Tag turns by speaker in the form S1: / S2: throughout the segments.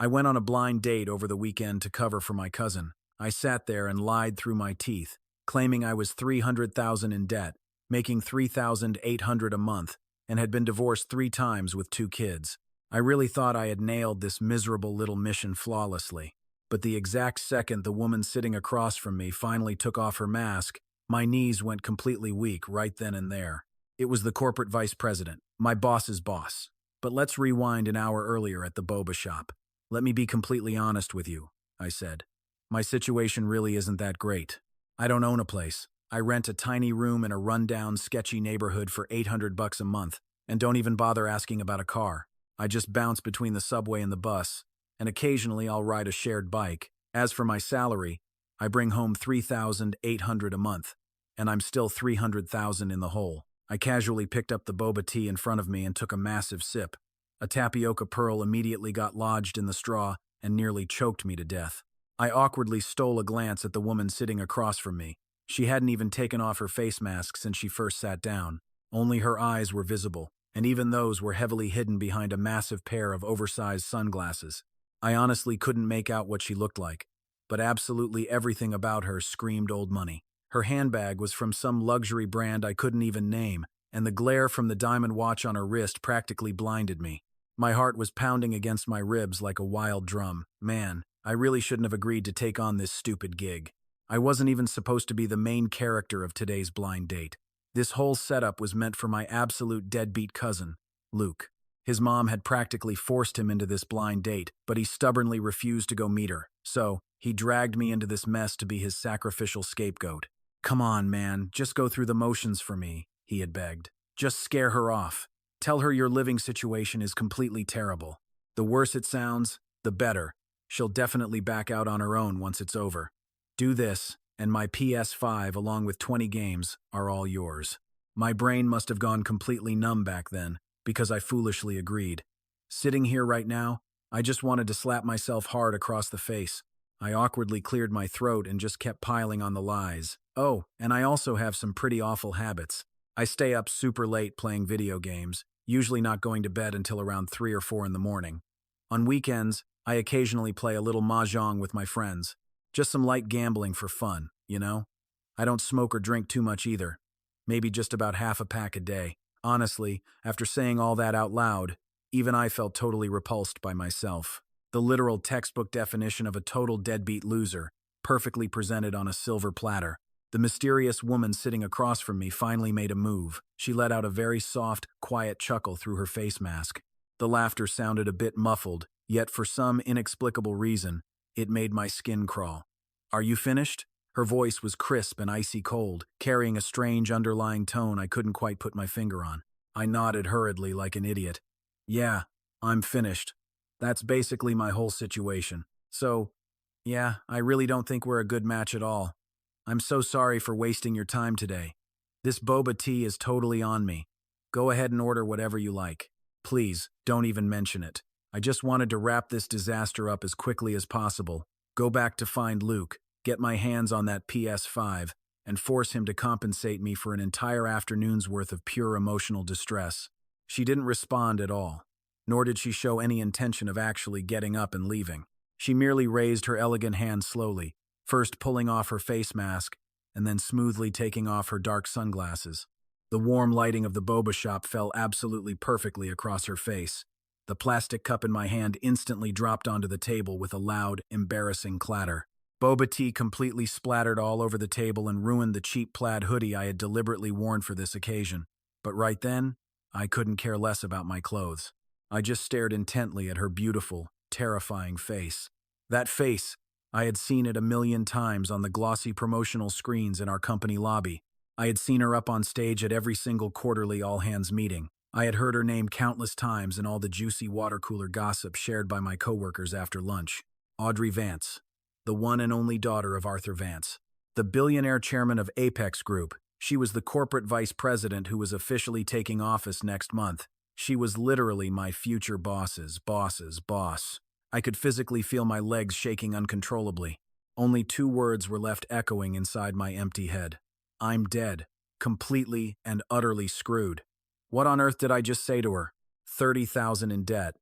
S1: I went on a blind date over the weekend to cover for my cousin. I sat there and lied through my teeth, claiming I was 300,000 in debt, making 3,800 a month, and had been divorced 3 times with 2 kids. I really thought I had nailed this miserable little mission flawlessly. But the exact second the woman sitting across from me finally took off her mask, my knees went completely weak right then and there. It was the corporate vice president, my boss's boss. But let's rewind an hour earlier at the boba shop. Let me be completely honest with you, I said. My situation really isn't that great. I don't own a place. I rent a tiny room in a rundown, sketchy neighborhood for $800 a month, and don't even bother asking about a car. I just bounce between the subway and the bus, and occasionally I'll ride a shared bike. As for my salary, I bring home $3,800 a month, and I'm still $300,000 in the hole. I casually picked up the boba tea in front of me and took a massive sip. A tapioca pearl immediately got lodged in the straw and nearly choked me to death. I awkwardly stole a glance at the woman sitting across from me. She hadn't even taken off her face mask since she first sat down. Only her eyes were visible, and even those were heavily hidden behind a massive pair of oversized sunglasses. I honestly couldn't make out what she looked like, but absolutely everything about her screamed old money. Her handbag was from some luxury brand I couldn't even name, and the glare from the diamond watch on her wrist practically blinded me. My heart was pounding against my ribs like a wild drum. Man, I really shouldn't have agreed to take on this stupid gig. I wasn't even supposed to be the main character of today's blind date. This whole setup was meant for my absolute deadbeat cousin, Luke. His mom had practically forced him into this blind date, but he stubbornly refused to go meet her. So, he dragged me into this mess to be his sacrificial scapegoat. Come on, man, just go through the motions for me, he had begged. Just scare her off. Tell her your living situation is completely terrible. The worse it sounds, the better. She'll definitely back out on her own once it's over. Do this, and my PS5 along with 20 games are all yours. My brain must have gone completely numb back then, because I foolishly agreed. Sitting here right now, I just wanted to slap myself hard across the face. I awkwardly cleared my throat and just kept piling on the lies. Oh, and I also have some pretty awful habits. I stay up super late playing video games, usually not going to bed until around 3 or 4 in the morning. On weekends, I occasionally play a little mahjong with my friends. Just some light gambling for fun, you know? I don't smoke or drink too much either. Maybe just about half a pack a day. Honestly, after saying all that out loud, even I felt totally repulsed by myself. The literal textbook definition of a total deadbeat loser, perfectly presented on a silver platter. The mysterious woman sitting across from me finally made a move. She let out a very soft, quiet chuckle through her face mask. The laughter sounded a bit muffled, yet for some inexplicable reason, it made my skin crawl. Are you finished? Her voice was crisp and icy cold, carrying a strange underlying tone I couldn't quite put my finger on. I nodded hurriedly like an idiot. Yeah, I'm finished. That's basically my whole situation. So, yeah, I really don't think we're a good match at all. I'm so sorry for wasting your time today. This boba tea is totally on me. Go ahead and order whatever you like. Please, don't even mention it. I just wanted to wrap this disaster up as quickly as possible, go back to find Luke, get my hands on that PS5, and force him to compensate me for an entire afternoon's worth of pure emotional distress. She didn't respond at all, nor did she show any intention of actually getting up and leaving. She merely raised her elegant hand slowly, first pulling off her face mask, and then smoothly taking off her dark sunglasses. The warm lighting of the boba shop fell absolutely perfectly across her face. The plastic cup in my hand instantly dropped onto the table with a loud, embarrassing clatter. Boba tea completely splattered all over the table and ruined the cheap plaid hoodie I had deliberately worn for this occasion. But right then, I couldn't care less about my clothes. I just stared intently at her beautiful, terrifying face. That face, I had seen it 1,000,000 times on the glossy promotional screens in our company lobby. I had seen her up on stage at every single quarterly all-hands meeting. I had heard her name countless times in all the juicy water cooler gossip shared by my coworkers after lunch. Audrey Vance, the one and only daughter of Arthur Vance, the billionaire chairman of Apex Group. She was the corporate vice president who was officially taking office next month. She was literally my future boss's boss. I could physically feel my legs shaking uncontrollably. Only 2 words were left echoing inside my empty head. I'm dead, completely and utterly screwed. What on earth did I just say to her? 30,000 in debt.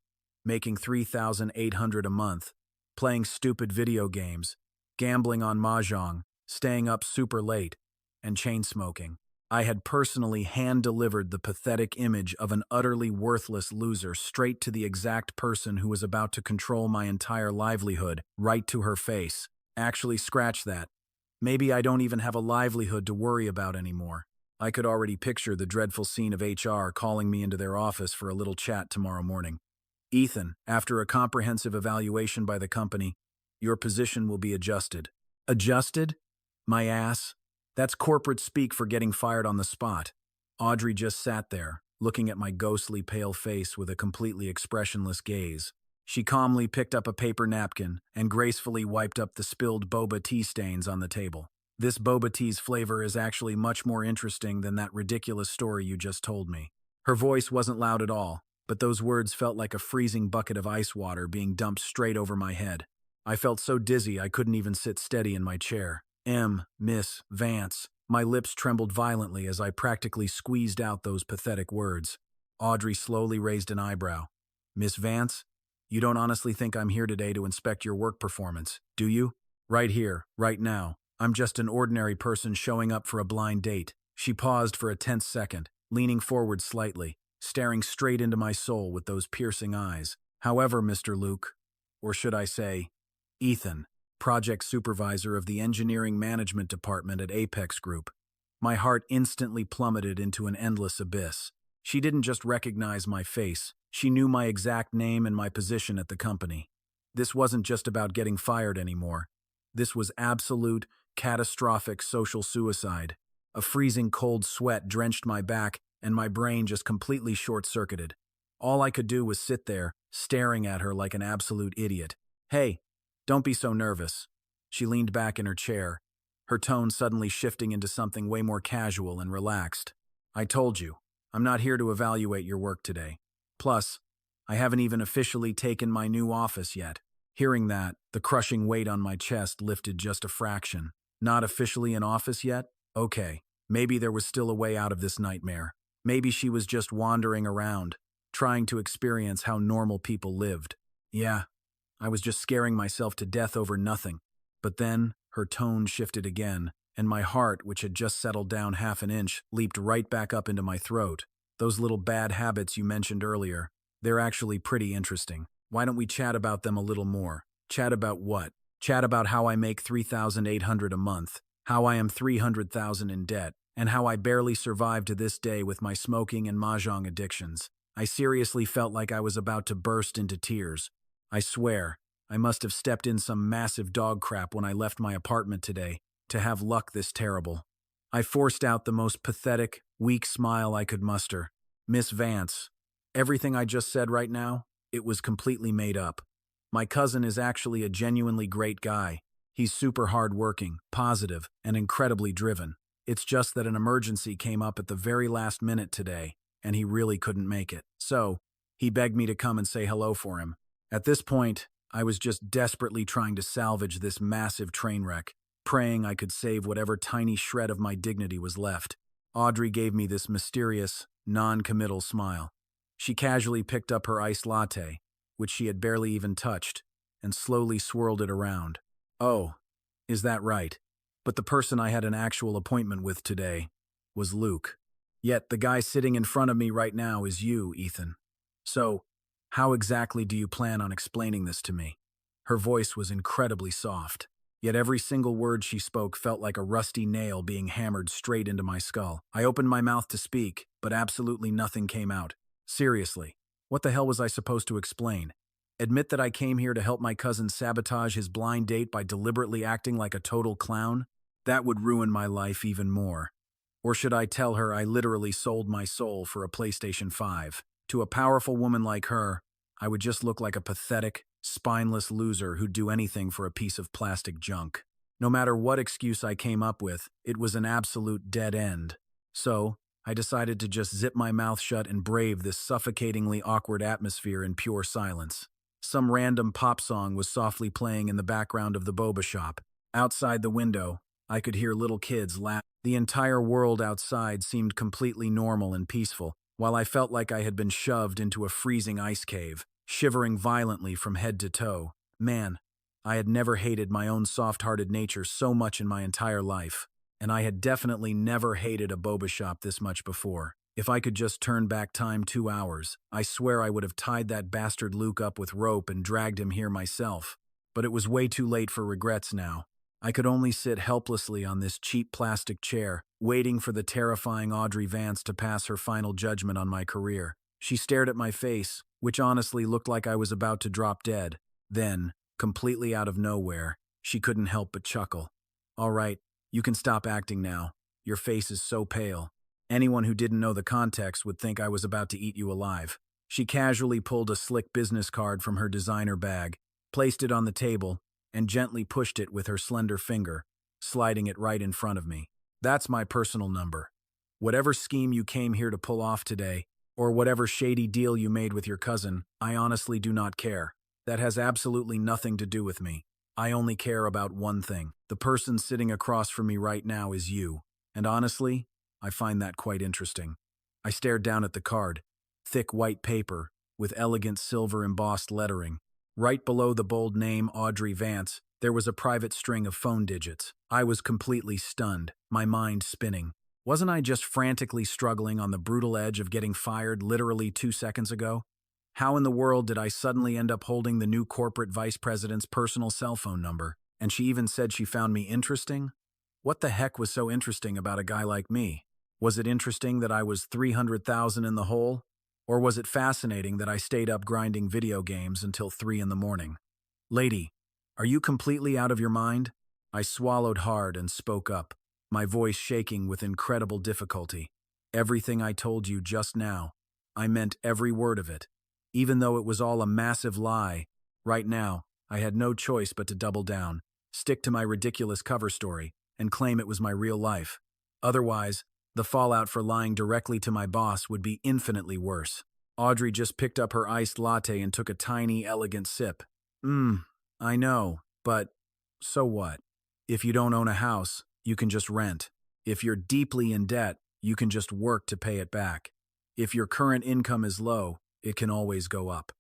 S1: making 3,800 a month, playing stupid video games, gambling on mahjong, staying up super late, and chain smoking. I had personally hand-delivered the pathetic image of an utterly worthless loser straight to the exact person who was about to control my entire livelihood, right to her face. Actually, scratch that. Maybe I don't even have a livelihood to worry about anymore. I could already picture the dreadful scene of HR calling me into their office for a little chat tomorrow morning. Ethan, after a comprehensive evaluation by the company, your position will be adjusted. Adjusted? My ass. That's corporate speak for getting fired on the spot. Audrey just sat there, looking at my ghostly pale face with a completely expressionless gaze. She calmly picked up a paper napkin and gracefully wiped up the spilled boba tea stains on the table. This boba tea's flavor is actually much more interesting than that ridiculous story you just told me. Her voice wasn't loud at all, but those words felt like a freezing bucket of ice water being dumped straight over my head. I felt so dizzy I couldn't even sit steady in my chair. Miss Vance. My lips trembled violently as I practically squeezed out those pathetic words. Audrey slowly raised an eyebrow. Miss Vance? You don't honestly think I'm here today to inspect your work performance, do you? Right here, right now. I'm just an ordinary person showing up for a blind date. She paused for a tense second, leaning forward slightly, staring straight into my soul with those piercing eyes. However, Mr. Luke, or should I say, Ethan, project supervisor of the engineering management department at Apex Group. My heart instantly plummeted into an endless abyss. She didn't just recognize my face, she knew my exact name and my position at the company. This wasn't just about getting fired anymore. This was absolute, catastrophic social suicide. A freezing cold sweat drenched my back, and my brain just completely short-circuited. All I could do was sit there, staring at her like an absolute idiot. Hey, don't be so nervous. She leaned back in her chair, her tone suddenly shifting into something way more casual and relaxed. I told you, I'm not here to evaluate your work today. Plus, I haven't even officially taken my new office yet. Hearing that, the crushing weight on my chest lifted just a fraction. Not officially in office yet? Okay, maybe there was still a way out of this nightmare. Maybe she was just wandering around, trying to experience how normal people lived. Yeah, I was just scaring myself to death over nothing. But then, her tone shifted again, and my heart, which had just settled down half an inch, leaped right back up into my throat. Those little bad habits you mentioned earlier, they're actually pretty interesting. Why don't we chat about them a little more? Chat about what? Chat about how I make 3,800 a month, how I am 300,000 in debt, and how I barely survive to this day with my smoking and mahjong addictions. I seriously felt like I was about to burst into tears. I swear, I must have stepped in some massive dog crap when I left my apartment today, to have luck this terrible. I forced out the most pathetic, weak smile I could muster. Miss Vance, everything I just said right now, it was completely made up. My cousin is actually a genuinely great guy. He's super hardworking, positive, and incredibly driven. It's just that an emergency came up at the very last minute today, and he really couldn't make it. So, he begged me to come and say hello for him. At this point, I was just desperately trying to salvage this massive train wreck, praying I could save whatever tiny shred of my dignity was left. Audrey gave me this mysterious, non-committal smile. She casually picked up her iced latte, which she had barely even touched, and slowly swirled it around. Oh, is that right? But the person I had an actual appointment with today was Luke. Yet the guy sitting in front of me right now is you, Ethan. So, how exactly do you plan on explaining this to me? Her voice was incredibly soft, yet every single word she spoke felt like a rusty nail being hammered straight into my skull. I opened my mouth to speak, but absolutely nothing came out. Seriously, what the hell was I supposed to explain? Admit that I came here to help my cousin sabotage his blind date by deliberately acting like a total clown? That would ruin my life even more. Or should I tell her I literally sold my soul for a PlayStation 5? To a powerful woman like her, I would just look like a pathetic, spineless loser who'd do anything for a piece of plastic junk. No matter what excuse I came up with, it was an absolute dead end. So, I decided to just zip my mouth shut and brave this suffocatingly awkward atmosphere in pure silence. Some random pop song was softly playing in the background of the boba shop. Outside the window, I could hear little kids laugh. The entire world outside seemed completely normal and peaceful, while I felt like I had been shoved into a freezing ice cave. shivering violently from head to toe. Man, I had never hated my own soft-hearted nature so much in my entire life, and I had definitely never hated a boba shop this much before. If I could just turn back time 2 hours, I swear I would have tied that bastard Luke up with rope and dragged him here myself. But it was way too late for regrets now. I could only sit helplessly on this cheap plastic chair, waiting for the terrifying Audrey Vance to pass her final judgment on my career. She stared at my face, which honestly looked like I was about to drop dead. Then, completely out of nowhere, she couldn't help but chuckle. "All right, you can stop acting now. Your face is so pale. Anyone who didn't know the context would think I was about to eat you alive." She casually pulled a slick business card from her designer bag, placed it on the table, and gently pushed it with her slender finger, sliding it right in front of me. "That's my personal number. Whatever scheme you came here to pull off today, or whatever shady deal you made with your cousin, I honestly do not care. That has absolutely nothing to do with me. I only care about one thing. The person sitting across from me right now is you. And honestly, I find that quite interesting." I stared down at the card, thick white paper, with elegant silver embossed lettering. Right below the bold name Audrey Vance, there was a private string of phone digits. I was completely stunned, my mind spinning. Wasn't I just frantically struggling on the brutal edge of getting fired literally 2 seconds ago? How in the world did I suddenly end up holding the new corporate vice president's personal cell phone number? And she even said she found me interesting? What the heck was so interesting about a guy like me? Was it interesting that I was 300,000 in the hole? Or was it fascinating that I stayed up grinding video games until 3 in the morning? "Lady, are you completely out of your mind?" I swallowed hard and spoke up, my voice shaking with incredible difficulty. "Everything I told you just now, I meant every word of it. Even though it was all a massive lie, right now, I had no choice but to double down, stick to my ridiculous cover story, and claim it was my real life. Otherwise, the fallout for lying directly to my boss would be infinitely worse." Audrey just picked up her iced latte and took a tiny, elegant sip. I know, but so what? If you don't own a house, you can just rent. If you're deeply in debt, you can just work to pay it back. If your current income is low, it can always go up.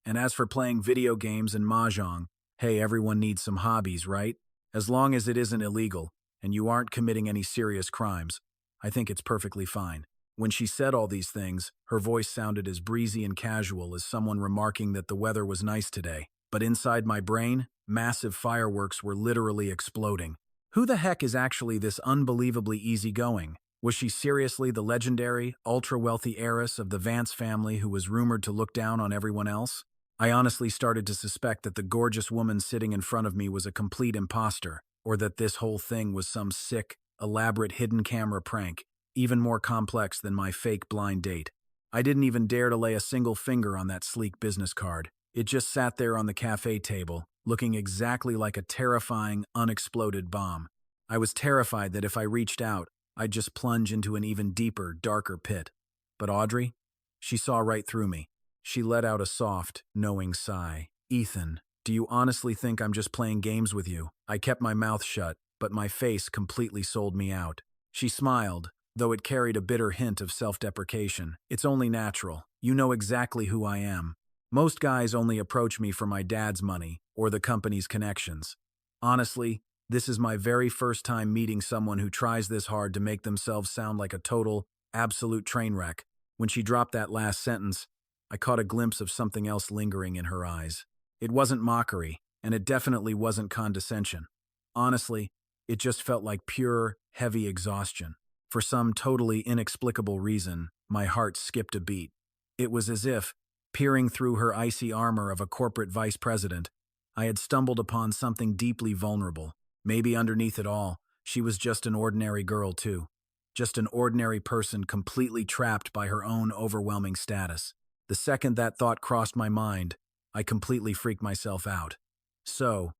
S1: And as for playing video games and mahjong, hey, everyone needs some hobbies, right? As long as it isn't illegal, and you aren't committing any serious crimes, I think it's perfectly fine. When she said all these things, her voice sounded as breezy and casual as someone remarking that the weather was nice today. But inside my brain, massive fireworks were literally exploding. Who the heck is actually this unbelievably easygoing? Was she seriously the legendary, ultra-wealthy heiress of the Vance family who was rumored to look down on everyone else? I honestly started to suspect that the gorgeous woman sitting in front of me was a complete imposter, or that this whole thing was some sick, elaborate hidden camera prank, even more complex than my fake blind date. I didn't even dare to lay a single finger on that sleek business card. It just sat there on the cafe table, looking exactly like a terrifying, unexploded bomb. I was terrified that if I reached out, I'd just plunge into an even deeper, darker pit. But Audrey? She saw right through me. She let out a soft, knowing sigh. "Ethan, do you honestly think I'm just playing games with you?" I kept my mouth shut, but my face completely sold me out. She smiled, though it carried a bitter hint of self-deprecation. "It's only natural. You know exactly who I am. Most guys only approach me for my dad's money or the company's connections. Honestly, this is my very first time meeting someone who tries this hard to make themselves sound like a total, absolute train wreck." When she dropped that last sentence, I caught a glimpse of something else lingering in her eyes. It wasn't mockery, and it definitely wasn't condescension. Honestly, it just felt like pure, heavy exhaustion. For some totally inexplicable reason, my heart skipped a beat. It was as if, peering through her icy armor of a corporate vice president, I had stumbled upon something deeply vulnerable. Maybe underneath it all, she was just an ordinary girl too. Just an ordinary person completely trapped by her own overwhelming status. The second that thought crossed my mind, I completely freaked myself out. "So,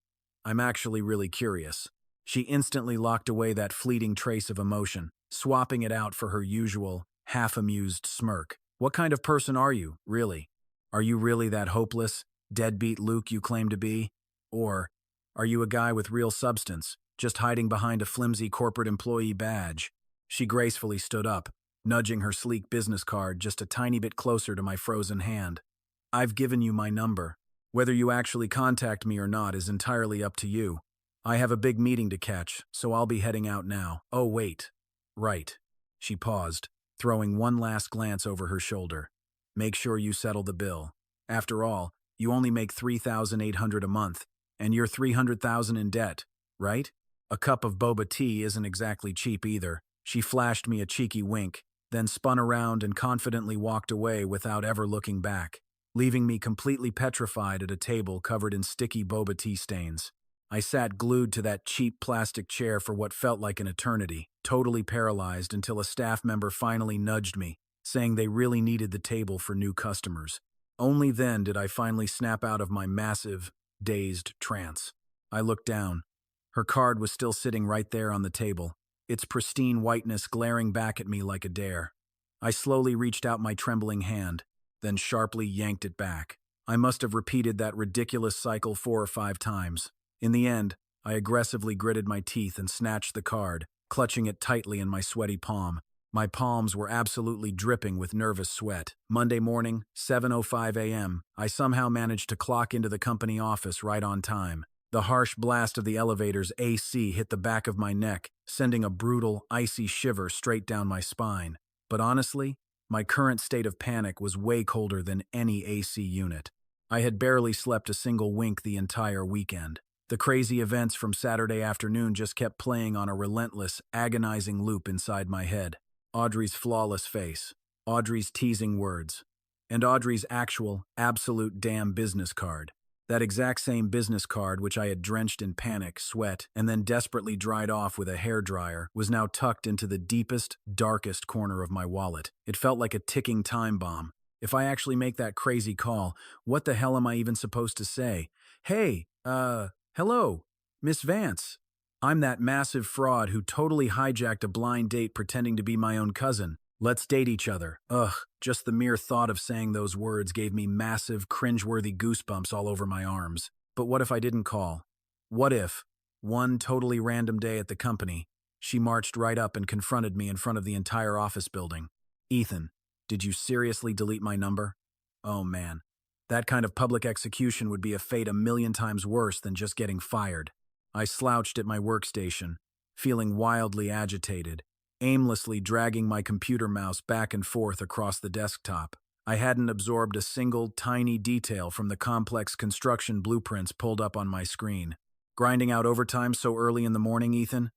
S1: I'm actually really curious." She instantly locked away that fleeting trace of emotion, swapping it out for her usual, half-amused smirk. "What kind of person are you, really? Are you really that hopeless, deadbeat Luke you claim to be? Or are you a guy with real substance, just hiding behind a flimsy corporate employee badge?" She gracefully stood up, nudging her sleek business card just a tiny bit closer to my frozen hand. I've given you my number. Whether you actually contact me or not is entirely up to you. I have a big meeting to catch, so I'll be heading out now. Oh, wait. Right. She paused, throwing one last glance over her shoulder. Make sure you settle the bill. After all, you only make $3,800 a month, and you're $300,000 in debt, right? A cup of boba tea isn't exactly cheap either. She flashed me a cheeky wink, then spun around and confidently walked away without ever looking back, leaving me completely petrified at a table covered in sticky boba tea stains. I sat glued to that cheap plastic chair for what felt like an eternity, totally paralyzed until a staff member finally nudged me, saying they really needed the table for new customers. Only then did I finally snap out of my massive, dazed trance. I looked down. Her card was still sitting right there on the table, its pristine whiteness glaring back at me like a dare. I slowly reached out my trembling hand, then sharply yanked it back. I must have repeated that ridiculous cycle 4 or 5 times. In the end, I aggressively gritted my teeth and snatched the card, clutching it tightly in my sweaty palm. My palms were absolutely dripping with nervous sweat. Monday morning, 7:05 a.m., I somehow managed to clock into the company office right on time. The harsh blast of the elevator's AC hit the back of my neck, sending a brutal, icy shiver straight down my spine. But honestly, my current state of panic was way colder than any AC unit. I had barely slept a single wink the entire weekend. The crazy events from Saturday afternoon just kept playing on a relentless, agonizing loop inside my head. Audrey's flawless face, Audrey's teasing words, and Audrey's actual, absolute damn business card. That exact same business card which I had drenched in panic, sweat, and then desperately dried off with a hairdryer was now tucked into the deepest, darkest corner of my wallet. It felt like a ticking time bomb. If I actually make that crazy call, what the hell am I even supposed to say? Hey, hello, Miss Vance. I'm that massive fraud who totally hijacked a blind date pretending to be my own cousin. Let's date each other. Ugh, just the mere thought of saying those words gave me massive, cringeworthy goosebumps all over my arms. But what if I didn't call? What if, one totally random day at the company, she marched right up and confronted me in front of the entire office building? Ethan, did you seriously delete my number? Oh man, that kind of public execution would be a fate a million times worse than just getting fired. I slouched at my workstation, feeling wildly agitated, aimlessly dragging my computer mouse back and forth across the desktop. I hadn't absorbed a single tiny detail from the complex construction blueprints pulled up on my screen. Grinding out overtime so early in the morning, Ethan?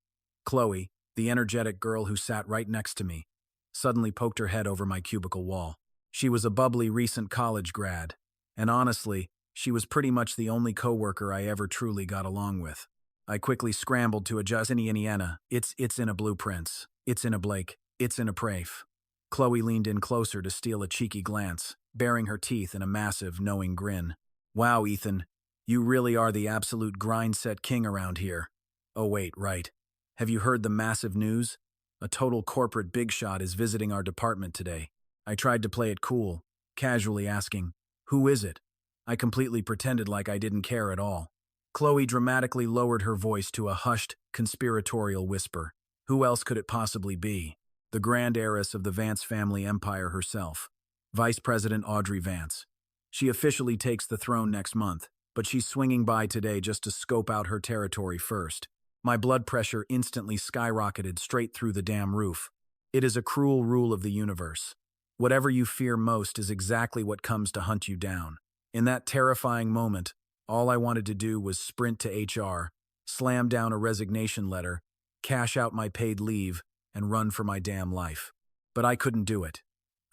S1: Chloe, the energetic girl who sat right next to me, suddenly poked her head over my cubicle wall. She was a bubbly recent college grad, and honestly, she was pretty much the only coworker I ever truly got along with. I quickly scrambled to adjust Indiana. It's in a blueprints. It's in a Blake. It's in a Prafe. Chloe leaned in closer to steal a cheeky glance, baring her teeth in a massive, knowing grin. Wow, Ethan, you really are the absolute grind-set king around here. Oh wait, right. Have you heard the massive news? A total corporate big shot is visiting our department today. I tried to play it cool, casually asking, who is it? I completely pretended like I didn't care at all. Chloe dramatically lowered her voice to a hushed, conspiratorial whisper. Who else could it possibly be? The grand heiress of the Vance family empire herself, Vice President Audrey Vance. She officially takes the throne next month, but she's swinging by today just to scope out her territory first. My blood pressure instantly skyrocketed straight through the damn roof. It is a cruel rule of the universe. Whatever you fear most is exactly what comes to hunt you down. In that terrifying moment, all I wanted to do was sprint to HR, slam down a resignation letter, cash out my paid leave, and run for my damn life. But I couldn't do it.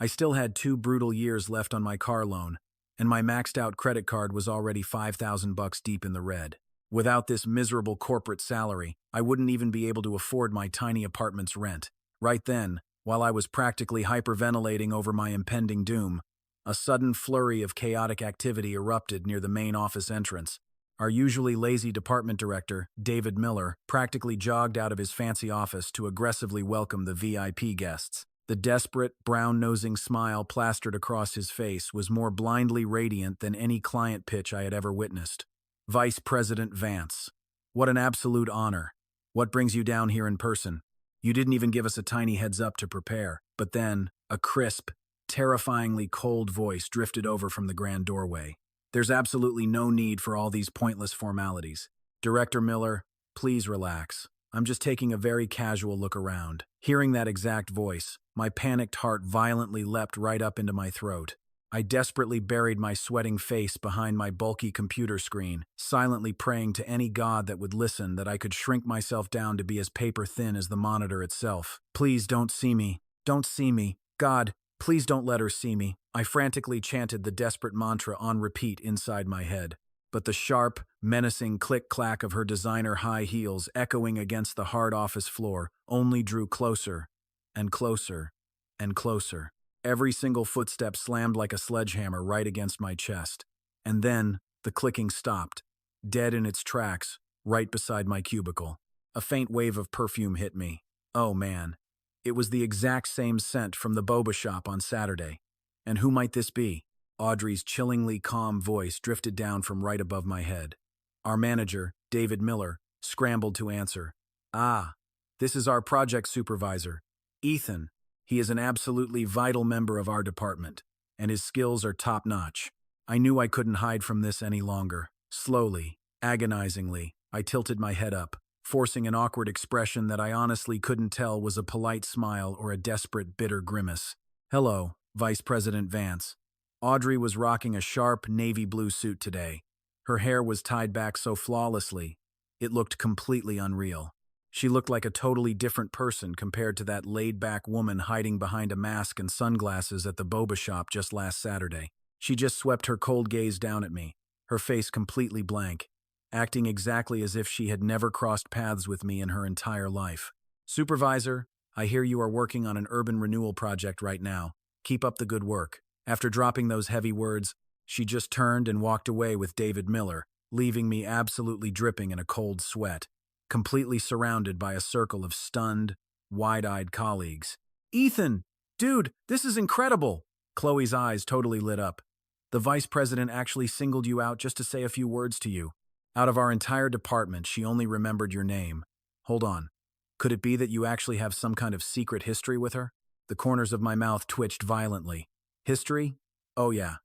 S1: I still had 2 brutal years left on my car loan, and my maxed out credit card was already $5,000 deep in the red. Without this miserable corporate salary, I wouldn't even be able to afford my tiny apartment's rent. Right then, while I was practically hyperventilating over my impending doom, a sudden flurry of chaotic activity erupted near the main office entrance. Our usually lazy department director, David Miller, practically jogged out of his fancy office to aggressively welcome the VIP guests. The desperate, brown-nosing smile plastered across his face was more blindly radiant than any client pitch I had ever witnessed. Vice President Vance. What an absolute honor. What brings you down here in person? You didn't even give us a tiny heads up to prepare. But then, a crisp, terrifyingly cold voice drifted over from the grand doorway. There's absolutely no need for all these pointless formalities. Director Miller, please relax. I'm just taking a very casual look around. Hearing that exact voice, my panicked heart violently leapt right up into my throat. I desperately buried my sweating face behind my bulky computer screen, silently praying to any god that would listen that I could shrink myself down to be as paper-thin as the monitor itself. Please don't see me. Don't see me. God, please don't let her see me. I frantically chanted the desperate mantra on repeat inside my head. But the sharp, menacing click-clack of her designer high heels echoing against the hard office floor only drew closer and closer and closer. Every single footstep slammed like a sledgehammer right against my chest. And then the clicking stopped, dead in its tracks, right beside my cubicle. A faint wave of perfume hit me. Oh man, it was the exact same scent from the boba shop on Saturday. And who might this be? Audrey's chillingly calm voice drifted down from right above my head. Our manager, David Miller, scrambled to answer. Ah, this is our project supervisor, Ethan. He is an absolutely vital member of our department, and his skills are top-notch. I knew I couldn't hide from this any longer. Slowly, agonizingly, I tilted my head up, forcing an awkward expression that I honestly couldn't tell was a polite smile or a desperate, bitter grimace. Hello, Vice President Vance. Audrey was rocking a sharp navy blue suit today. Her hair was tied back so flawlessly, it looked completely unreal. She looked like a totally different person compared to that laid-back woman hiding behind a mask and sunglasses at the boba shop just last Saturday. She just swept her cold gaze down at me, her face completely blank, acting exactly as if she had never crossed paths with me in her entire life. Supervisor, I hear you are working on an urban renewal project right now. Keep up the good work. After dropping those heavy words, she just turned and walked away with David Miller, leaving me absolutely dripping in a cold sweat, completely surrounded by a circle of stunned, wide-eyed colleagues. Ethan! Dude, this is incredible! Chloe's eyes totally lit up. The vice president actually singled you out just to say a few words to you. Out of our entire department, she only remembered your name. Hold on. Could it be that you actually have some kind of secret history with her? The corners of my mouth twitched violently. History? Oh yeah.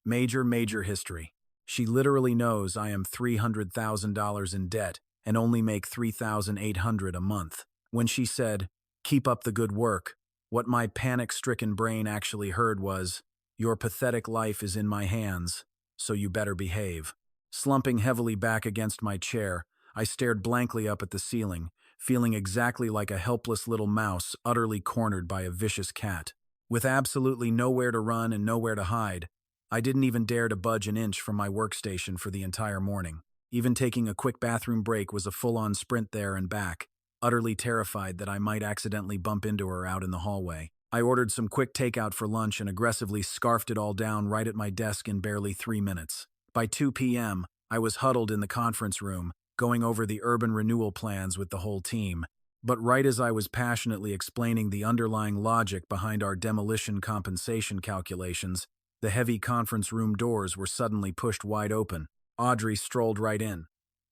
S1: Major history. She literally knows I am $300,000 in debt and only make $3,800 a month. When she said, "Keep up the good work," what my panic-stricken brain actually heard was, "Your pathetic life is in my hands, so you better behave." Slumping heavily back against my chair, I stared blankly up at the ceiling, feeling exactly like a helpless little mouse utterly cornered by a vicious cat. With absolutely nowhere to run and nowhere to hide, I didn't even dare to budge an inch from my workstation for the entire morning. Even taking a quick bathroom break was a full-on sprint there and back, utterly terrified that I might accidentally bump into her out in the hallway. I ordered some quick takeout for lunch and aggressively scarfed it all down right at my desk in barely 3 minutes. By 2 p.m., I was huddled in the conference room, going over the urban renewal plans with the whole team. But right as I was passionately explaining the underlying logic behind our demolition compensation calculations, the heavy conference room doors were suddenly pushed wide open. Audrey strolled right in,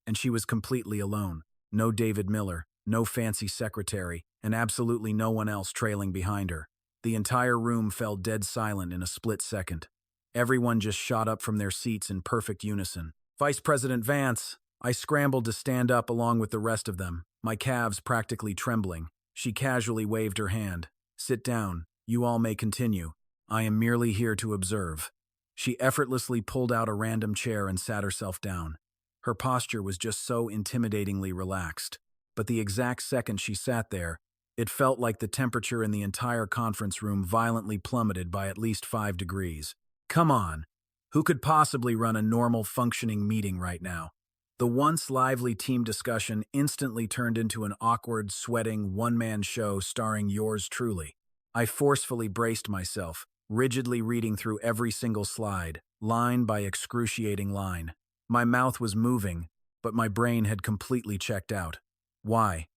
S1: and she was completely alone. No David Miller, no fancy secretary, and absolutely no one else trailing behind her. The entire room fell dead silent in a split second. Everyone just shot up from their seats in perfect unison. "Vice President Vance!" I scrambled to stand up along with the rest of them, my calves practically trembling. She casually waved her hand. "Sit down. You all may continue. I am merely here to observe." She effortlessly pulled out a random chair and sat herself down. Her posture was just so intimidatingly relaxed. But the exact second she sat there, it felt like the temperature in the entire conference room violently plummeted by at least 5 degrees. Come on, who could possibly run a normal functioning meeting right now? The once lively team discussion instantly turned into an awkward, sweating, one-man show starring yours truly. I forcefully braced myself, rigidly reading through every single slide, line by excruciating line. My mouth was moving, but my brain had completely checked out. Why?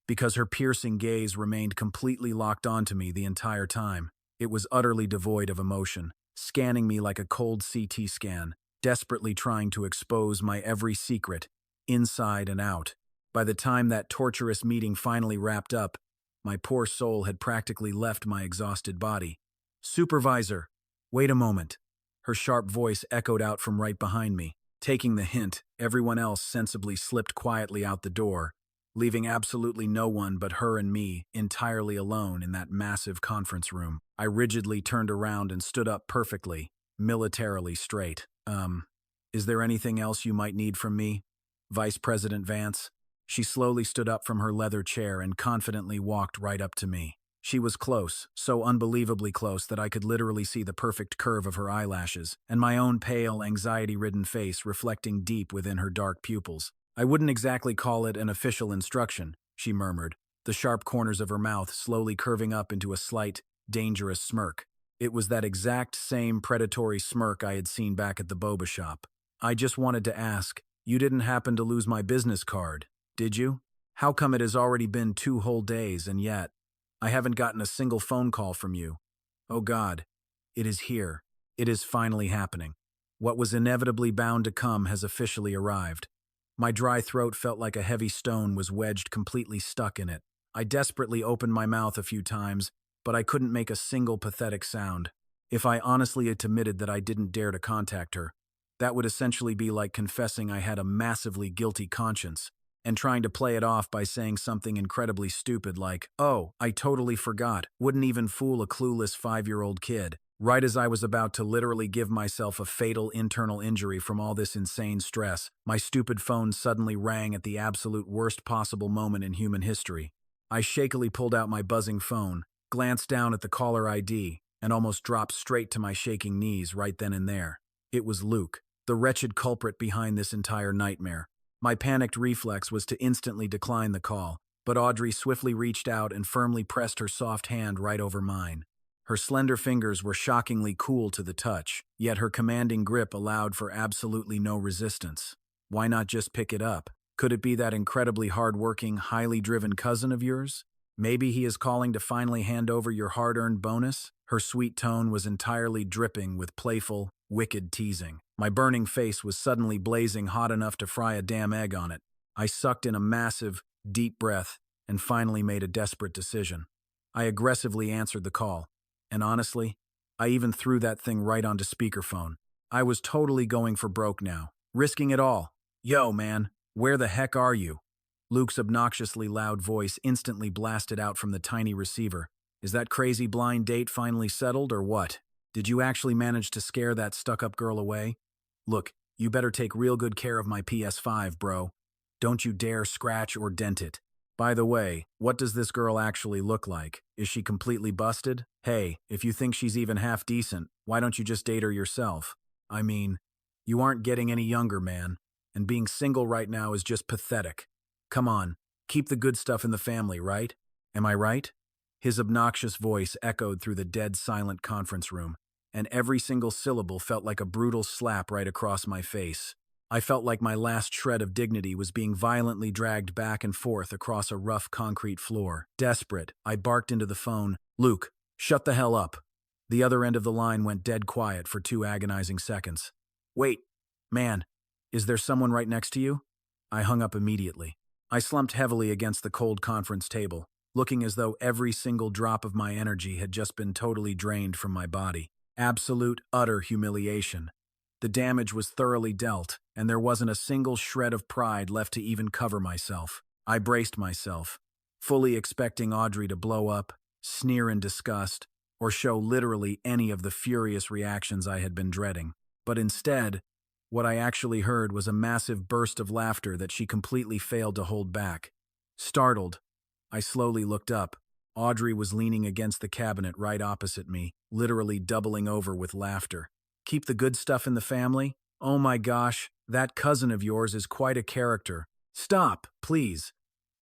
S1: Because her piercing gaze remained completely locked onto me the entire time. It was utterly devoid of emotion, scanning me like a cold CT scan, desperately trying to expose my every secret, inside and out. By the time that torturous meeting finally wrapped up, my poor soul had practically left my exhausted body. Supervisor, wait a moment. Her sharp voice echoed out from right behind me. Taking the hint, everyone else sensibly slipped quietly out the door, leaving absolutely no one but her and me entirely alone in that massive conference room. I rigidly turned around and stood up perfectly, militarily straight. Is there anything else you might need from me? Vice President Vance? She slowly stood up from her leather chair and confidently walked right up to me. She was close, so unbelievably close that I could literally see the perfect curve of her eyelashes, and my own pale, anxiety-ridden face reflecting deep within her dark pupils. I wouldn't exactly call it an official instruction, she murmured, the sharp corners of her mouth slowly curving up into a slight, dangerous smirk. It was that exact same predatory smirk I had seen back at the boba shop. I just wanted to ask, you didn't happen to lose my business card, did you? How come it has already been 2 whole days and yet I haven't gotten a single phone call from you? Oh God, it is here. It is finally happening. What was inevitably bound to come has officially arrived. My dry throat felt like a heavy stone was wedged completely stuck in it. I desperately opened my mouth a few times, but I couldn't make a single pathetic sound. If I honestly admitted that I didn't dare to contact her, that would essentially be like confessing I had a massively guilty conscience and trying to play it off by saying something incredibly stupid like, "Oh, I totally forgot," wouldn't even fool a clueless 5-year-old kid. Right as I was about to literally give myself a fatal internal injury from all this insane stress, my stupid phone suddenly rang at the absolute worst possible moment in human history. I shakily pulled out my buzzing phone, glanced down at the caller ID, and almost dropped straight to my shaking knees right then and there. It was Luke, the wretched culprit behind this entire nightmare. My panicked reflex was to instantly decline the call, but Audrey swiftly reached out and firmly pressed her soft hand right over mine. Her slender fingers were shockingly cool to the touch, yet her commanding grip allowed for absolutely no resistance. Why not just pick it up? Could it be that incredibly hard-working, highly driven cousin of yours? Maybe he is calling to finally hand over your hard-earned bonus? Her sweet tone was entirely dripping with playful, wicked teasing. My burning face was suddenly blazing hot enough to fry a damn egg on it. I sucked in a massive, deep breath and finally made a desperate decision. I aggressively answered the call, and honestly, I even threw that thing right onto speakerphone. I was totally going for broke now, risking it all. "Yo, man, where the heck are you?" Luke's obnoxiously loud voice instantly blasted out from the tiny receiver. "Is that crazy blind date finally settled or what? Did you actually manage to scare that stuck-up girl away? Look, you better take real good care of my PS5, bro. Don't you dare scratch or dent it. By the way, what does this girl actually look like? Is she completely busted? Hey, if you think she's even half decent, why don't you just date her yourself? I mean, you aren't getting any younger, man, and being single right now is just pathetic. Come on, keep the good stuff in the family, right? Am I right?" His obnoxious voice echoed through the dead silent conference room, and every single syllable felt like a brutal slap right across my face. I felt like my last shred of dignity was being violently dragged back and forth across a rough concrete floor. Desperate, I barked into the phone, "Luke, shut the hell up." The other end of the line went dead quiet for 2 agonizing seconds. "Wait, man, is there someone right next to you?" I hung up immediately. I slumped heavily against the cold conference table, looking as though every single drop of my energy had just been totally drained from my body. Absolute, utter humiliation. The damage was thoroughly dealt, and there wasn't a single shred of pride left to even cover myself. I braced myself, fully expecting Audrey to blow up, sneer in disgust, or show literally any of the furious reactions I had been dreading. But instead, what I actually heard was a massive burst of laughter that she completely failed to hold back. Startled, I slowly looked up. Audrey was leaning against the cabinet right opposite me, literally doubling over with laughter. "Keep the good stuff in the family? Oh my gosh, that cousin of yours is quite a character. Stop, please."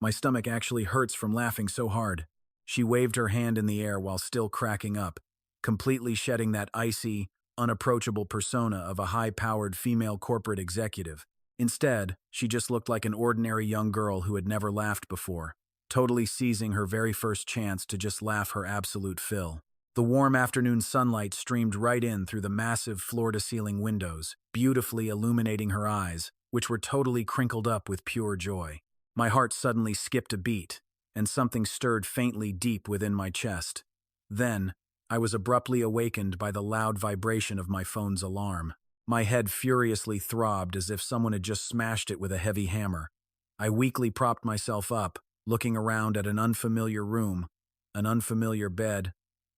S1: My stomach actually hurts from laughing so hard. She waved her hand in the air while still cracking up, completely shedding that icy, unapproachable persona of a high-powered female corporate executive. Instead, she just looked like an ordinary young girl who had never laughed before, totally seizing her very first chance to just laugh her absolute fill. The warm afternoon sunlight streamed right in through the massive floor-to-ceiling windows, beautifully illuminating her eyes, which were totally crinkled up with pure joy. My heart suddenly skipped a beat, and something stirred faintly deep within my chest. Then, I was abruptly awakened by the loud vibration of my phone's alarm. My head furiously throbbed as if someone had just smashed it with a heavy hammer. I weakly propped myself up, looking around at an unfamiliar room, an unfamiliar bed,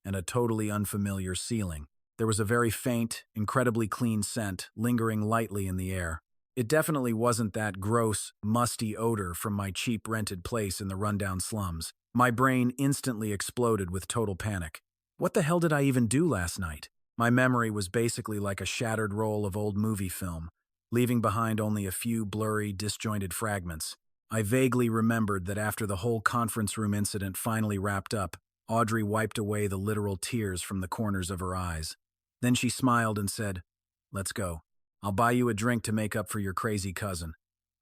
S1: and a totally unfamiliar ceiling. There was a very faint, incredibly clean scent lingering lightly in the air. It definitely wasn't that gross, musty odor from my cheap rented place in the rundown slums. My brain instantly exploded with total panic. What the hell did I even do last night? My memory was basically like a shattered roll of old movie film, leaving behind only a few blurry, disjointed fragments. I vaguely remembered that after the whole conference room incident finally wrapped up, Audrey wiped away the literal tears from the corners of her eyes. Then she smiled and said, "Let's go. I'll buy you a drink to make up for your crazy cousin."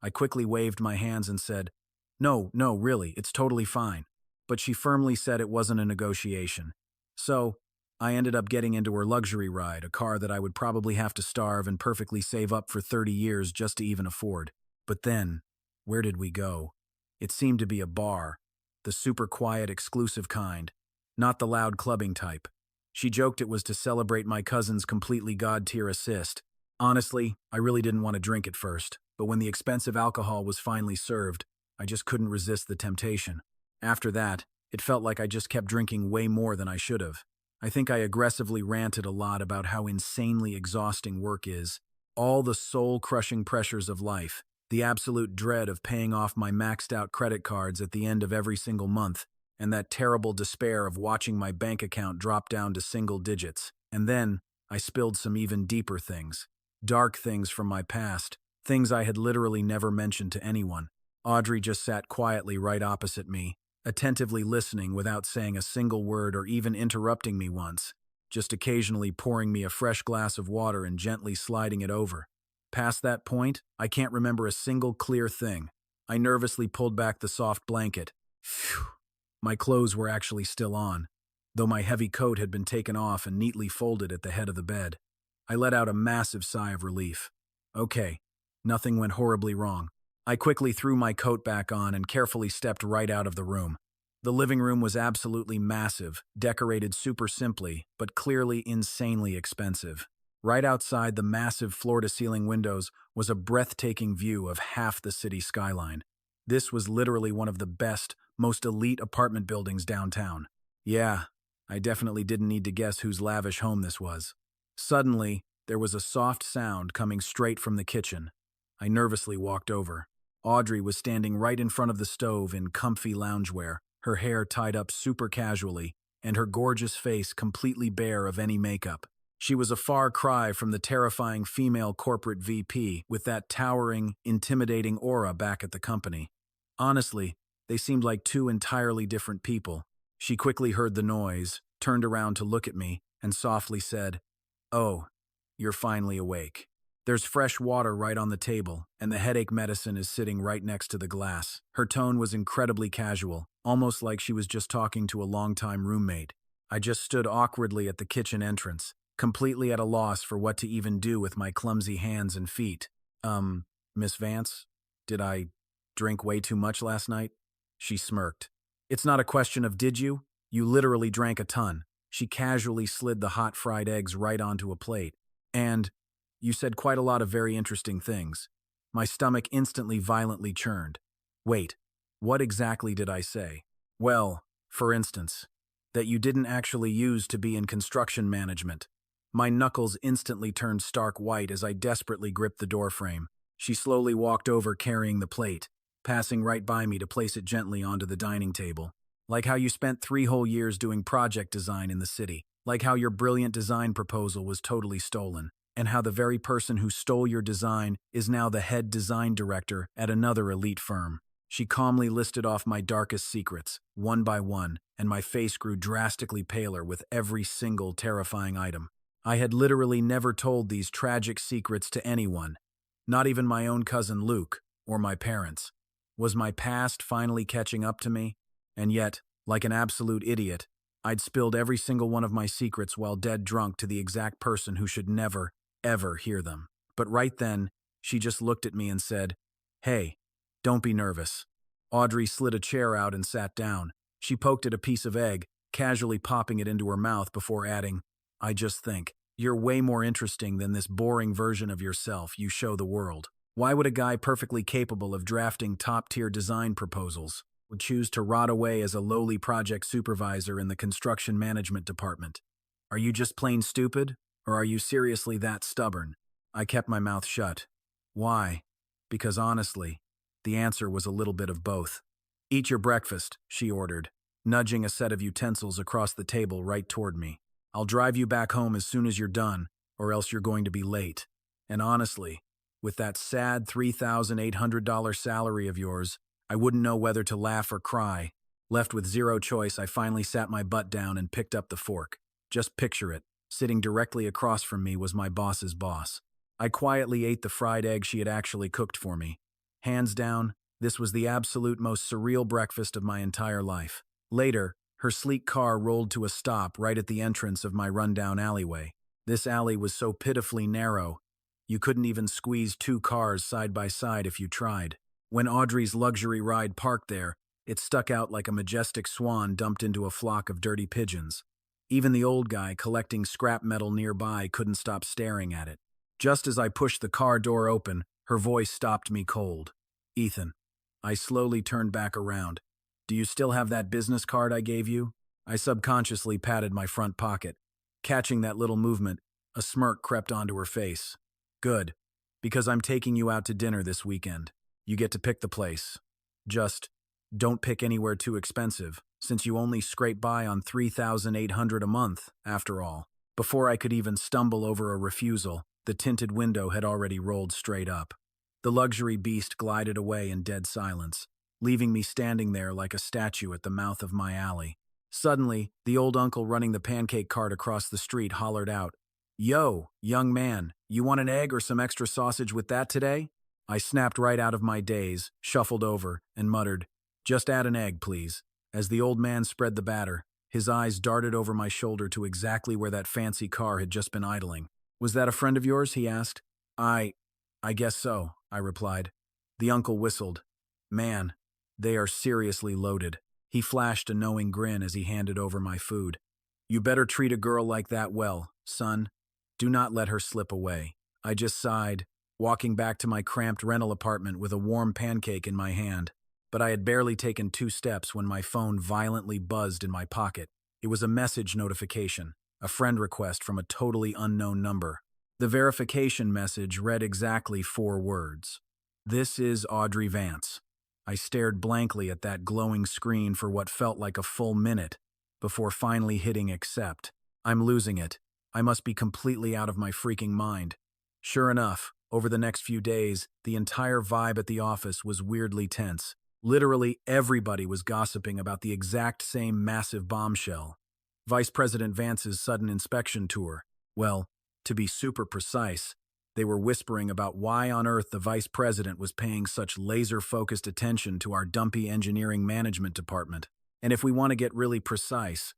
S1: I quickly waved my hands and said, "No, really, it's totally fine." But she firmly said it wasn't a negotiation. So, I ended up getting into her luxury ride, a car that I would probably have to starve and perfectly save up for 30 years just to even afford. But then, where did we go? It seemed to be a bar, the super quiet, exclusive kind, not the loud clubbing type. She joked it was to celebrate my cousin's completely god-tier assist. Honestly, I really didn't want to drink at first, but when the expensive alcohol was finally served, I just couldn't resist the temptation. After that, it felt like I just kept drinking way more than I should have. I think I aggressively ranted a lot about how insanely exhausting work is, all the soul-crushing pressures of life, the absolute dread of paying off my maxed-out credit cards at the end of every single month, and that terrible despair of watching my bank account drop down to single digits. And then, I spilled some even deeper things. Dark things from my past, things I had literally never mentioned to anyone. Audrey just sat quietly right opposite me, attentively listening without saying a single word or even interrupting me once, just occasionally pouring me a fresh glass of water and gently sliding it over. Past that point, I can't remember a single clear thing. I nervously pulled back the soft blanket. Phew. My clothes were actually still on, though my heavy coat had been taken off and neatly folded at the head of the bed. I let out a massive sigh of relief. Okay, nothing went horribly wrong. I quickly threw my coat back on and carefully stepped right out of the room. The living room was absolutely massive, decorated super simply, but clearly insanely expensive. Right outside the massive floor-to-ceiling windows was a breathtaking view of half the city skyline. This was literally one of the best, most elite apartment buildings downtown. Yeah, I definitely didn't need to guess whose lavish home this was. Suddenly, there was a soft sound coming straight from the kitchen. I nervously walked over. Audrey was standing right in front of the stove in comfy loungewear, her hair tied up super casually, and her gorgeous face completely bare of any makeup. She was a far cry from the terrifying female corporate VP with that towering, intimidating aura back at the company. Honestly, they seemed like two entirely different people. She quickly heard the noise, turned around to look at me, and softly said, "Oh, you're finally awake. There's fresh water right on the table, and the headache medicine is sitting right next to the glass." Her tone was incredibly casual, almost like she was just talking to a longtime roommate. I just stood awkwardly at the kitchen entrance, completely at a loss for what to even do with my clumsy hands and feet. Miss Vance, did I drink way too much last night?" She smirked. "It's not a question of did you? You literally drank a ton." She casually slid the hot fried eggs right onto a plate. "And you said quite a lot of very interesting things." My stomach instantly violently churned. Wait, what exactly did I say? Well, for instance, that you didn't actually use to be in construction management. My knuckles instantly turned stark white as I desperately gripped the doorframe. She slowly walked over carrying the plate, passing right by me to place it gently onto the dining table. "Like how you spent 3 whole years doing project design in the city. Like how your brilliant design proposal was totally stolen. And how the very person who stole your design is now the head design director at another elite firm." She calmly listed off my darkest secrets, one by one, and my face grew drastically paler with every single terrifying item. I had literally never told these tragic secrets to anyone, not even my own cousin Luke or my parents. Was my past finally catching up to me? And yet, like an absolute idiot, I'd spilled every single one of my secrets while dead drunk to the exact person who should never, ever hear them. But right then, she just looked at me and said, "Hey, don't be nervous." Audrey slid a chair out and sat down. She poked at a piece of egg, casually popping it into her mouth before adding, I just think, you're way more interesting than this boring version of yourself you show the world. Why would a guy perfectly capable of drafting top-tier design proposals would choose to rot away as a lowly project supervisor in the construction management department? Are you just plain stupid, or are you seriously that stubborn? I kept my mouth shut. Why? Because honestly, the answer was a little bit of both. Eat your breakfast, she ordered, nudging a set of utensils across the table right toward me. I'll drive you back home as soon as you're done, or else you're going to be late. And honestly, with that sad $3,800 salary of yours, I wouldn't know whether to laugh or cry. Left with zero choice, I finally sat my butt down and picked up the fork. Just picture it. Sitting directly across from me was my boss's boss. I quietly ate the fried egg she had actually cooked for me. Hands down, this was the absolute most surreal breakfast of my entire life. Later, her sleek car rolled to a stop right at the entrance of my rundown alleyway. This alley was so pitifully narrow, you couldn't even squeeze two cars side by side if you tried. When Audrey's luxury ride parked there, it stuck out like a majestic swan dumped into a flock of dirty pigeons. Even the old guy collecting scrap metal nearby couldn't stop staring at it. Just as I pushed the car door open, her voice stopped me cold. Ethan. I slowly turned back around. Do you still have that business card I gave you? I subconsciously patted my front pocket. Catching that little movement, a smirk crept onto her face. Good, because I'm taking you out to dinner this weekend. You get to pick the place. Just don't pick anywhere too expensive, since you only scrape by on $3,800 a month, after all. Before I could even stumble over a refusal, the tinted window had already rolled straight up. The luxury beast glided away in dead silence, leaving me standing there like a statue at the mouth of my alley. Suddenly, the old uncle running the pancake cart across the street hollered out, Yo, young man, you want an egg or some extra sausage with that today? I snapped right out of my daze, shuffled over, and muttered, Just add an egg, please. As the old man spread the batter, his eyes darted over my shoulder to exactly where that fancy car had just been idling. Was that a friend of yours? He asked. I guess so, I replied. The uncle whistled. Man, they are seriously loaded. He flashed a knowing grin as he handed over my food. You better treat a girl like that well, son. Do not let her slip away. I just sighed, walking back to my cramped rental apartment with a warm pancake in my hand. But I had barely taken 2 steps when my phone violently buzzed in my pocket. It was a message notification, a friend request from a totally unknown number. The verification message read exactly 4 words. This is Audrey Vance. I stared blankly at that glowing screen for what felt like a full minute, before finally hitting accept. I'm losing it. I must be completely out of my freaking mind. Sure enough, over the next few days, the entire vibe at the office was weirdly tense. Literally everybody was gossiping about the exact same massive bombshell. Vice President Vance's sudden inspection tour. Well, to be super precise, they were whispering about why on earth the vice president was paying such laser-focused attention to our dumpy engineering management department. And if we want to get really precise,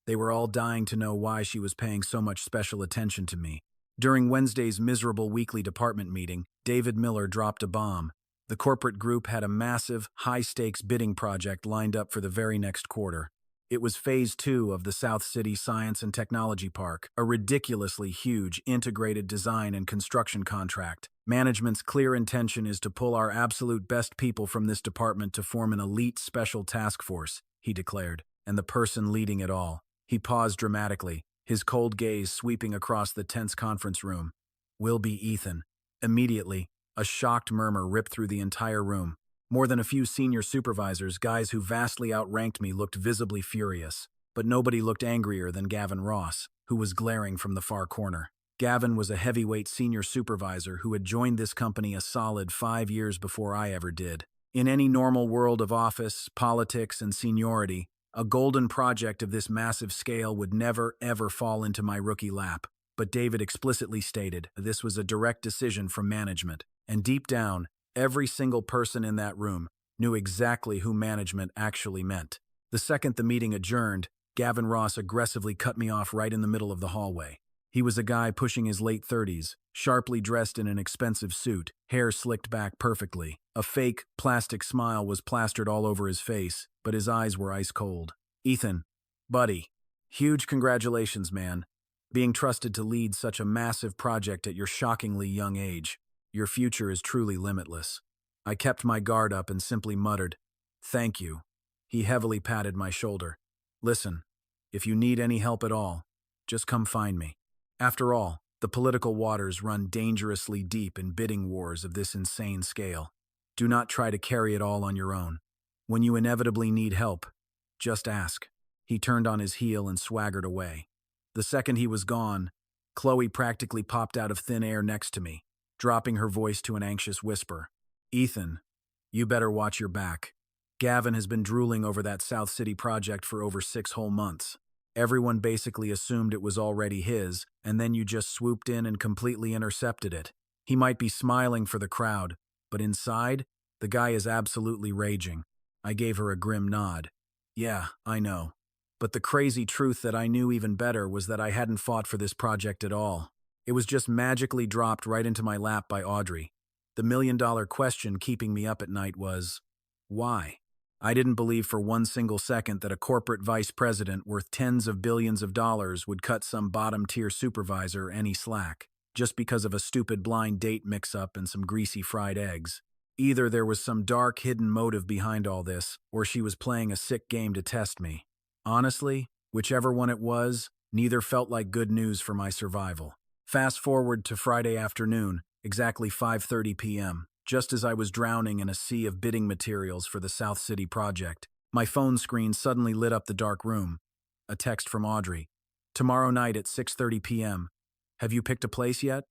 S1: they were all dying to know why she was paying so much special attention to me. During Wednesday's miserable weekly department meeting, David Miller dropped a bomb. The corporate group had a massive, high-stakes bidding project lined up for the very next quarter. It was Phase 2 of the South City Science and Technology Park, a ridiculously huge integrated design and construction contract. Management's clear intention is to pull our absolute best people from this department to form an elite special task force, he declared, and the person leading it all. He paused dramatically, his cold gaze sweeping across the tense conference room. Will be Ethan. Immediately, a shocked murmur ripped through the entire room. More than a few senior supervisors, guys who vastly outranked me, looked visibly furious. But nobody looked angrier than Gavin Ross, who was glaring from the far corner. Gavin was a heavyweight senior supervisor who had joined this company a solid 5 years before I ever did. In any normal world of office, politics, and seniority, a golden project of this massive scale would never, ever fall into my rookie lap. But David explicitly stated this was a direct decision from management. And deep down, every single person in that room knew exactly who management actually meant. The second the meeting adjourned, Gavin Ross aggressively cut me off right in the middle of the hallway. He was a guy pushing his late 30s, sharply dressed in an expensive suit, hair slicked back perfectly. A fake, plastic smile was plastered all over his face, but his eyes were ice cold. Ethan, Buddy, huge congratulations, man. Being trusted to lead such a massive project at your shockingly young age. Your future is truly limitless. I kept my guard up and simply muttered, "Thank you." He heavily patted my shoulder. "Listen, if you need any help at all, just come find me." After all, the political waters run dangerously deep in bidding wars of this insane scale. Do not try to carry it all on your own. When you inevitably need help, just ask. He turned on his heel and swaggered away. The second he was gone, Chloe practically popped out of thin air next to me, dropping her voice to an anxious whisper. "Ethan, you better watch your back. Gavin has been drooling over that South City project for over 6 whole months. Everyone basically assumed it was already his, and then you just swooped in and completely intercepted it. He might be smiling for the crowd, but inside, the guy is absolutely raging." I gave her a grim nod. "Yeah, I know. But the crazy truth that I knew even better was that I hadn't fought for this project at all. It was just magically dropped right into my lap by Audrey. The million-dollar question keeping me up at night was, why? I didn't believe for one single second that a corporate vice president worth tens of billions of dollars would cut some bottom-tier supervisor any slack, just because of a stupid blind date mix-up and some greasy fried eggs. Either there was some dark, hidden motive behind all this, or she was playing a sick game to test me. Honestly, whichever one it was, neither felt like good news for my survival. Fast forward to Friday afternoon, exactly 5:30 p.m., just as I was drowning in a sea of bidding materials for the South City project. My phone screen suddenly lit up the dark room. A text from Audrey. "Tomorrow night at 6:30 p.m. Have you picked a place yet?"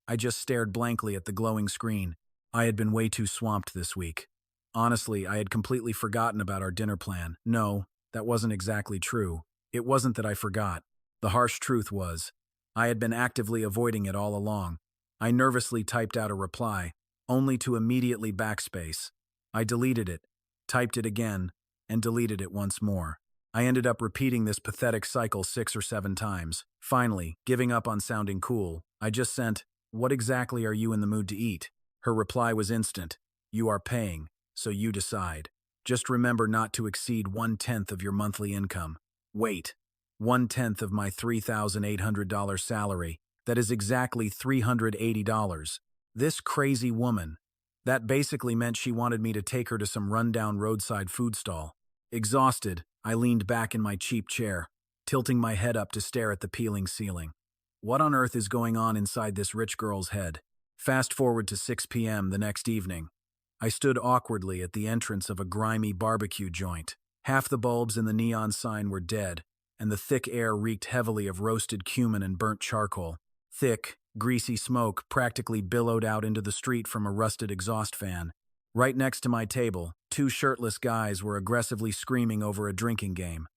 S1: I just stared blankly at the glowing screen. I had been way too swamped this week. Honestly, I had completely forgotten about our dinner plan. No, that wasn't exactly true. It wasn't that I forgot. The harsh truth was, I had been actively avoiding it all along. I nervously typed out a reply, only to immediately backspace. I deleted it, typed it again, and deleted it once more. I ended up repeating this pathetic cycle 6 or 7 times. Finally, giving up on sounding cool, I just sent, "What exactly are you in the mood to eat?" Her reply was instant. "You are paying, so you decide. Just remember not to exceed 1/10 of your monthly income." Wait, 1/10 of my $3,800 salary. That is exactly $380. This crazy woman. That basically meant she wanted me to take her to some rundown roadside food stall. Exhausted, I leaned back in my cheap chair, tilting my head up to stare at the peeling ceiling. What on earth is going on inside this rich girl's head? Fast forward to 6 p.m. the next evening. I stood awkwardly at the entrance of a grimy barbecue joint. Half the bulbs in the neon sign were dead, and the thick air reeked heavily of roasted cumin and burnt charcoal. Thick, greasy smoke practically billowed out into the street from a rusted exhaust fan. Right next to my table, 2 shirtless guys were aggressively screaming over a drinking game.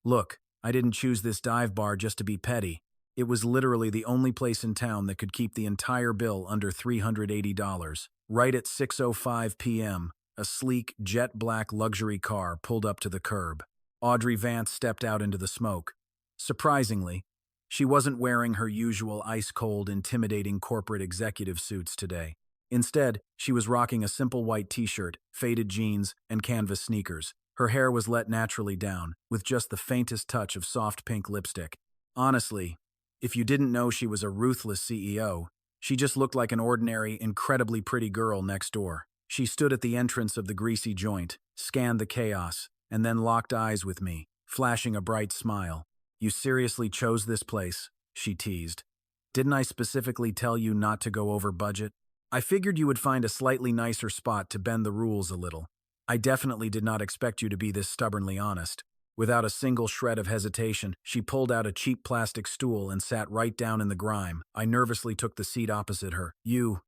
S1: Look, I didn't choose this dive bar just to be petty. It was literally the only place in town that could keep the entire bill under $380. Right at 6:05 p.m., a sleek, jet-black luxury car pulled up to the curb. Audrey Vance stepped out into the smoke. Surprisingly, she wasn't wearing her usual ice-cold, intimidating corporate executive suits today. Instead, she was rocking a simple white t-shirt, faded jeans, and canvas sneakers. Her hair was let naturally down, with just the faintest touch of soft pink lipstick. Honestly, if you didn't know she was a ruthless CEO, she just looked like an ordinary, incredibly pretty girl next door. She stood at the entrance of the greasy joint, scanned the chaos, and then locked eyes with me, flashing a bright smile. "You seriously chose this place?" she teased. "Didn't I specifically tell you not to go over budget? I figured you would find a slightly nicer spot to bend the rules a little. I definitely did not expect you to be this stubbornly honest." Without a single shred of hesitation, she pulled out a cheap plastic stool and sat right down in the grime. I nervously took the seat opposite her. You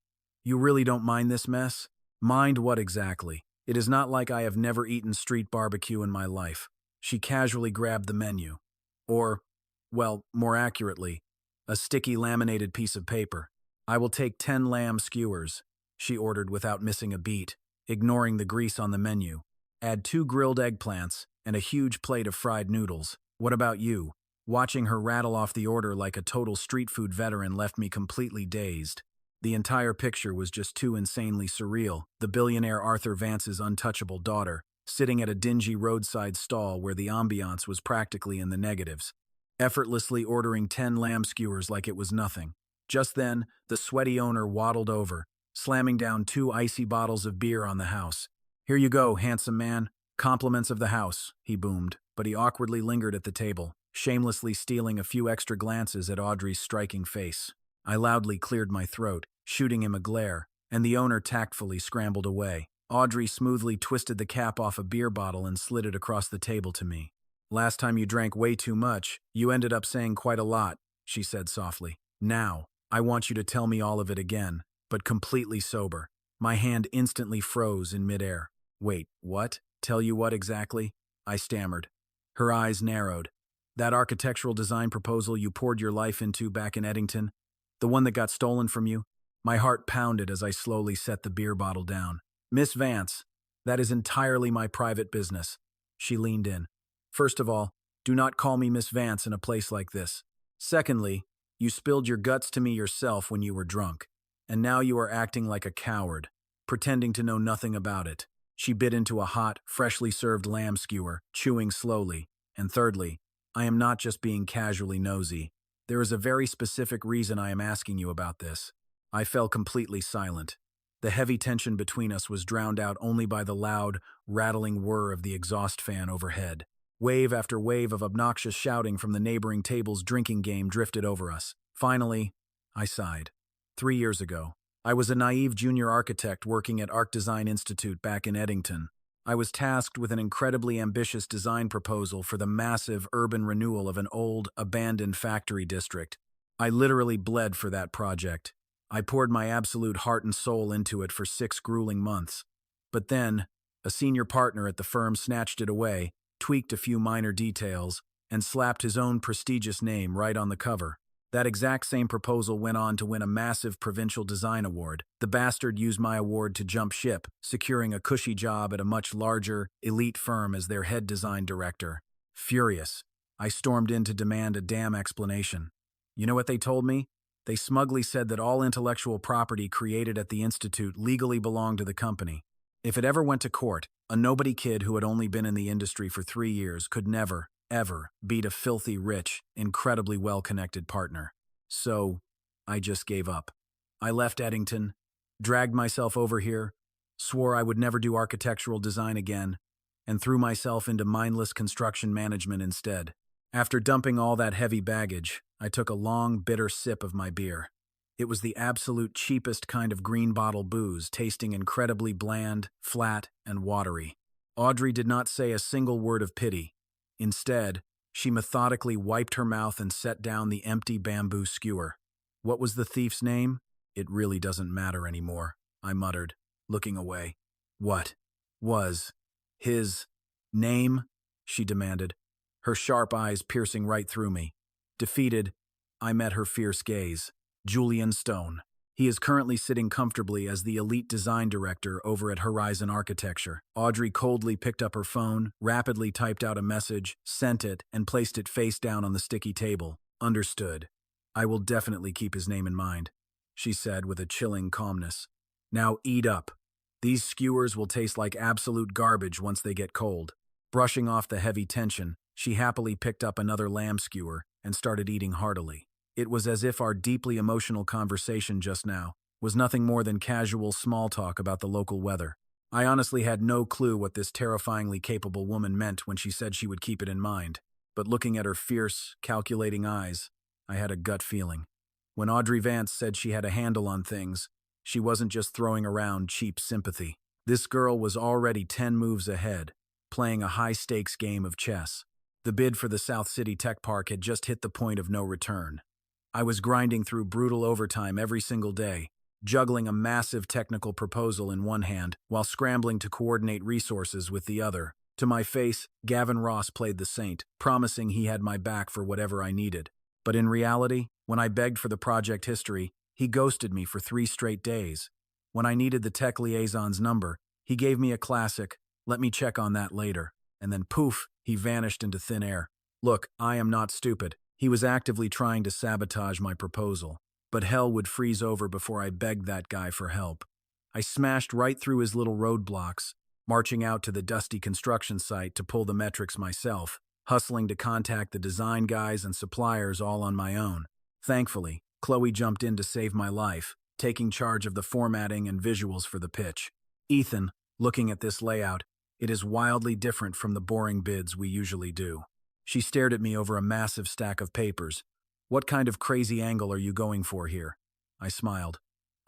S1: really don't mind this mess?" "Mind what exactly? It is not like I have never eaten street barbecue in my life." She casually grabbed the menu. Or, well, more accurately, a sticky laminated piece of paper. "I will take 10 lamb skewers," she ordered without missing a beat, ignoring the grease on the menu. "Add 2 grilled eggplants and a huge plate of fried noodles. What about you?" Watching her rattle off the order like a total street food veteran left me completely dazed. The entire picture was just too insanely surreal. The billionaire Arthur Vance's untouchable daughter, sitting at a dingy roadside stall where the ambiance was practically in the negatives, effortlessly ordering 10 lamb skewers like it was nothing. Just then, the sweaty owner waddled over, slamming down 2 icy bottles of beer on the house. "Here you go, handsome man. Compliments of the house," he boomed, but he awkwardly lingered at the table, shamelessly stealing a few extra glances at Audrey's striking face. I loudly cleared my throat, shooting him a glare, and the owner tactfully scrambled away. Audrey smoothly twisted the cap off a beer bottle and slid it across the table to me. "Last time you drank way too much, you ended up saying quite a lot," she said softly. "Now, I want you to tell me all of it again, but completely sober." My hand instantly froze in midair. "Wait, what? Tell you what exactly?" I stammered. Her eyes narrowed. "That architectural design proposal you poured your life into back in Eddington, the one that got stolen from you?" My heart pounded as I slowly set the beer bottle down. "Miss Vance, that is entirely my private business." She leaned in. "First of all, do not call me Miss Vance in a place like this. Secondly, you spilled your guts to me yourself when you were drunk, and now you are acting like a coward, pretending to know nothing about it." She bit into a hot, freshly served lamb skewer, chewing slowly. "And thirdly, I am not just being casually nosy. There is a very specific reason I am asking you about this." I fell completely silent. The heavy tension between us was drowned out only by the loud, rattling whir of the exhaust fan overhead. Wave after wave of obnoxious shouting from the neighboring table's drinking game drifted over us. Finally, I sighed. 3 years ago, I was a naive junior architect working at Arc Design Institute back in Eddington. I was tasked with an incredibly ambitious design proposal for the massive urban renewal of an old, abandoned factory district. I literally bled for that project. I poured my absolute heart and soul into it for 6 grueling months. But then, a senior partner at the firm snatched it away, tweaked a few minor details, and slapped his own prestigious name right on the cover. That exact same proposal went on to win a massive provincial design award. The bastard used my award to jump ship, securing a cushy job at a much larger, elite firm as their head design director. Furious, I stormed in to demand a damn explanation. You know what they told me? They smugly said that all intellectual property created at the Institute legally belonged to the company. If it ever went to court, a nobody kid who had only been in the industry for 3 years could never, ever beat a filthy rich, incredibly well-connected partner. So, I just gave up. I left Eddington, dragged myself over here, swore I would never do architectural design again, and threw myself into mindless construction management instead. After dumping all that heavy baggage, I took a long, bitter sip of my beer. It was the absolute cheapest kind of green bottle booze, tasting incredibly bland, flat, and watery. Audrey did not say a single word of pity. Instead, she methodically wiped her mouth and set down the empty bamboo skewer. "What was the thief's name?" "It really doesn't matter anymore," I muttered, looking away. "What was his name?" she demanded, her sharp eyes piercing right through me. Defeated, I met her fierce gaze. "Julian Stone. He is currently sitting comfortably as the elite design director over at Horizon Architecture." Audrey coldly picked up her phone, rapidly typed out a message, sent it, and placed it face down on the sticky table. "Understood. I will definitely keep his name in mind," she said with a chilling calmness. "Now eat up. These skewers will taste like absolute garbage once they get cold." Brushing off the heavy tension, she happily picked up another lamb skewer and started eating heartily. It was as if our deeply emotional conversation just now was nothing more than casual small talk about the local weather. I honestly had no clue what this terrifyingly capable woman meant when she said she would keep it in mind, but looking at her fierce, calculating eyes, I had a gut feeling. When Audrey Vance said she had a handle on things, she wasn't just throwing around cheap sympathy. This girl was already 10 moves ahead, playing a high-stakes game of chess. The bid for the South City Tech Park had just hit the point of no return. I was grinding through brutal overtime every single day, juggling a massive technical proposal in one hand while scrambling to coordinate resources with the other. To my face, Gavin Ross played the saint, promising he had my back for whatever I needed. But in reality, when I begged for the project history, he ghosted me for 3 straight days. When I needed the tech liaison's number, he gave me a classic, "Let me check on that later," and then poof, he vanished into thin air. Look, I am not stupid. He was actively trying to sabotage my proposal, but hell would freeze over before I begged that guy for help. I smashed right through his little roadblocks, marching out to the dusty construction site to pull the metrics myself, hustling to contact the design guys and suppliers all on my own. Thankfully, Chloe jumped in to save my life, taking charge of the formatting and visuals for the pitch. Ethan, looking at this layout, it is wildly different from the boring bids we usually do. She stared at me over a massive stack of papers. What kind of crazy angle are you going for here? I smiled.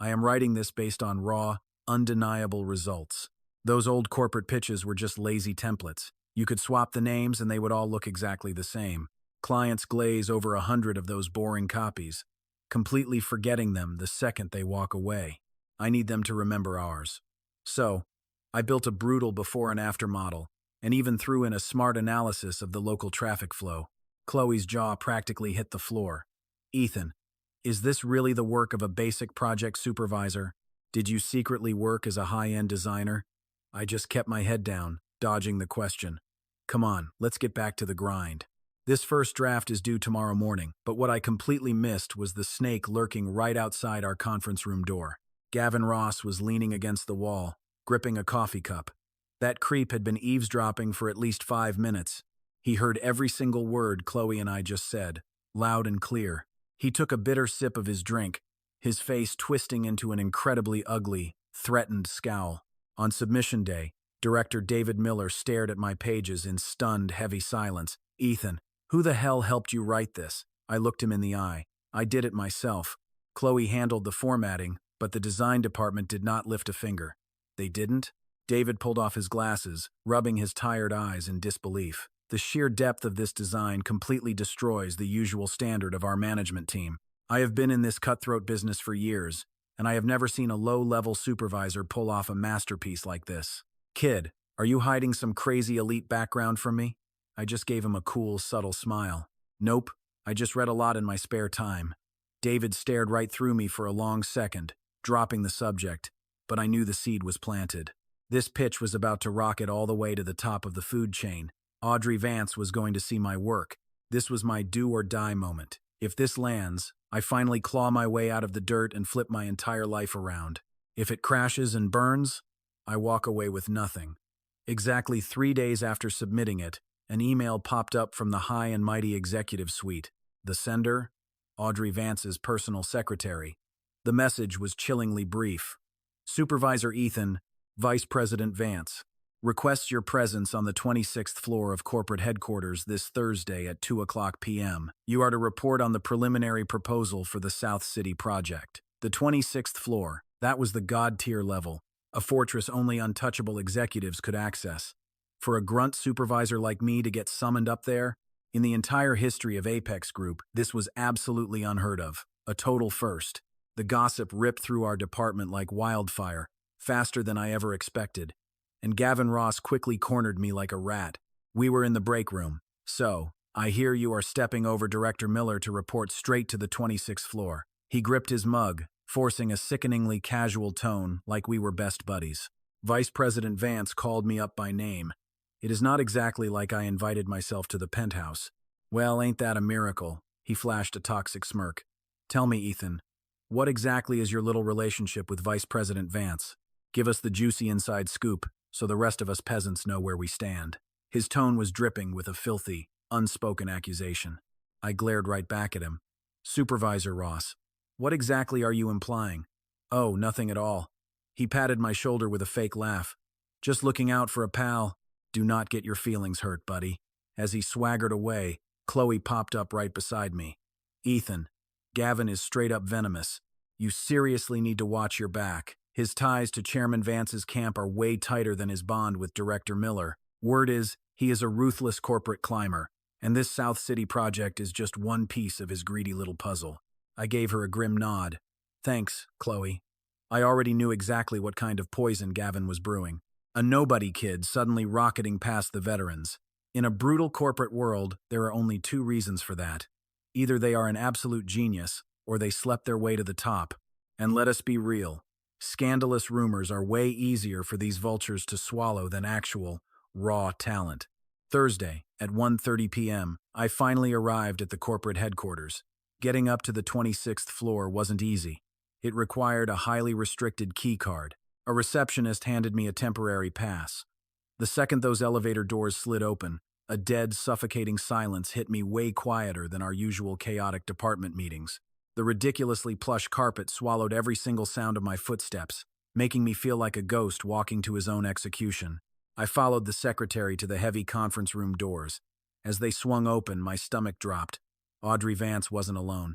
S1: I am writing this based on raw, undeniable results. Those old corporate pitches were just lazy templates. You could swap the names and they would all look exactly the same. Clients glaze over 100 of those boring copies, completely forgetting them the second they walk away. I need them to remember ours. So, I built a brutal before and after model, and even threw in a smart analysis of the local traffic flow. Chloe's jaw practically hit the floor. Ethan, is this really the work of a basic project supervisor? Did you secretly work as a high-end designer? I just kept my head down, dodging the question. Come on, let's get back to the grind. This first draft is due tomorrow morning, but what I completely missed was the snake lurking right outside our conference room door. Gavin Ross was leaning against the wall, gripping a coffee cup. That creep had been eavesdropping for at least 5 minutes. He heard every single word Chloe and I just said, loud and clear. He took a bitter sip of his drink, his face twisting into an incredibly ugly, threatened scowl. On submission day, Director David Miller stared at my pages in stunned, heavy silence. Ethan, who the hell helped you write this? I looked him in the eye. I did it myself. Chloe handled the formatting, but the design department did not lift a finger. They didn't? David pulled off his glasses, rubbing his tired eyes in disbelief. The sheer depth of this design completely destroys the usual standard of our management team. I have been in this cutthroat business for years, and I have never seen a low-level supervisor pull off a masterpiece like this. Kid, are you hiding some crazy elite background from me? I just gave him a cool, subtle smile. Nope, I just read a lot in my spare time. David stared right through me for a long second, dropping the subject, but I knew the seed was planted. This pitch was about to rocket all the way to the top of the food chain. Audrey Vance was going to see my work. This was my do-or-die moment. If this lands, I finally claw my way out of the dirt and flip my entire life around. If it crashes and burns, I walk away with nothing. Exactly 3 days after submitting it, an email popped up from the high and mighty executive suite. The sender? Audrey Vance's personal secretary. The message was chillingly brief. Supervisor Ethan, Vice President Vance, requests your presence on the 26th floor of corporate headquarters this Thursday at 2:00 p.m. You are to report on the preliminary proposal for the South City project. The 26th floor, that was the god-tier level, a fortress only untouchable executives could access. For a grunt supervisor like me to get summoned up there, in the entire history of Apex Group, this was absolutely unheard of, a total first. The gossip ripped through our department like wildfire, faster than I ever expected, and Gavin Ross quickly cornered me like a rat. We were in the break room. So, I hear you are stepping over Director Miller to report straight to the 26th floor. He gripped his mug, forcing a sickeningly casual tone like we were best buddies. Vice President Vance called me up by name. It is not exactly like I invited myself to the penthouse. Well, ain't that a miracle? He flashed a toxic smirk. Tell me, Ethan, what exactly is your little relationship with Vice President Vance? Give us the juicy inside scoop, so the rest of us peasants know where we stand. His tone was dripping with a filthy, unspoken accusation. I glared right back at him. Supervisor Ross, what exactly are you implying? Oh, nothing at all. He patted my shoulder with a fake laugh. Just looking out for a pal. Do not get your feelings hurt, buddy. As he swaggered away, Chloe popped up right beside me. Ethan, Gavin is straight up venomous. You seriously need to watch your back. His ties to Chairman Vance's camp are way tighter than his bond with Director Miller. Word is, he is a ruthless corporate climber, and this South City project is just one piece of his greedy little puzzle. I gave her a grim nod. Thanks, Chloe. I already knew exactly what kind of poison Gavin was brewing. A nobody kid suddenly rocketing past the veterans. In a brutal corporate world, there are only 2 reasons for that. Either they are an absolute genius, or they slept their way to the top. And let us be real. Scandalous rumors are way easier for these vultures to swallow than actual, raw talent. Thursday, at 1:30 p.m., I finally arrived at the corporate headquarters. Getting up to the 26th floor wasn't easy. It required a highly restricted key card. A receptionist handed me a temporary pass. The second those elevator doors slid open, a dead, suffocating silence hit me way quieter than our usual chaotic department meetings. The ridiculously plush carpet swallowed every single sound of my footsteps, making me feel like a ghost walking to his own execution. I followed the secretary to the heavy conference room doors. As they swung open, my stomach dropped. Audrey Vance wasn't alone.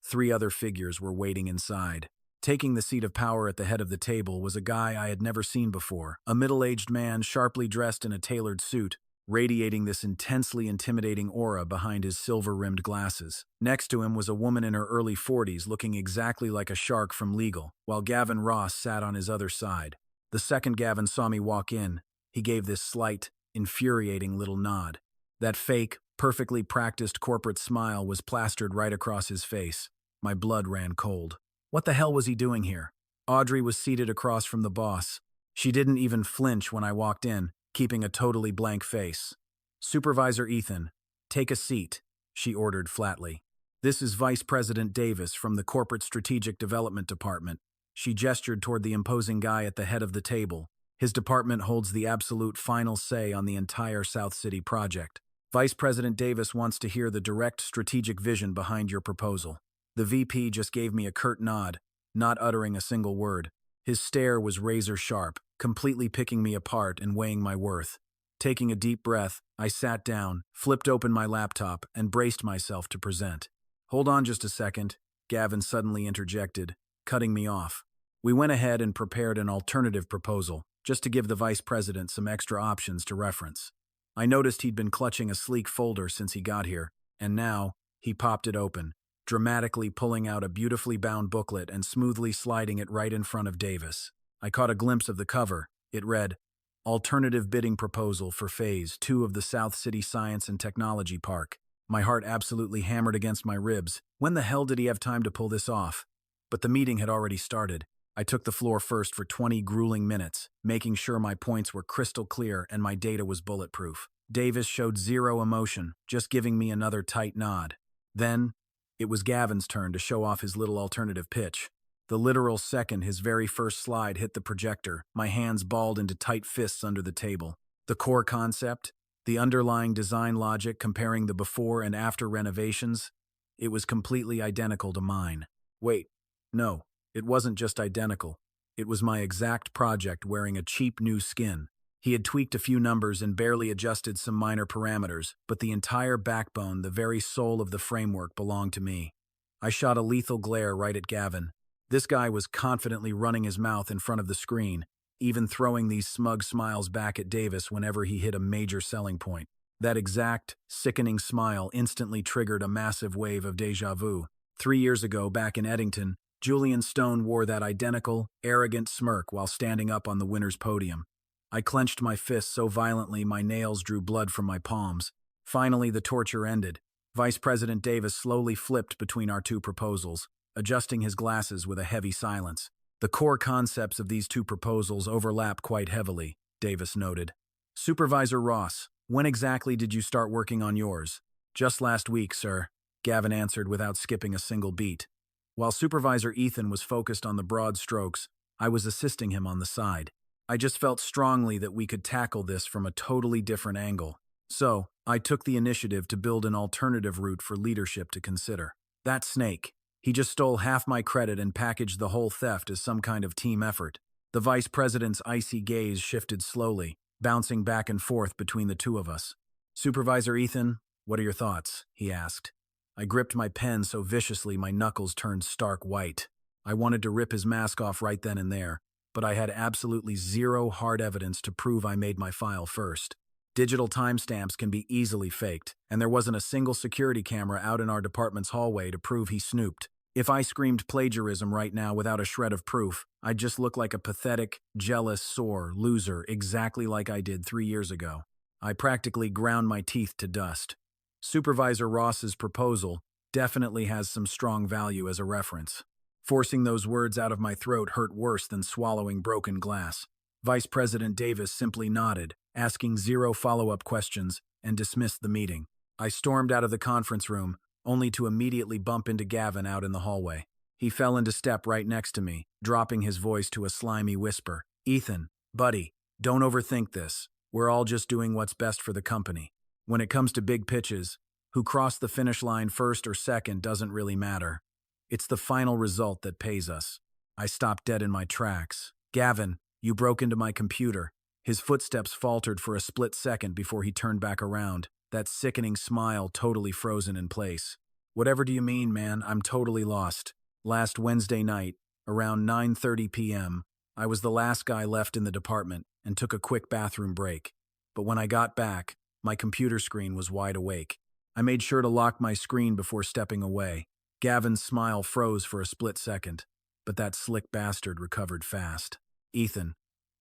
S1: 3 other figures were waiting inside. Taking the seat of power at the head of the table was a guy I had never seen before, a middle-aged man sharply dressed in a tailored suit, radiating this intensely intimidating aura behind his silver-rimmed glasses. Next to him was a woman in her early 40s looking exactly like a shark from Legal, while Gavin Ross sat on his other side. The second Gavin saw me walk in, he gave this slight, infuriating little nod. That fake, perfectly practiced corporate smile was plastered right across his face. My blood ran cold. What the hell was he doing here? Audrey was seated across from the boss. She didn't even flinch when I walked in, keeping a totally blank face. "Supervisor Ethan, take a seat," she ordered flatly. "This is Vice President Davis from the Corporate Strategic Development Department." She gestured toward the imposing guy at the head of the table. His department holds the absolute final say on the entire South City project. Vice President Davis wants to hear the direct strategic vision behind your proposal. The VP just gave me a curt nod, not uttering a single word. His stare was razor sharp, completely picking me apart and weighing my worth. Taking a deep breath, I sat down, flipped open my laptop, and braced myself to present. "Hold on just a second," Gavin suddenly interjected, cutting me off. We went ahead and prepared an alternative proposal, just to give the vice president some extra options to reference. I noticed he'd been clutching a sleek folder since he got here, and now, he popped it open, dramatically pulling out a beautifully bound booklet and smoothly sliding it right in front of Davis. I caught a glimpse of the cover. It read, "Alternative Bidding Proposal for Phase 2 of the South City Science and Technology Park." My heart absolutely hammered against my ribs. When the hell did he have time to pull this off? But the meeting had already started. I took the floor first for 20 grueling minutes, making sure my points were crystal clear and my data was bulletproof. Davis showed zero emotion, just giving me another tight nod. Then, it was Gavin's turn to show off his little alternative pitch. The literal second his very first slide hit the projector, my hands balled into tight fists under the table. The core concept, the underlying design logic comparing the before and after renovations, it was completely identical to mine. Wait, no, it wasn't just identical. It was my exact project wearing a cheap new skin. He had tweaked a few numbers and barely adjusted some minor parameters, but the entire backbone, the very soul of the framework, belonged to me. I shot a lethal glare right at Gavin. This guy was confidently running his mouth in front of the screen, even throwing these smug smiles back at Davis whenever he hit a major selling point. That exact, sickening smile instantly triggered a massive wave of déjà vu. 3 years ago, back in Eddington, Julian Stone wore that identical, arrogant smirk while standing up on the winner's podium. I clenched my fists so violently my nails drew blood from my palms. Finally, the torture ended. Vice President Davis slowly flipped between our two proposals, adjusting his glasses with a heavy silence. "The core concepts of these two proposals overlap quite heavily," Davis noted. "Supervisor Ross, when exactly did you start working on yours?" "Just last week, sir," Gavin answered without skipping a single beat. While Supervisor Ethan was focused on the broad strokes, I was assisting him on the side. I just felt strongly that we could tackle this from a totally different angle. So, I took the initiative to build an alternative route for leadership to consider. That snake, he just stole half my credit and packaged the whole theft as some kind of team effort. The vice president's icy gaze shifted slowly, bouncing back and forth between the two of us. "Supervisor Ethan, what are your thoughts?" he asked. I gripped my pen so viciously my knuckles turned stark white. I wanted to rip his mask off right then and there, but I had absolutely zero hard evidence to prove I made my file first. Digital timestamps can be easily faked, and there wasn't a single security camera out in our department's hallway to prove he snooped. If I screamed plagiarism right now without a shred of proof, I'd just look like a pathetic, jealous, sore loser exactly like I did 3 years ago. I practically ground my teeth to dust. Supervisor Ross's proposal definitely has some strong value as a reference. Forcing those words out of my throat hurt worse than swallowing broken glass. Vice President Davis simply nodded, asking zero follow-up questions, and dismissed the meeting. I stormed out of the conference room, only to immediately bump into Gavin out in the hallway. He fell into step right next to me, dropping his voice to a slimy whisper. Ethan, buddy, don't overthink this. We're all just doing what's best for the company. When it comes to big pitches, who crossed the finish line first or second doesn't really matter. It's the final result that pays us. I stopped dead in my tracks. Gavin, you broke into my computer. His footsteps faltered for a split second before he turned back around, that sickening smile totally frozen in place. Whatever do you mean, man? I'm totally lost. Last Wednesday night, around 9:30 p.m., I was the last guy left in the department and took a quick bathroom break. But when I got back, my computer screen was wide awake. I made sure to lock my screen before stepping away. Gavin's smile froze for a split second, but that slick bastard recovered fast. Ethan,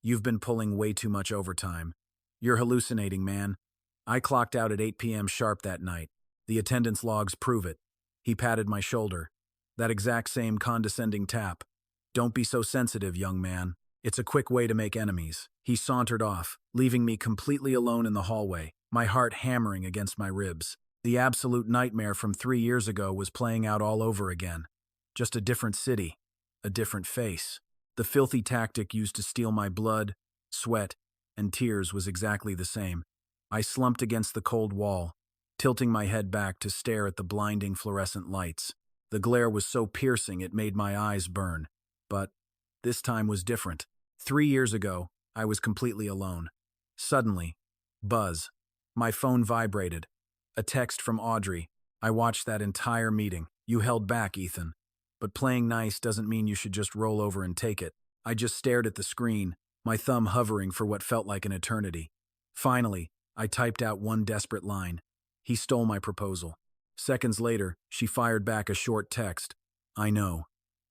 S1: you've been pulling way too much overtime. You're hallucinating, man. I clocked out at 8 p.m. sharp that night. The attendance logs prove it. He patted my shoulder. That exact same condescending tap. Don't be so sensitive, young man. It's a quick way to make enemies. He sauntered off, leaving me completely alone in the hallway, my heart hammering against my ribs. The absolute nightmare from 3 years ago was playing out all over again. Just a different city, a different face. The filthy tactic used to steal my blood, sweat, and tears was exactly the same. I slumped against the cold wall, tilting my head back to stare at the blinding fluorescent lights. The glare was so piercing it made my eyes burn. But this time was different. 3 years ago, I was completely alone. Suddenly, buzz. My phone vibrated. A text from Audrey. I watched that entire meeting. You held back, Ethan. But playing nice doesn't mean you should just roll over and take it. I just stared at the screen, my thumb hovering for what felt like an eternity. Finally, I typed out one desperate line. He stole my proposal. Seconds later, she fired back a short text. I know.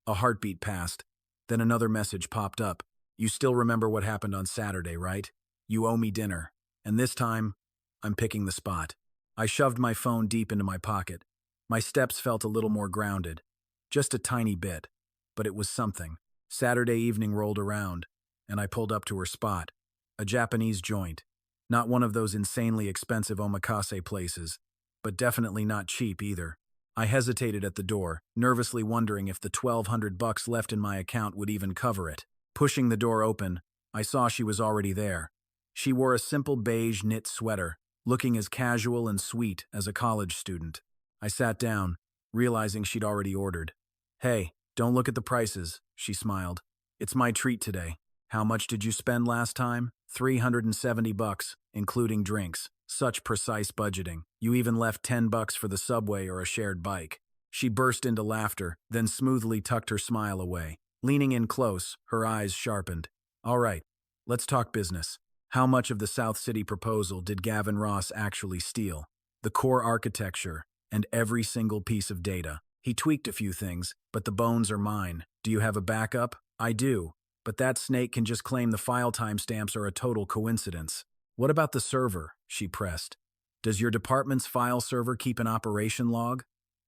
S1: A heartbeat passed. Then another message popped up. You still remember what happened on Saturday, right? You owe me dinner. And this time, I'm picking the spot. I shoved my phone deep into my pocket. My steps felt a little more grounded. Just a tiny bit. But it was something. Saturday evening rolled around, and I pulled up to her spot. A Japanese joint. Not one of those insanely expensive omakase places, but definitely not cheap either. I hesitated at the door, nervously wondering if the $1,200 left in my account would even cover it. Pushing the door open, I saw she was already there. She wore a simple beige knit sweater, looking as casual and sweet as a college student. I sat down, realizing she'd already ordered. Hey, don't look at the prices, she smiled. It's my treat today. How much did you spend last time? $370, including drinks. Such precise budgeting. You even left $10 for the subway or a shared bike. She burst into laughter, then smoothly tucked her smile away. Leaning in close, her eyes sharpened. All right, let's talk business. How much of the South City proposal did Gavin Ross actually steal? The core architecture and every single piece of data. He tweaked a few things, but the bones are mine. Do you have a backup? I do. But that snake can just claim the file timestamps are a total coincidence. What about the server? She pressed. Does your department's file server keep an operation log?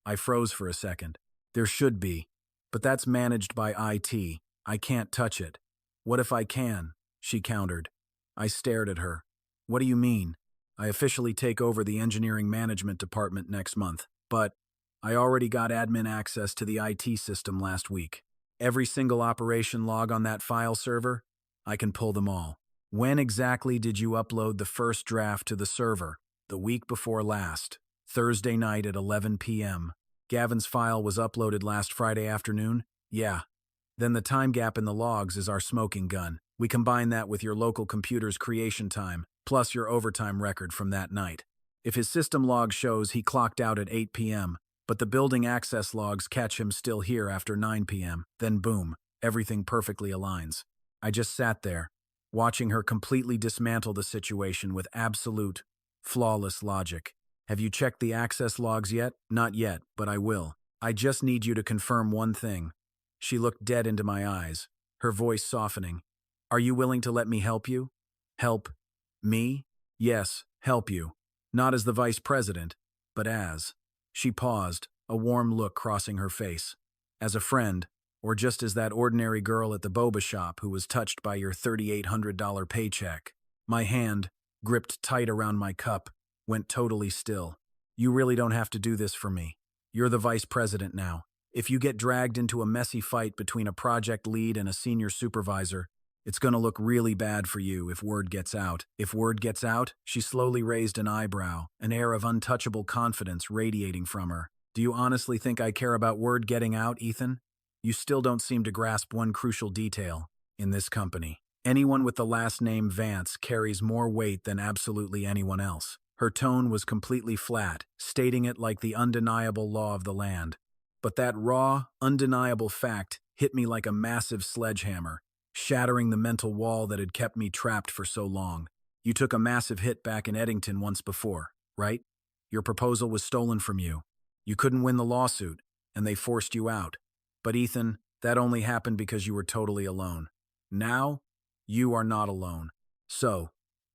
S1: I froze for a second. There should be, but that's managed by IT. I can't touch it. What if I can? She countered. I stared at her. What do you mean? I officially take over the engineering management department next month, but I already got admin access to the IT system last week. Every single operation log on that file server, I can pull them all. When exactly did you upload the first draft to the server? The week before last. Thursday night at 11 p.m. Gavin's file was uploaded last Friday afternoon? Yeah. Then the time gap in the logs is our smoking gun. We combine that with your local computer's creation time, plus your overtime record from that night. If his system log shows he clocked out at 8 p.m., but the building access logs catch him still here after 9 p.m., then boom, everything perfectly aligns. I just sat there, watching her completely dismantle the situation with absolute, flawless logic. Have you checked the access logs yet? Not yet, but I will. I just need you to confirm one thing. She looked dead into my eyes, her voice softening. Are you willing to let me help you? Help? Me? Yes, help you. Not as the vice president, but as. She paused, a warm look crossing her face. As a friend, or just as that ordinary girl at the boba shop who was touched by your $3,800 paycheck. My hand, gripped tight around my cup, went totally still. You really don't have to do this for me. You're the vice president now. If you get dragged into a messy fight between a project lead and a senior supervisor, It's gonna look really bad for you if word gets out. If word gets out, she slowly raised an eyebrow, an air of untouchable confidence radiating from her. Do you honestly think I care about word getting out, Ethan? You still don't seem to grasp one crucial detail. In this company, anyone with the last name Vance carries more weight than absolutely anyone else. Her tone was completely flat, stating it like the undeniable law of the land. But that raw, undeniable fact hit me like a massive sledgehammer, shattering the mental wall that had kept me trapped for so long. You took a massive hit back in Eddington once before, right? Your proposal was stolen from you. You couldn't win the lawsuit, and they forced you out. But Ethan, that only happened because you were totally alone. Now, you are not alone. So,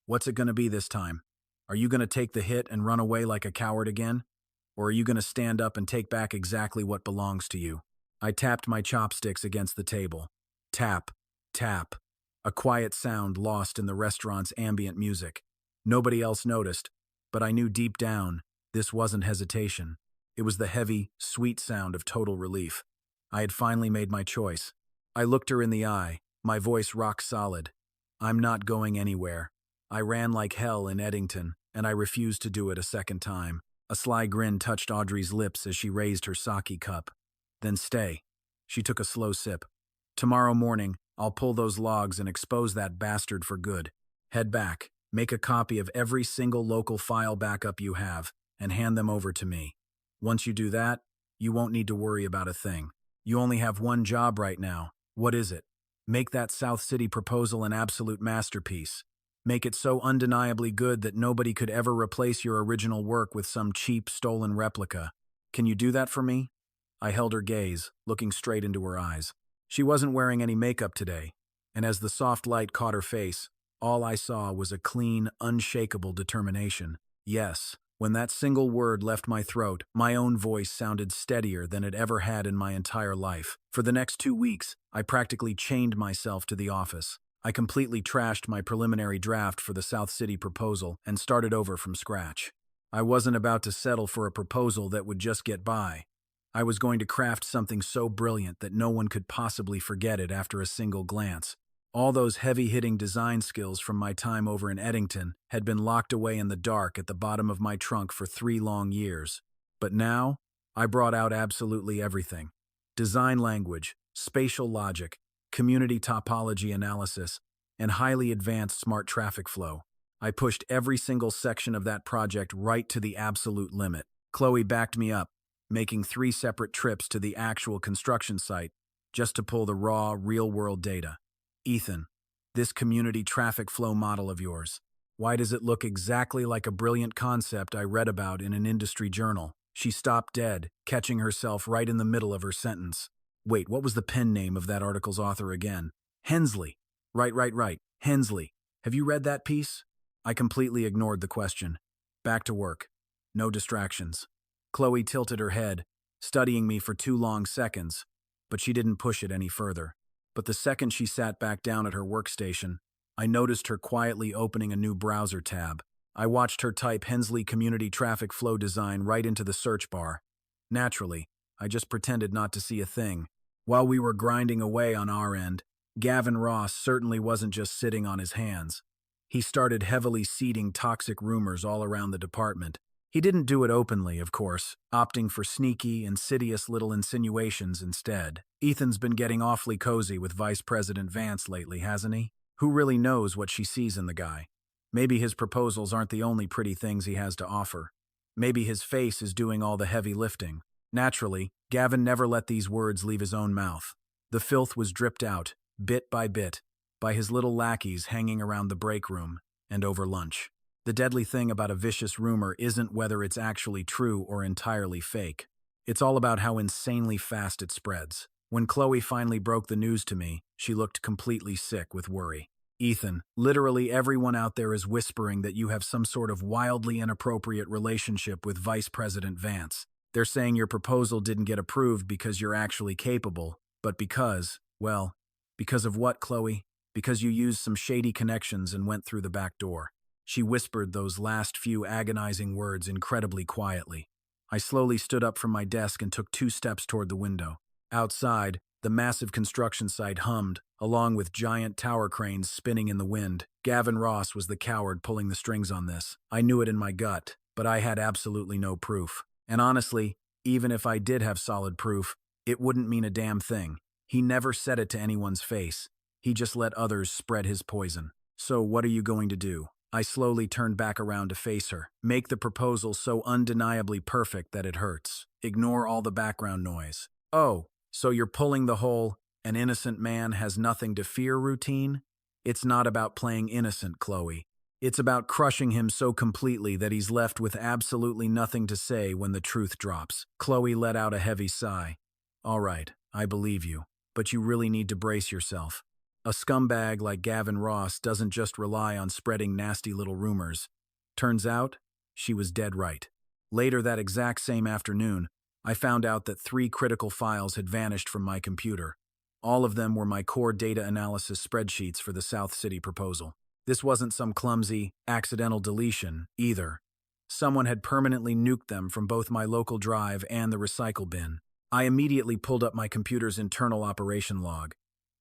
S1: what's it going to be this time? Are you going to take the hit and run away like a coward again? Or are you going to stand up and take back exactly what belongs to you? I tapped my chopsticks against the table. Tap, tap. A quiet sound lost in the restaurant's ambient music. Nobody else noticed, but I knew deep down this wasn't hesitation. It was the heavy, sweet sound of total relief. I had finally made my choice. I looked her in the eye, my voice rock solid. I'm not going anywhere. I ran like hell in Eddington, and I refused to do it a second time. A sly grin touched Audrey's lips as she raised her sake cup. Then stay. She took a slow sip. Tomorrow morning, I'll pull those logs and expose that bastard for good. Head back, make a copy of every single local file backup you have, and hand them over to me. Once you do that, you won't need to worry about a thing. You only have one job right now. What is it? Make that South City proposal an absolute masterpiece. Make it so undeniably good that nobody could ever replace your original work with some cheap, stolen replica. Can you do that for me? I held her gaze, looking straight into her eyes. She wasn't wearing any makeup today, and as the soft light caught her face, all I saw was a clean, unshakable determination. Yes. When that single word left my throat, my own voice sounded steadier than it ever had in my entire life. For the next 2 weeks, I practically chained myself to the office. I completely trashed my preliminary draft for the South City proposal and started over from scratch. I wasn't about to settle for a proposal that would just get by. I was going to craft something so brilliant that no one could possibly forget it after a single glance. All those heavy-hitting design skills from my time over in Eddington had been locked away in the dark at the bottom of my trunk for 3 long years. But now, I brought out absolutely everything. Design language, spatial logic, community topology analysis, and highly advanced smart traffic flow. I pushed every single section of that project right to the absolute limit. Chloe backed me up, making 3 separate trips to the actual construction site just to pull the raw, real-world data. Ethan, this community traffic flow model of yours, why does it look exactly like a brilliant concept I read about in an industry journal? She stopped dead, catching herself right in the middle of her sentence. Wait, what was the pen name of that article's author again? Hensley. Right. Hensley. Have you read that piece? I completely ignored the question. Back to work. No distractions. Chloe tilted her head, studying me for 2 long seconds, but she didn't push it any further. But the second she sat back down at her workstation, I noticed her quietly opening a new browser tab. I watched her type Hensley Community Traffic Flow Design right into the search bar. Naturally, I just pretended not to see a thing. While we were grinding away on our end, Gavin Ross certainly wasn't just sitting on his hands. He started heavily seeding toxic rumors all around the department. He didn't do it openly, of course, opting for sneaky, insidious little insinuations instead. Ethan's been getting awfully cozy with Vice President Vance lately, hasn't he? Who really knows what she sees in the guy? Maybe his proposals aren't the only pretty things he has to offer. Maybe his face is doing all the heavy lifting. Naturally, Gavin never let these words leave his own mouth. The filth was dripped out, bit, by his little lackeys hanging around the break room and over lunch. The deadly thing about a vicious rumor isn't whether it's actually true or entirely fake. It's all about how insanely fast it spreads. When Chloe finally broke the news to me, she looked completely sick with worry. Ethan, literally everyone out there is whispering that you have some sort of wildly inappropriate relationship with Vice President Vance. They're saying your proposal didn't get approved because you're actually capable, but because of what, Chloe? Because you used some shady connections and went through the back door. She whispered those last few agonizing words incredibly quietly. I slowly stood up from my desk and took 2 steps toward the window. Outside, The massive construction site hummed, along with giant tower cranes spinning in the wind. Gavin Ross was the coward pulling the strings on this. I knew it in my gut, but I had absolutely no proof. And honestly, even if I did have solid proof, it wouldn't mean a damn thing. He never said it to anyone's face. He just let others spread his poison. So what are you going to do? I slowly turned back around to face her. Make the proposal so undeniably perfect that it hurts. Ignore all the background noise. Oh, so you're pulling the whole "an innocent man has nothing to fear" routine? It's not about playing innocent, Chloe. It's about crushing him so completely that he's left with absolutely nothing to say when the truth drops. Chloe let out a heavy sigh. All right, I believe you, but you really need to brace yourself. A scumbag like Gavin Ross doesn't just rely on spreading nasty little rumors. Turns out, she was dead right. Later that exact same afternoon, I found out that 3 critical files had vanished from my computer. All of them were my core data analysis spreadsheets for the South City proposal. This wasn't some clumsy, accidental deletion, either. Someone had permanently nuked them from both my local drive and the recycle bin. I immediately pulled up my computer's internal operation log.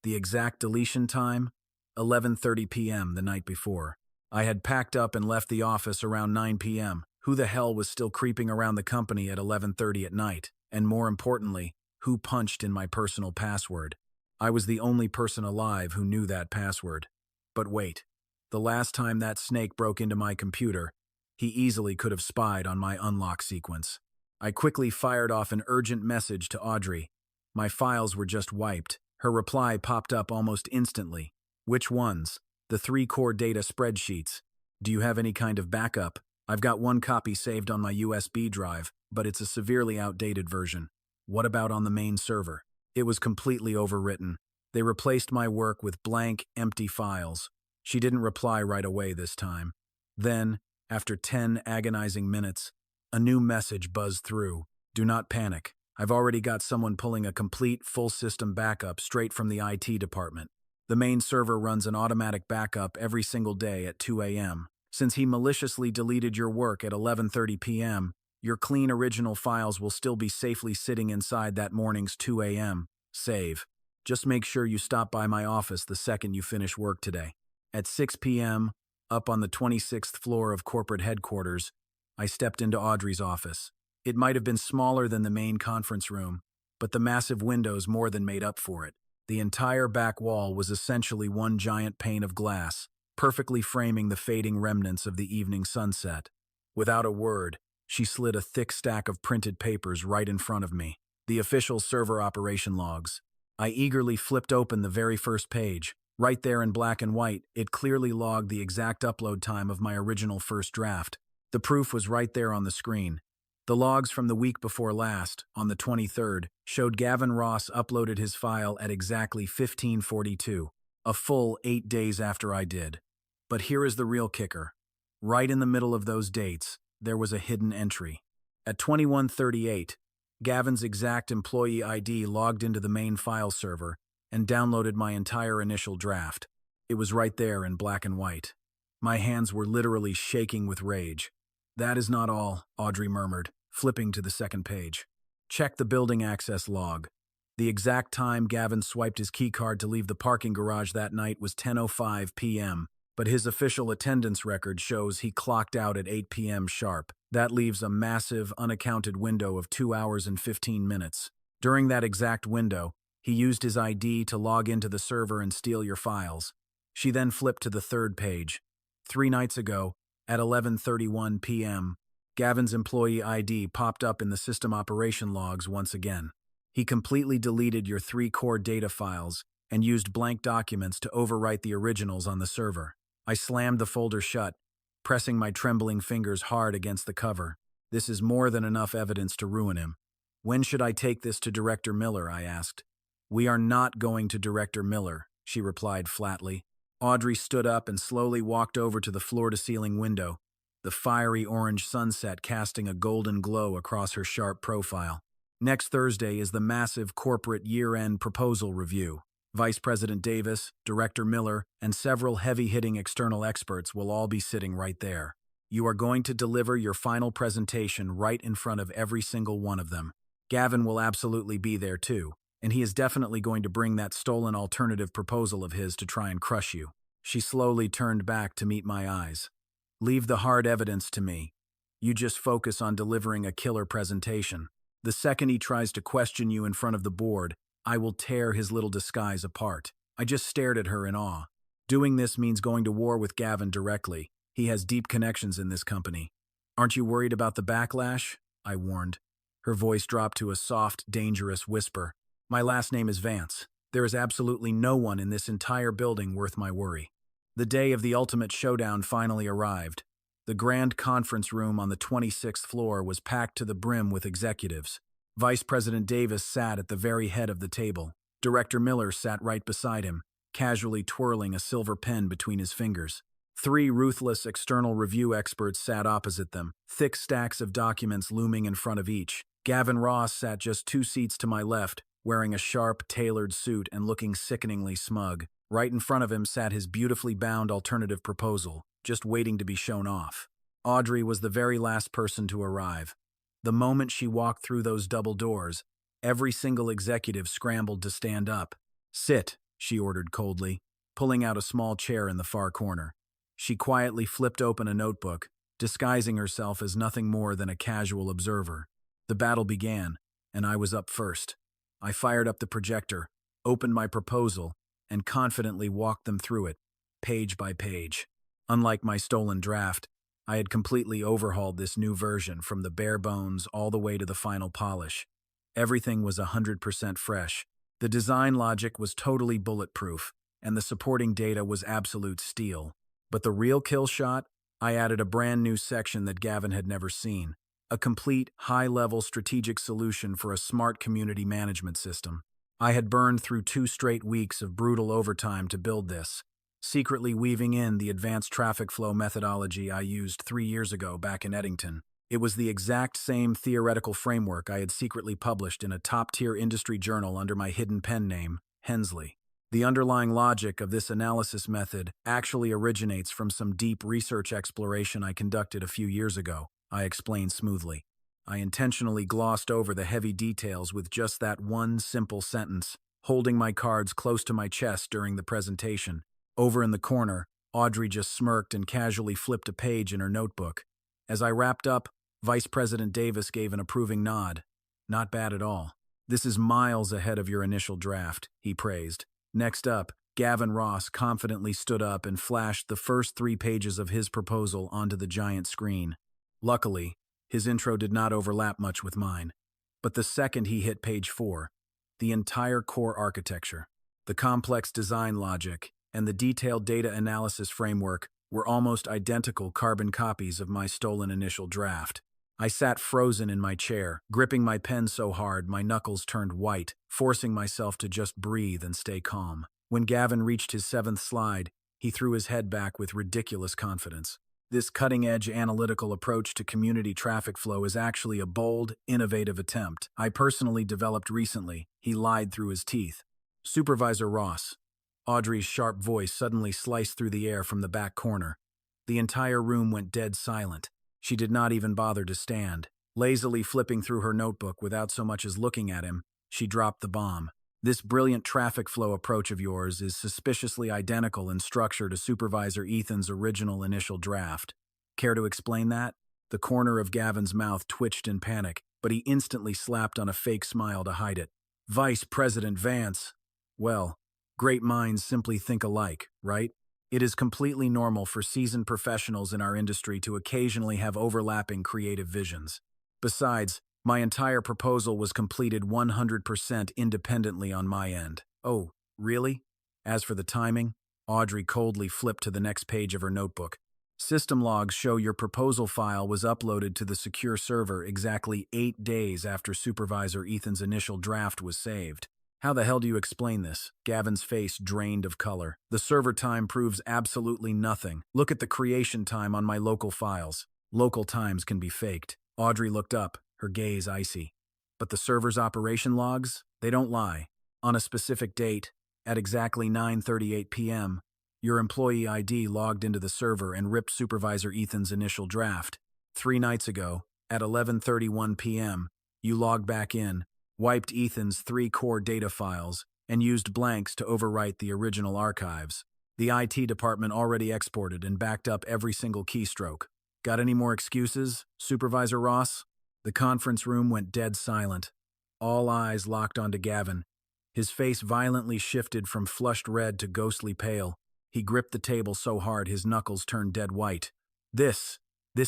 S1: The exact deletion time? 11:30 p.m. the night before. I had packed up and left the office around 9 p.m. Who the hell was still creeping around the company at 11:30 at night? And more importantly, who punched in my personal password? I was the only person alive who knew that password. But wait, the last time that snake broke into my computer, he easily could have spied on my unlock sequence. I quickly fired off an urgent message to Audrey. My files were just wiped. Her reply popped up almost instantly. Which ones? The 3 core data spreadsheets. Do you have any kind of backup? I've got 1 copy saved on my USB drive, but it's a severely outdated version. What about on the main server? It was completely overwritten. They replaced my work with blank, empty files. She didn't reply right away this time. Then, after 10 agonizing minutes, a new message buzzed through. Do not panic. I've already got someone pulling a complete, full system backup straight from the IT department. The main server runs an automatic backup every single day at 2 a.m. Since he maliciously deleted your work at 11:30 p.m., your clean original files will still be safely sitting inside that morning's 2 a.m. save. Just make sure you stop by my office the second you finish work today. At 6 p.m., up on the 26th floor of corporate headquarters, I stepped into Audrey's office. It might have been smaller than the main conference room, but the massive windows more than made up for it. The entire back wall was essentially one giant pane of glass, perfectly framing the fading remnants of the evening sunset. Without a word, she slid a thick stack of printed papers right in front of me. The official server operation logs. I eagerly flipped open the very first page. Right there in black and white, it clearly logged the exact upload time of my original first draft. The proof was right there on the screen. The logs from the week before last, on the 23rd, showed Gavin Ross uploaded his file at exactly 15:42, a full 8 days after I did. But here is the real kicker. Right in the middle of those dates, there was a hidden entry. At 21:38, Gavin's exact employee ID logged into the main file server and downloaded my entire initial draft. It was right there in black and white. My hands were literally shaking with rage. That is not all, Audrey murmured, flipping to the second page. Check the building access log. The exact time Gavin swiped his keycard to leave the parking garage that night was 10:05 p.m., but his official attendance record shows he clocked out at 8 p.m. sharp. That leaves a massive, unaccounted window of 2 hours and 15 minutes. During that exact window, he used his ID to log into the server and steal your files. She then flipped to the third page. 3 nights ago, at 11:31 p.m., Gavin's employee ID popped up in the system operation logs once again. He completely deleted your 3 core data files and used blank documents to overwrite the originals on the server. I slammed the folder shut, pressing my trembling fingers hard against the cover. This is more than enough evidence to ruin him. When should I take this to Director Miller? I asked. We are not going to Director Miller, she replied flatly. Audrey stood up and slowly walked over to the floor-to-ceiling window, the fiery orange sunset casting a golden glow across her sharp profile. Next Thursday is the massive corporate year-end proposal review. Vice President Davis, Director Miller, and several heavy-hitting external experts will all be sitting right there. You are going to deliver your final presentation right in front of every single one of them. Gavin will absolutely be there too. and he is definitely going to bring that stolen alternative proposal of his to try and crush you." She slowly turned back to meet my eyes. "Leave the hard evidence to me. You just focus on delivering a killer presentation. The second he tries to question you in front of the board, I will tear his little disguise apart." I just stared at her in awe. Doing this means going to war with Gavin directly. He has deep connections in this company. "Aren't you worried about the backlash?" I warned. Her voice dropped to a soft, dangerous whisper. "My last name is Vance. There is absolutely no one in this entire building worth my worry." The day of the ultimate showdown finally arrived. The grand conference room on the 26th floor was packed to the brim with executives. Vice President Davis sat at the very head of the table. Director Miller sat right beside him, casually twirling a silver pen between his fingers. 3 ruthless external review experts sat opposite them, thick stacks of documents looming in front of each. Gavin Ross sat just 2 seats to my left, wearing a sharp, tailored suit and looking sickeningly smug. Right in front of him sat his beautifully bound alternative proposal, just waiting to be shown off. Audrey was the very last person to arrive. The moment she walked through those double doors, every single executive scrambled to stand up. "Sit," she ordered coldly, pulling out a small chair in the far corner. She quietly flipped open a notebook, disguising herself as nothing more than a casual observer. The battle began, and I was up first. I fired up the projector, opened my proposal, and confidently walked them through it, page by page. Unlike my stolen draft, I had completely overhauled this new version from the bare bones all the way to the final polish. Everything was 100% fresh. The design logic was totally bulletproof, and the supporting data was absolute steel. But the real kill shot, I added a brand new section that Gavin had never seen. A complete, high-level strategic solution for a smart community management system. I had burned through 2 straight weeks of brutal overtime to build this, secretly weaving in the advanced traffic flow methodology I used 3 years ago back in Eddington. It was the exact same theoretical framework I had secretly published in a top-tier industry journal under my hidden pen name, Hensley. The underlying logic of this analysis method actually originates from some deep research exploration I conducted a few years ago, I explained smoothly. I intentionally glossed over the heavy details with just that one simple sentence, holding my cards close to my chest during the presentation. Over in the corner, Audrey just smirked and casually flipped a page in her notebook. As I wrapped up, Vice President Davis gave an approving nod. "Not bad at all. This is miles ahead of your initial draft," he praised. Next up, Gavin Ross confidently stood up and flashed the first 3 pages of his proposal onto the giant screen. Luckily, his intro did not overlap much with mine. But the second he hit page 4, the entire core architecture, the complex design logic, and the detailed data analysis framework were almost identical carbon copies of my stolen initial draft. I sat frozen in my chair, gripping my pen so hard my knuckles turned white, forcing myself to just breathe and stay calm. When Gavin reached his 7th slide, he threw his head back with ridiculous confidence. "This cutting-edge analytical approach to community traffic flow is actually a bold, innovative attempt I personally developed recently," he lied through his teeth. "Supervisor Ross." Audrey's sharp voice suddenly sliced through the air from the back corner. The entire room went dead silent. She did not even bother to stand. Lazily flipping through her notebook without so much as looking at him, she dropped the bomb. "This brilliant traffic flow approach of yours is suspiciously identical in structure to Supervisor Ethan's original initial draft. Care to explain that?" The corner of Gavin's mouth twitched in panic, but he instantly slapped on a fake smile to hide it. "Vice President Vance. Well, great minds simply think alike, right? It is completely normal for seasoned professionals in our industry to occasionally have overlapping creative visions. Besides, my entire proposal was completed 100% independently on my end." "Oh, really?" As for the timing, Audrey coldly flipped to the next page of her notebook. "System logs show your proposal file was uploaded to the secure server exactly 8 days after Supervisor Ethan's initial draft was saved." "How the hell do you explain this?" Gavin's face drained of color. "The server time proves absolutely nothing. Look at the creation time on my local files. Local times can be faked." Audrey looked up, her gaze icy. "But the server's operation logs? They don't lie. On a specific date, at exactly 9:38 p.m., your employee ID logged into the server and ripped Supervisor Ethan's initial draft. 3 nights ago, at 11:31 p.m., you logged back in, wiped Ethan's 3 core data files, and used blanks to overwrite the original archives. The IT department already exported and backed up every single keystroke. Got any more excuses, Supervisor Ross? The conference room went dead silent. All eyes locked onto Gavin. His face violently shifted from flushed red to ghostly pale. He gripped the table so hard his knuckles turned dead white. This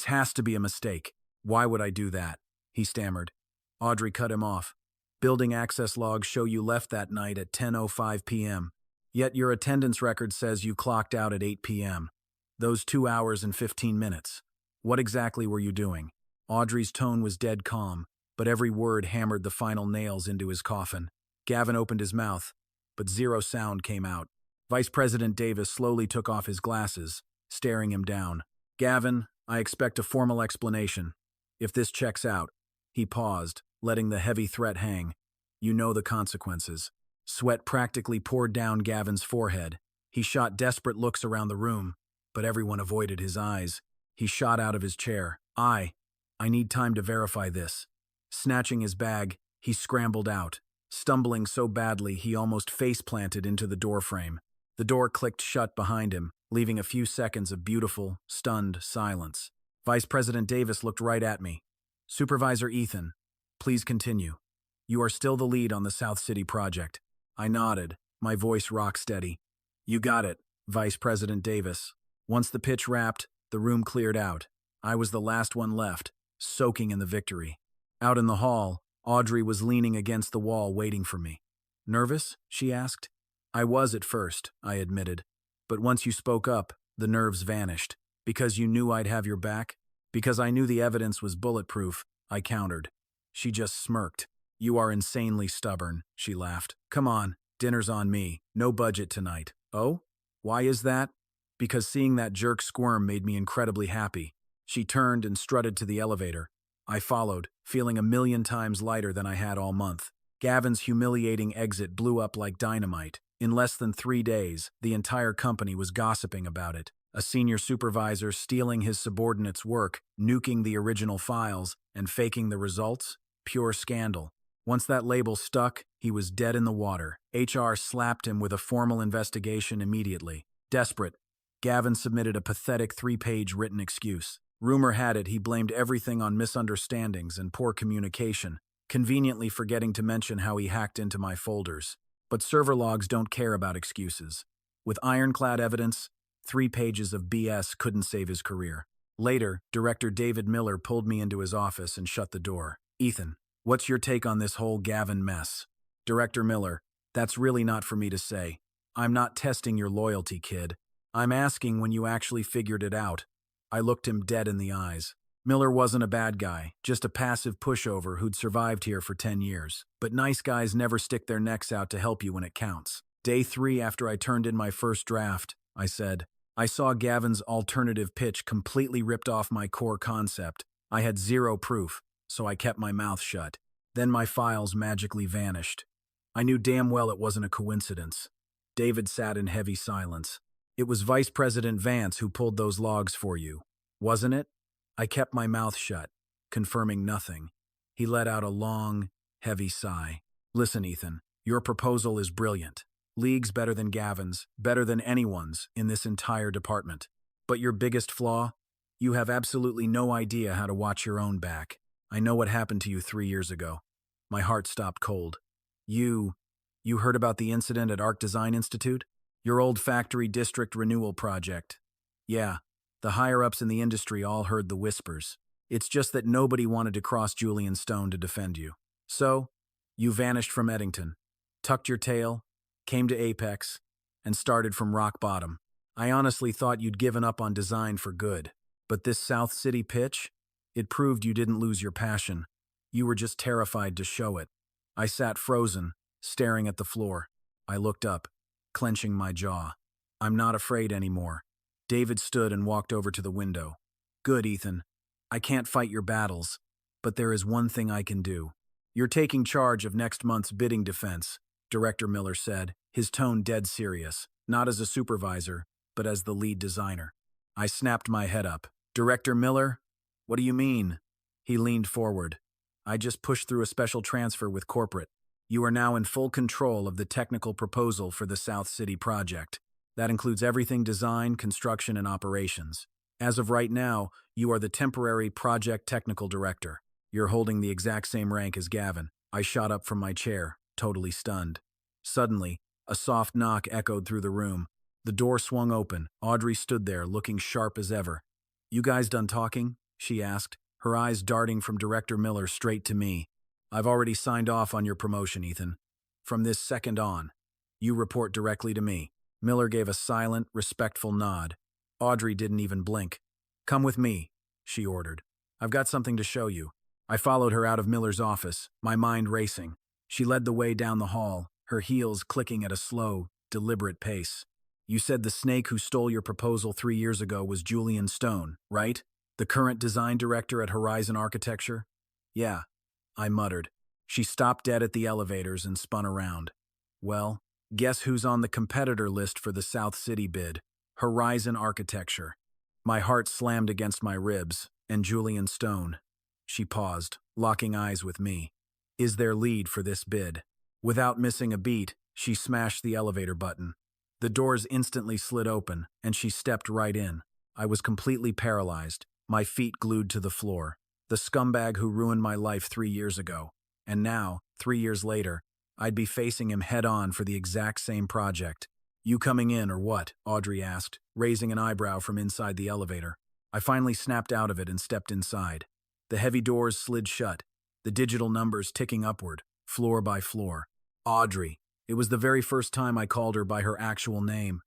S1: has to be a mistake. Why would I do that? He stammered. Audrey cut him off. Building access logs show you left that night at 10:05 p.m. Yet your attendance record says you clocked out at 8 p.m. Those 2 hours and 15 minutes. What exactly were you doing? Audrey's tone was dead calm, but every word hammered the final nails into his coffin. Gavin opened his mouth, but zero sound came out. Vice President Davis slowly took off his glasses, staring him down. Gavin, I expect a formal explanation. If this checks out. He paused, letting the heavy threat hang. You know the consequences. Sweat practically poured down Gavin's forehead. He shot desperate looks around the room, but everyone avoided his eyes. He shot out of his chair. I need time to verify this. Snatching his bag, he scrambled out, stumbling so badly he almost face-planted into the doorframe. The door clicked shut behind him, leaving a few seconds of beautiful, stunned silence. Vice President Davis looked right at me. Supervisor Ethan, please continue. You are still the lead on the South City project. I nodded, my voice rock steady. You got it, Vice President Davis. Once the pitch wrapped, the room cleared out. I was the last one left, soaking in the victory. Out in the hall, Audrey was leaning against the wall waiting for me. Nervous? She asked. I was at first, I admitted. But once you spoke up, the nerves vanished. Because you knew I'd have your back? Because I knew the evidence was bulletproof, I countered. She just smirked. You are insanely stubborn, she laughed. Come on, dinner's on me. No budget tonight. Oh? Why is that? Because seeing that jerk squirm made me incredibly happy. She turned and strutted to the elevator. I followed, feeling 1,000,000 times lighter than I had all month. Gavin's humiliating exit blew up like dynamite. In less than 3 days, the entire company was gossiping about it. A senior supervisor stealing his subordinate's work, nuking the original files, and faking the results? Pure scandal. Once that label stuck, he was dead in the water. HR slapped him with a formal investigation immediately. Desperate, Gavin submitted a pathetic 3-page written excuse. Rumor had it he blamed everything on misunderstandings and poor communication, conveniently forgetting to mention how he hacked into my folders. But server logs don't care about excuses. With ironclad evidence, 3 pages of BS couldn't save his career. Later, Director David Miller pulled me into his office and shut the door. Ethan, what's your take on this whole Gavin mess? Director Miller, that's really not for me to say. I'm not testing your loyalty, kid. I'm asking when you actually figured it out. I looked him dead in the eyes. Miller wasn't a bad guy, just a passive pushover who'd survived here for 10 years. But nice guys never stick their necks out to help you when it counts. Day 3 after I turned in my first draft, I said, I saw Gavin's alternative pitch completely ripped off my core concept. I had 0 proof, so I kept my mouth shut. Then my files magically vanished. I knew damn well it wasn't a coincidence. David sat in heavy silence. It was Vice President Vance who pulled those logs for you, wasn't it? I kept my mouth shut, confirming nothing. He let out a long, heavy sigh. Listen, Ethan, your proposal is brilliant. Leagues better than Gavin's, better than anyone's in this entire department. But your biggest flaw? You have absolutely no idea how to watch your own back. I know what happened to you 3 years ago. My heart stopped cold. You heard about the incident at Arc Design Institute? Your old factory district renewal project. Yeah, the higher-ups in the industry all heard the whispers. It's just that nobody wanted to cross Julian Stone to defend you. So, you vanished from Eddington, tucked your tail, came to Apex, and started from rock bottom. I honestly thought you'd given up on design for good. But this South City pitch? It proved you didn't lose your passion. You were just terrified to show it. I sat frozen, staring at the floor. I looked up, clenching my jaw. I'm not afraid anymore. David stood and walked over to the window. Good, Ethan. I can't fight your battles, but there is one thing I can do. You're taking charge of next month's bidding defense, Director Miller said, his tone dead serious, not as a supervisor, but as the lead designer. I snapped my head up. Director Miller? What do you mean? He leaned forward. I just pushed through a special transfer with corporate. You are now in full control of the technical proposal for the South City project. That includes everything design, construction, and operations. As of right now, you are the temporary project technical director. You're holding the exact same rank as Gavin. I shot up from my chair, totally stunned. Suddenly, a soft knock echoed through the room. The door swung open. Audrey stood there, looking sharp as ever. "You guys done talking?" she asked, her eyes darting from Director Miller straight to me. "I've already signed off on your promotion, Ethan. From this second on, you report directly to me." Miller gave a silent, respectful nod. Audrey didn't even blink. "Come with me," she ordered. "I've got something to show you." I followed her out of Miller's office, my mind racing. She led the way down the hall, her heels clicking at a slow, deliberate pace. "You said the snake who stole your proposal 3 years ago was Julian Stone, right? The current design director at Horizon Architecture?" "Yeah," I muttered. She stopped dead at the elevators and spun around. "Well, guess who's on the competitor list for the South City bid? Horizon Architecture." My heart slammed against my ribs, and Julian Stone. She paused, locking eyes with me. "Is their lead for this bid." Without missing a beat, she smashed the elevator button. The doors instantly slid open, and she stepped right in. I was completely paralyzed, my feet glued to the floor. The scumbag who ruined my life 3 years ago. And now, 3 years later, I'd be facing him head-on for the exact same project. "You coming in, or what?" Audrey asked, raising an eyebrow from inside the elevator. I finally snapped out of it and stepped inside. The heavy doors slid shut, the digital numbers ticking upward, floor by floor. Audrey. It was the very first time I called her by her actual name.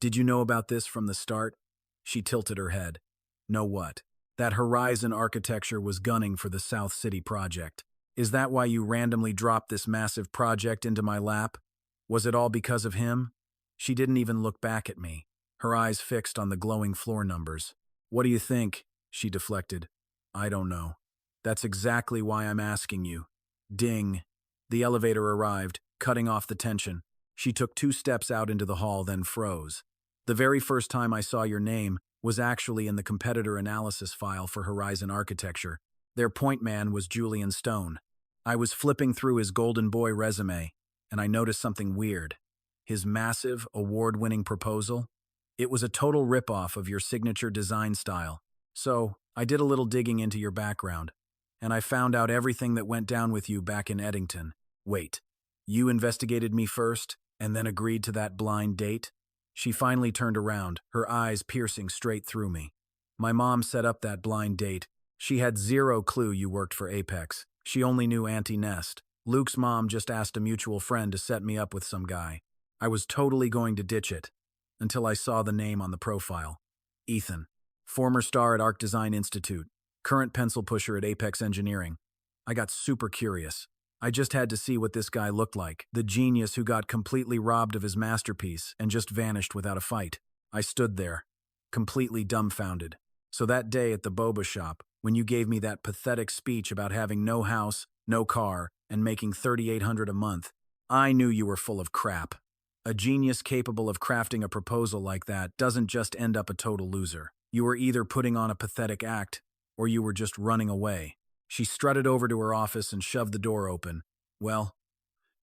S1: "Did you know about this from the start?" She tilted her head. "Know what?" "That Horizon Architecture was gunning for the South City project. Is that why you randomly dropped this massive project into my lap? Was it all because of him?" She didn't even look back at me, her eyes fixed on the glowing floor numbers. "What do you think?" she deflected. "I don't know. That's exactly why I'm asking you." Ding. The elevator arrived, cutting off the tension. She took 2 steps out into the hall, then froze. "The very first time I saw your name was actually in the competitor analysis file for Horizon Architecture. Their point man was Julian Stone. I was flipping through his Golden Boy resume, and I noticed something weird. His massive, award-winning proposal? It was a total ripoff of your signature design style. So, I did a little digging into your background, and I found out everything that went down with you back in Eddington. Wait, you investigated me first, and then agreed to that blind date?" She finally turned around, her eyes piercing straight through me. "My mom set up that blind date. She had zero clue you worked for Apex. She only knew Auntie Nest. Luke's mom just asked a mutual friend to set me up with some guy. I was totally going to ditch it, until I saw the name on the profile. Ethan, former star at Arc Design Institute, current pencil pusher at Apex Engineering. I got super curious. I just had to see what this guy looked like, the genius who got completely robbed of his masterpiece and just vanished without a fight. I stood there, completely dumbfounded. So that day at the boba shop, when you gave me that pathetic speech about having no house, no car, and making $3,800 a month, I knew you were full of crap. A genius capable of crafting a proposal like that doesn't just end up a total loser. You were either putting on a pathetic act, or you were just running away. She strutted over to her office and shoved the door open. "Well,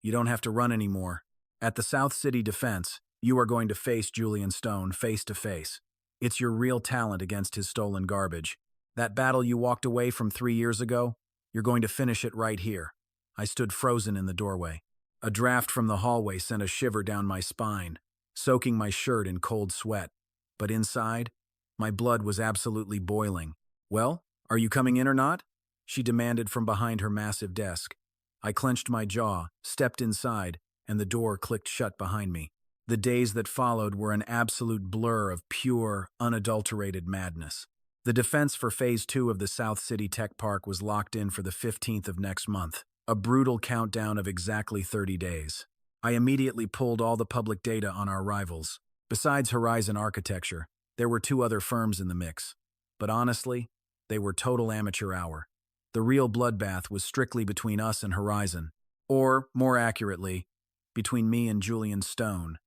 S1: you don't have to run anymore. At the South City Defense, you are going to face Julian Stone face to face. It's your real talent against his stolen garbage. That battle you walked away from 3 years ago, you're going to finish it right here." I stood frozen in the doorway. A draft from the hallway sent a shiver down my spine, soaking my shirt in cold sweat. But inside, my blood was absolutely boiling. "Well, are you coming in or not?" she demanded from behind her massive desk. I clenched my jaw, stepped inside, and the door clicked shut behind me. The days that followed were an absolute blur of pure, unadulterated madness. The defense for Phase 2 of the South City Tech Park was locked in for the 15th of next month, a brutal countdown of exactly 30 days. I immediately pulled all the public data on our rivals. Besides Horizon Architecture, there were 2 other firms in the mix. But honestly, they were total amateur hour. The real bloodbath was strictly between us and Horizon. Or, more accurately, between me and Julian Stone.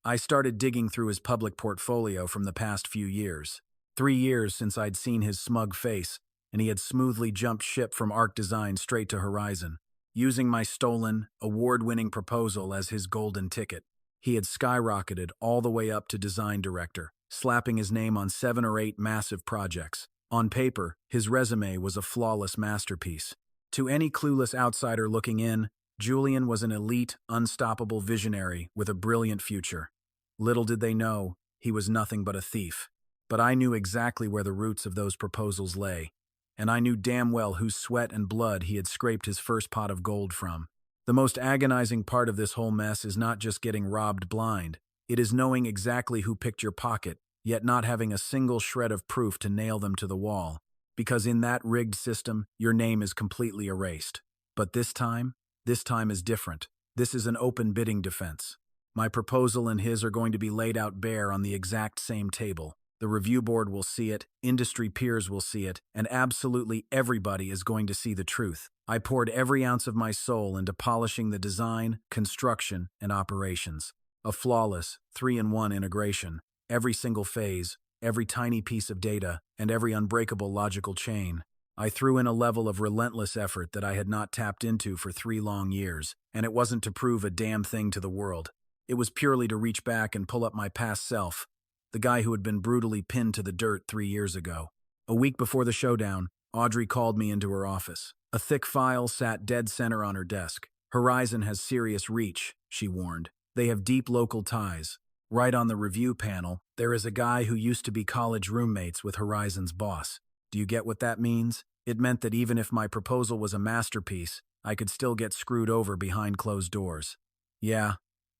S1: I started digging through his public portfolio from the past few years. 3 years since I'd seen his smug face, and he had smoothly jumped ship from Arc Design straight to Horizon. Using my stolen, award-winning proposal as his golden ticket, he had skyrocketed all the way up to design director, slapping his name on 7 or 8 massive projects. On paper, his resume was a flawless masterpiece. To any clueless outsider looking in, Julian was an elite, unstoppable visionary with a brilliant future. Little did they know, he was nothing but a thief. But I knew exactly where the roots of those proposals lay, and I knew damn well whose sweat and blood he had scraped his first pot of gold from. The most agonizing part of this whole mess is not just getting robbed blind. It is knowing exactly who picked your pocket, yet not having a single shred of proof to nail them to the wall. Because in that rigged system, your name is completely erased. But this time is different. This is an open bidding defense. My proposal and his are going to be laid out bare on the exact same table. The review board will see it, industry peers will see it, and absolutely everybody is going to see the truth. I poured every ounce of my soul into polishing the design, construction, and operations. A flawless, 3-in-1 integration. Every single phase, every tiny piece of data, and every unbreakable logical chain. I threw in a level of relentless effort that I had not tapped into for 3 long years, and it wasn't to prove a damn thing to the world. It was purely to reach back and pull up my past self, the guy who had been brutally pinned to the dirt 3 years ago. A week before the showdown, Audrey called me into her office. A thick file sat dead center on her desk. Horizon has serious reach, she warned. They have deep local ties. Right on the review panel, there is a guy who used to be college roommates with Horizon's boss. Do you get what that means? It meant that even if my proposal was a masterpiece, I could still get screwed over behind closed doors. Yeah,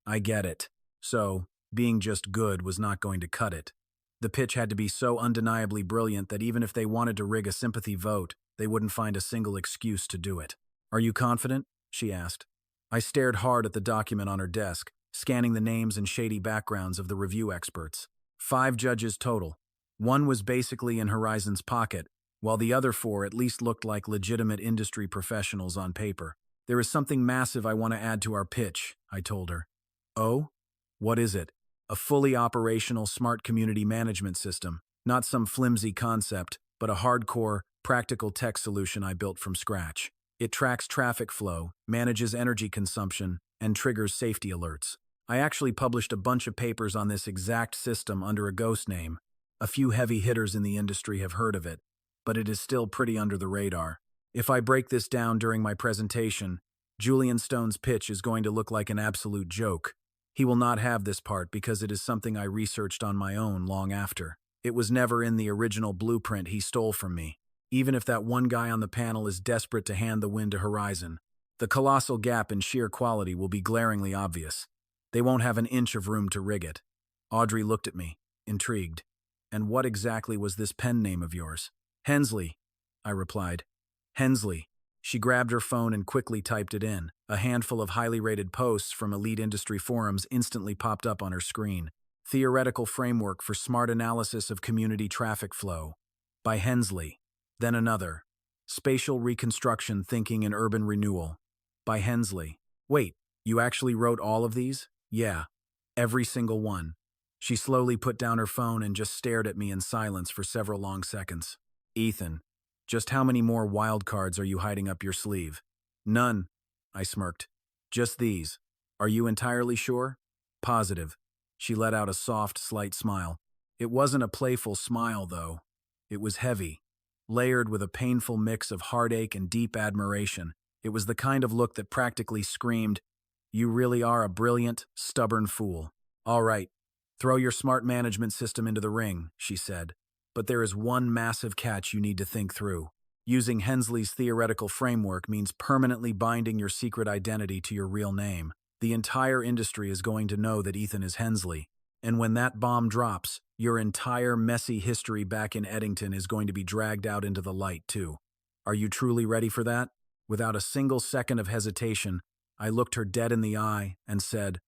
S1: I get it. So, being just good was not going to cut it. The pitch had to be so undeniably brilliant that even if they wanted to rig a sympathy vote, they wouldn't find a single excuse to do it. Are you confident? She asked. I stared hard at the document on her desk, scanning the names and shady backgrounds of the review experts. 5 judges total. 1 was basically in Horizon's pocket, while the other 4 at least looked like legitimate industry professionals on paper. There is something massive I want to add to our pitch, I told her. Oh? What is it? A fully operational smart community management system. Not some flimsy concept, but a hardcore, practical tech solution I built from scratch. It tracks traffic flow, manages energy consumption, and triggers safety alerts. I actually published a bunch of papers on this exact system under a ghost name. A few heavy hitters in the industry have heard of it, but it is still pretty under the radar. If I break this down during my presentation, Julian Stone's pitch is going to look like an absolute joke. He will not have this part because it is something I researched on my own long after. It was never in the original blueprint he stole from me. Even if that one guy on the panel is desperate to hand the win to Horizon, the colossal gap in sheer quality will be glaringly obvious. They won't have an inch of room to rig it. Audrey looked at me, intrigued. And what exactly was this pen name of yours? Hensley, I replied. Hensley. She grabbed her phone and quickly typed it in. A handful of highly rated posts from elite industry forums instantly popped up on her screen. Theoretical Framework for Smart Analysis of Community Traffic Flow, by Hensley. Then another. Spatial Reconstruction Thinking and Urban Renewal, by Hensley. Wait, you actually wrote all of these? Yeah, every single one. She slowly put down her phone and just stared at me in silence for several long seconds. Ethan, just how many more wild cards are you hiding up your sleeve? None, I smirked. Just these. Are you entirely sure? Positive. She let out a soft, slight smile. It wasn't a playful smile, though. It was heavy, layered with a painful mix of heartache and deep admiration. It was the kind of look that practically screamed, "You really are a brilliant, stubborn fool." All right, throw your smart management system into the ring, she said. But there is one massive catch you need to think through. Using Hensley's theoretical framework means permanently binding your secret identity to your real name. The entire industry is going to know that Ethan is Hensley. And when that bomb drops, your entire messy history back in Eddington is going to be dragged out into the light, too. Are you truly ready for that? Without a single second of hesitation, I looked her dead in the eye and said,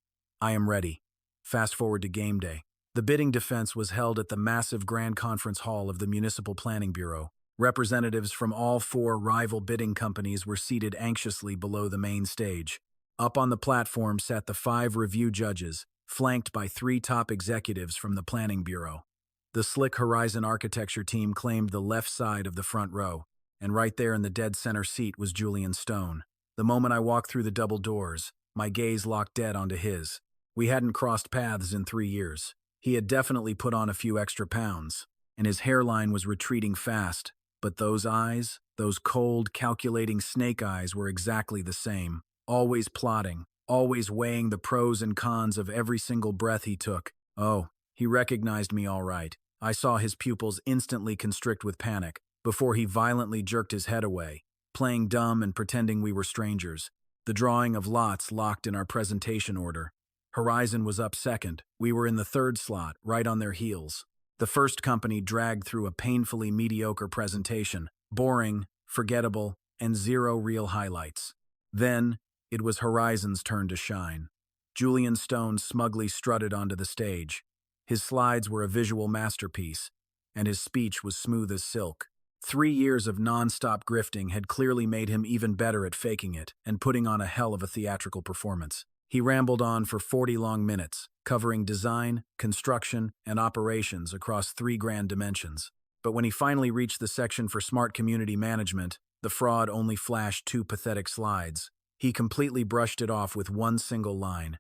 S1: I am ready. Fast forward to game day. The bidding defense was held at the massive Grand Conference Hall of the Municipal Planning Bureau. Representatives from all 4 rival bidding companies were seated anxiously below the main stage. Up on the platform sat the 5 review judges, flanked by 3 top executives from the Planning Bureau. The slick Horizon architecture team claimed the left side of the front row. and right there in the dead center seat was Julian Stone. The moment I walked through the double doors, my gaze locked dead onto his. We hadn't crossed paths in 3 years. He had definitely put on a few extra pounds, and his hairline was retreating fast, but those eyes, those cold, calculating snake eyes were exactly the same, always plotting, always weighing the pros and cons of every single breath he took. Oh, he recognized me all right. I saw his pupils instantly constrict with panic, before he violently jerked his head away, playing dumb and pretending we were strangers. The drawing of lots locked in our presentation order. Horizon was up second. We were in the third slot, right on their heels. The first company dragged through a painfully mediocre presentation, boring, forgettable, and zero real highlights. Then, it was Horizon's turn to shine. Julian Stone smugly strutted onto the stage. His slides were a visual masterpiece, and his speech was smooth as silk. 3 years of non-stop grifting had clearly made him even better at faking it and putting on a hell of a theatrical performance. He rambled on for 40 long minutes, covering design, construction, and operations across 3 grand dimensions. But when he finally reached the section for smart community management, the fraud only flashed 2 pathetic slides. He completely brushed it off with one single line.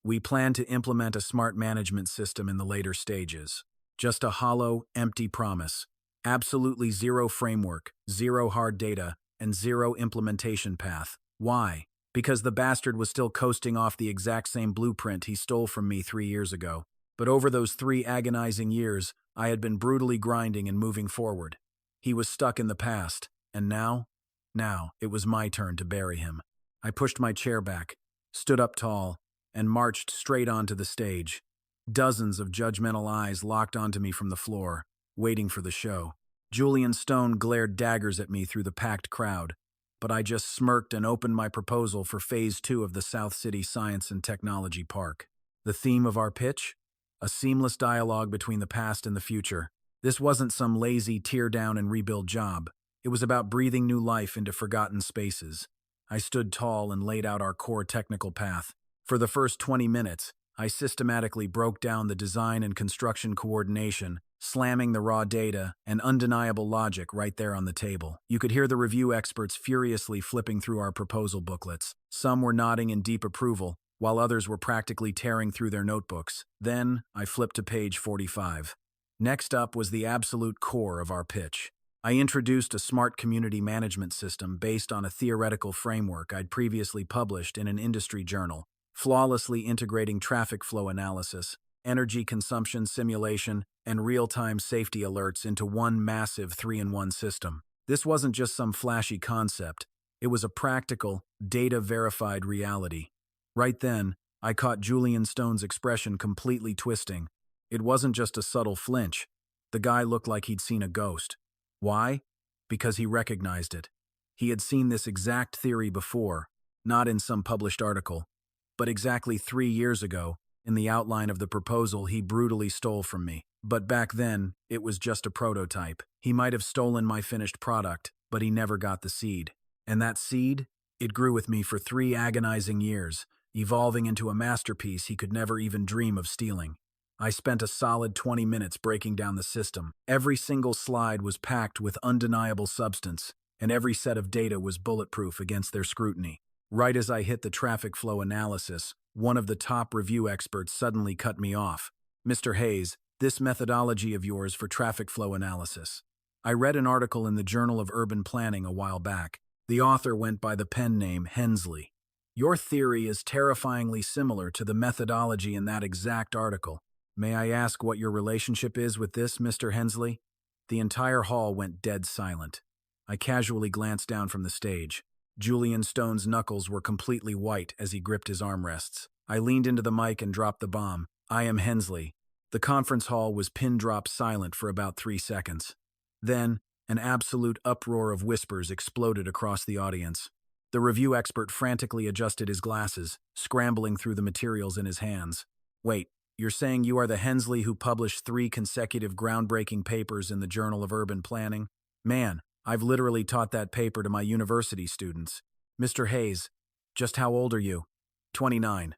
S1: We plan to implement a smart management system in the later stages. Just a hollow, empty promise. Absolutely zero framework, zero hard data, and zero implementation path. Why? Because the bastard was still coasting off the exact same blueprint he stole from me 3 years ago. But over those 3 agonizing years, I had been brutally grinding and moving forward. He was stuck in the past, and now, it was my turn to bury him. I pushed my chair back, stood up tall, and marched straight onto the stage. Dozens of judgmental eyes locked onto me from the floor, waiting for the show. Julian Stone glared daggers at me through the packed crowd, but I just smirked and opened my proposal for Phase 2 of the South City Science and Technology Park. The theme of our pitch? A seamless dialogue between the past and the future. This wasn't some lazy tear-down and rebuild job. It was about breathing new life into forgotten spaces. I stood tall and laid out our core technical path. For the first 20 minutes, I systematically broke down the design and construction coordination, slamming the raw data and undeniable logic right there on the table. You could hear the review experts furiously flipping through our proposal booklets. Some were nodding in deep approval, while others were practically tearing through their notebooks. Then, I flipped to page 45. Next up was the absolute core of our pitch. I introduced a smart community management system based on a theoretical framework I'd previously published in an industry journal, flawlessly integrating traffic flow analysis, energy consumption simulation, and real-time safety alerts into one massive 3-in-1 system. This wasn't just some flashy concept. It was a practical, data-verified reality. Right then, I caught Julian Stone's expression completely twisting. It wasn't just a subtle flinch. The guy looked like he'd seen a ghost. Why? Because he recognized it. He had seen this exact theory before, not in some published article, but exactly 3 years ago, in the outline of the proposal he brutally stole from me. But back then, it was just a prototype. He might have stolen my finished product, but he never got the seed. And that seed? It grew with me for 3 agonizing years, evolving into a masterpiece he could never even dream of stealing. I spent a solid 20 minutes breaking down the system. Every single slide was packed with undeniable substance, and every set of data was bulletproof against their scrutiny. Right as I hit the traffic flow analysis, one of the top review experts suddenly cut me off. Mr. Hayes, this methodology of yours for traffic flow analysis. I read an article in the Journal of Urban Planning a while back. The author went by the pen name Hensley. Your theory is terrifyingly similar to the methodology in that exact article. May I ask what your relationship is with this, Mr. Hensley? The entire hall went dead silent. I casually glanced down from the stage. Julian Stone's knuckles were completely white as he gripped his armrests. I leaned into the mic and dropped the bomb. I am Hensley. The conference hall was pin-drop silent for about 3 seconds. Then, an absolute uproar of whispers exploded across the audience. The review expert frantically adjusted his glasses, scrambling through the materials in his hands. Wait. You're saying you are the Hensley who published 3 consecutive groundbreaking papers in the Journal of Urban Planning? Man, I've literally taught that paper to my university students. Mr. Hayes, just how old are you? 29.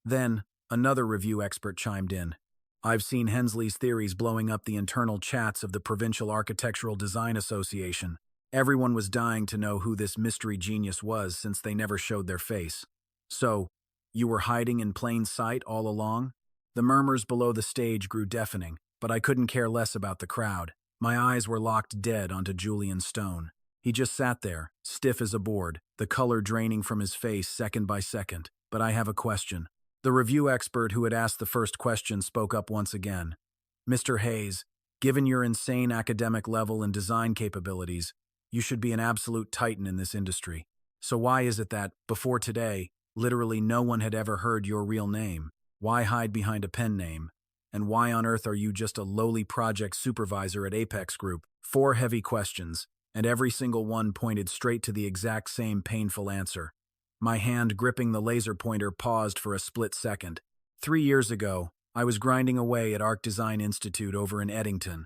S1: Then, another review expert chimed in. I've seen Hensley's theories blowing up the internal chats of the Provincial Architectural Design Association. Everyone was dying to know who this mystery genius was since they never showed their face. So, you were hiding in plain sight all along? The murmurs below the stage grew deafening, but I couldn't care less about the crowd. My eyes were locked dead onto Julian Stone. He just sat there, stiff as a board, the color draining from his face second by second. But I have a question. The review expert who had asked the first question spoke up once again. Mr. Hayes, given your insane academic level and design capabilities, you should be an absolute titan in this industry. So why is it that, before today, literally no one had ever heard your real name? Why hide behind a pen name? And why on earth are you just a lowly project supervisor at Apex Group? 4 heavy questions, and every single one pointed straight to the exact same painful answer. My hand gripping the laser pointer paused for a split second. 3 years ago, I was grinding away at Arc Design Institute over in Eddington.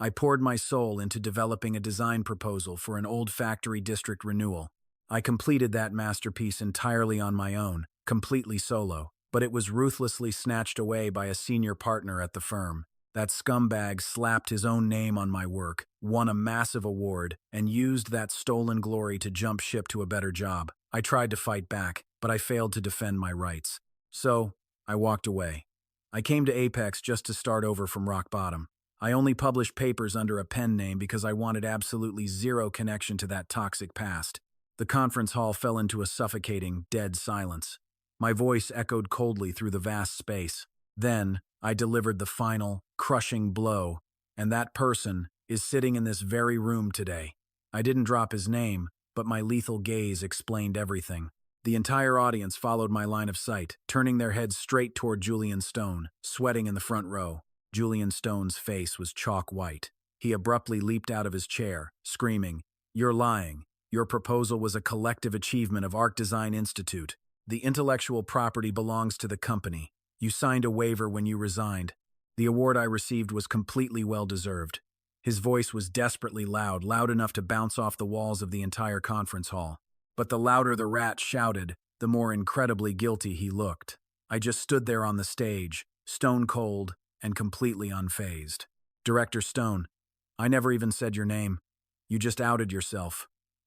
S1: I poured my soul into developing a design proposal for an old factory district renewal. I completed that masterpiece entirely on my own, completely solo, but it was ruthlessly snatched away by a senior partner at the firm. That scumbag slapped his own name on my work, won a massive award, and used that stolen glory to jump ship to a better job. I tried to fight back, but I failed to defend my rights. So, I walked away. I came to Apex just to start over from rock bottom. I only published papers under a pen name because I wanted absolutely zero connection to that toxic past. The conference hall fell into a suffocating, dead silence. My voice echoed coldly through the vast space. Then, I delivered the final, crushing blow, and that person is sitting in this very room today. I didn't drop his name, but my lethal gaze explained everything. The entire audience followed my line of sight, turning their heads straight toward Julian Stone, sweating in the front row. Julian Stone's face was chalk white. He abruptly leaped out of his chair, screaming, "You're lying. Your proposal was a collective achievement of Arc Design Institute. The intellectual property belongs to the company. You signed a waiver when you resigned. The award I received was completely well-deserved." His voice was desperately loud, loud enough to bounce off the walls of the entire conference hall. But the louder the rat shouted, the more incredibly guilty he looked. I just stood there on the stage, stone cold and completely unfazed. "Director Stone, I never even said your name. You just outed yourself."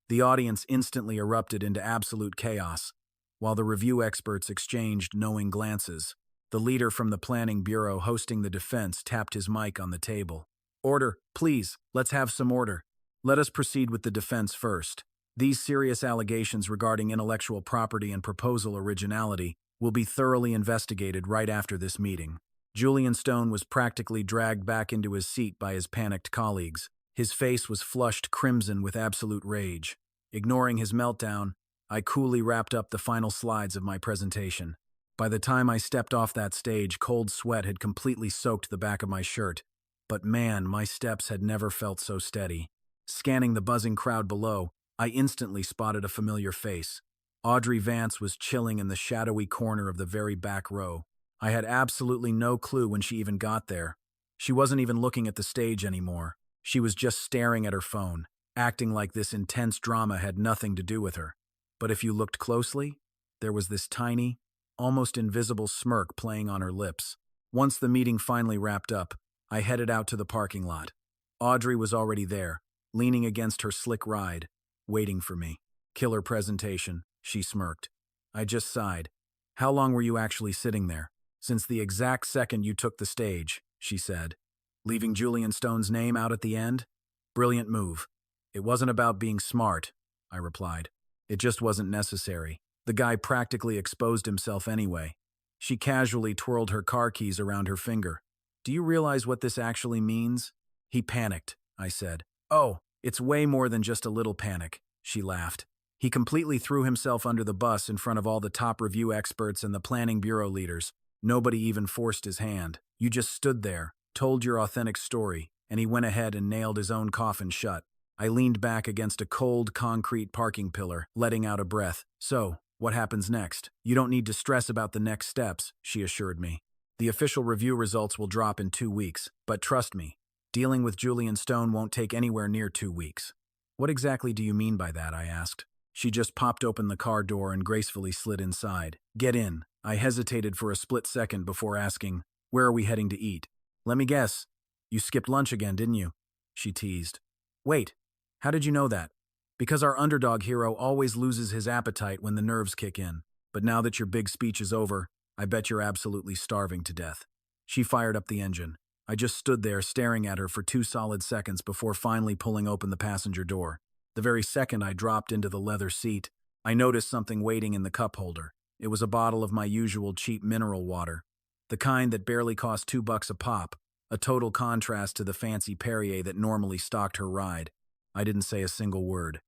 S1: The audience instantly erupted into absolute chaos, while the review experts exchanged knowing glances. The leader from the planning bureau hosting the defense tapped his mic on the table. "Order, please, let's have some order. Let us proceed with the defense first. These serious allegations regarding intellectual property and proposal originality will be thoroughly investigated right after this meeting." Julian Stone was practically dragged back into his seat by his panicked colleagues. His face was flushed crimson with absolute rage. Ignoring his meltdown, I coolly wrapped up the final slides of my presentation. By the time I stepped off that stage, cold sweat had completely soaked the back of my shirt. But man, my steps had never felt so steady. Scanning the buzzing crowd below, I instantly spotted a familiar face. Audrey Vance was chilling in the shadowy corner of the very back row. I had absolutely no clue when she even got there. She wasn't even looking at the stage anymore. She was just staring at her phone, acting like this intense drama had nothing to do with her. But if you looked closely, there was this tiny, almost invisible smirk playing on her lips. Once the meeting finally wrapped up, I headed out to the parking lot. Audrey was already there, leaning against her slick ride, waiting for me. "Killer presentation," she smirked. I just sighed. "How long were you actually sitting there?" "Since the exact second you took the stage," she said. "Leaving Julian Stone's name out at the end? Brilliant move." "It wasn't about being smart," I replied. "It just wasn't necessary. The guy practically exposed himself anyway." She casually twirled her car keys around her finger. "Do you realize what this actually means?" "He panicked," I said. "Oh, it's way more than just a little panic," she laughed. "He completely threw himself under the bus in front of all the top review experts and the planning bureau leaders. Nobody even forced his hand. You just stood there, told your authentic story, and he went ahead and nailed his own coffin shut." I leaned back against a cold, concrete parking pillar, letting out a breath. "So, what happens next?" "You don't need to stress about the next steps," she assured me. "The official review results will drop in 2 weeks, but trust me, dealing with Julian Stone won't take anywhere near 2 weeks." "What exactly do you mean by that?" I asked. She just popped open the car door and gracefully slid inside. "Get in." I hesitated for a split second before asking, "Where are we heading to eat?" "Let me guess. You skipped lunch again, didn't you?" she teased. "Wait, how did you know that?" Because our underdog hero always loses his appetite when the nerves kick in. But now that your big speech is over, I bet you're absolutely starving to death. She fired up the engine. I just stood there staring at her for 2 solid seconds before finally pulling open the passenger door. The very second I dropped into the leather seat, I noticed something waiting in the cup holder. It was a bottle of my usual cheap mineral water. The kind that barely cost $2 a pop, a total contrast to the fancy Perrier that normally stocked her ride. I didn't say a single word.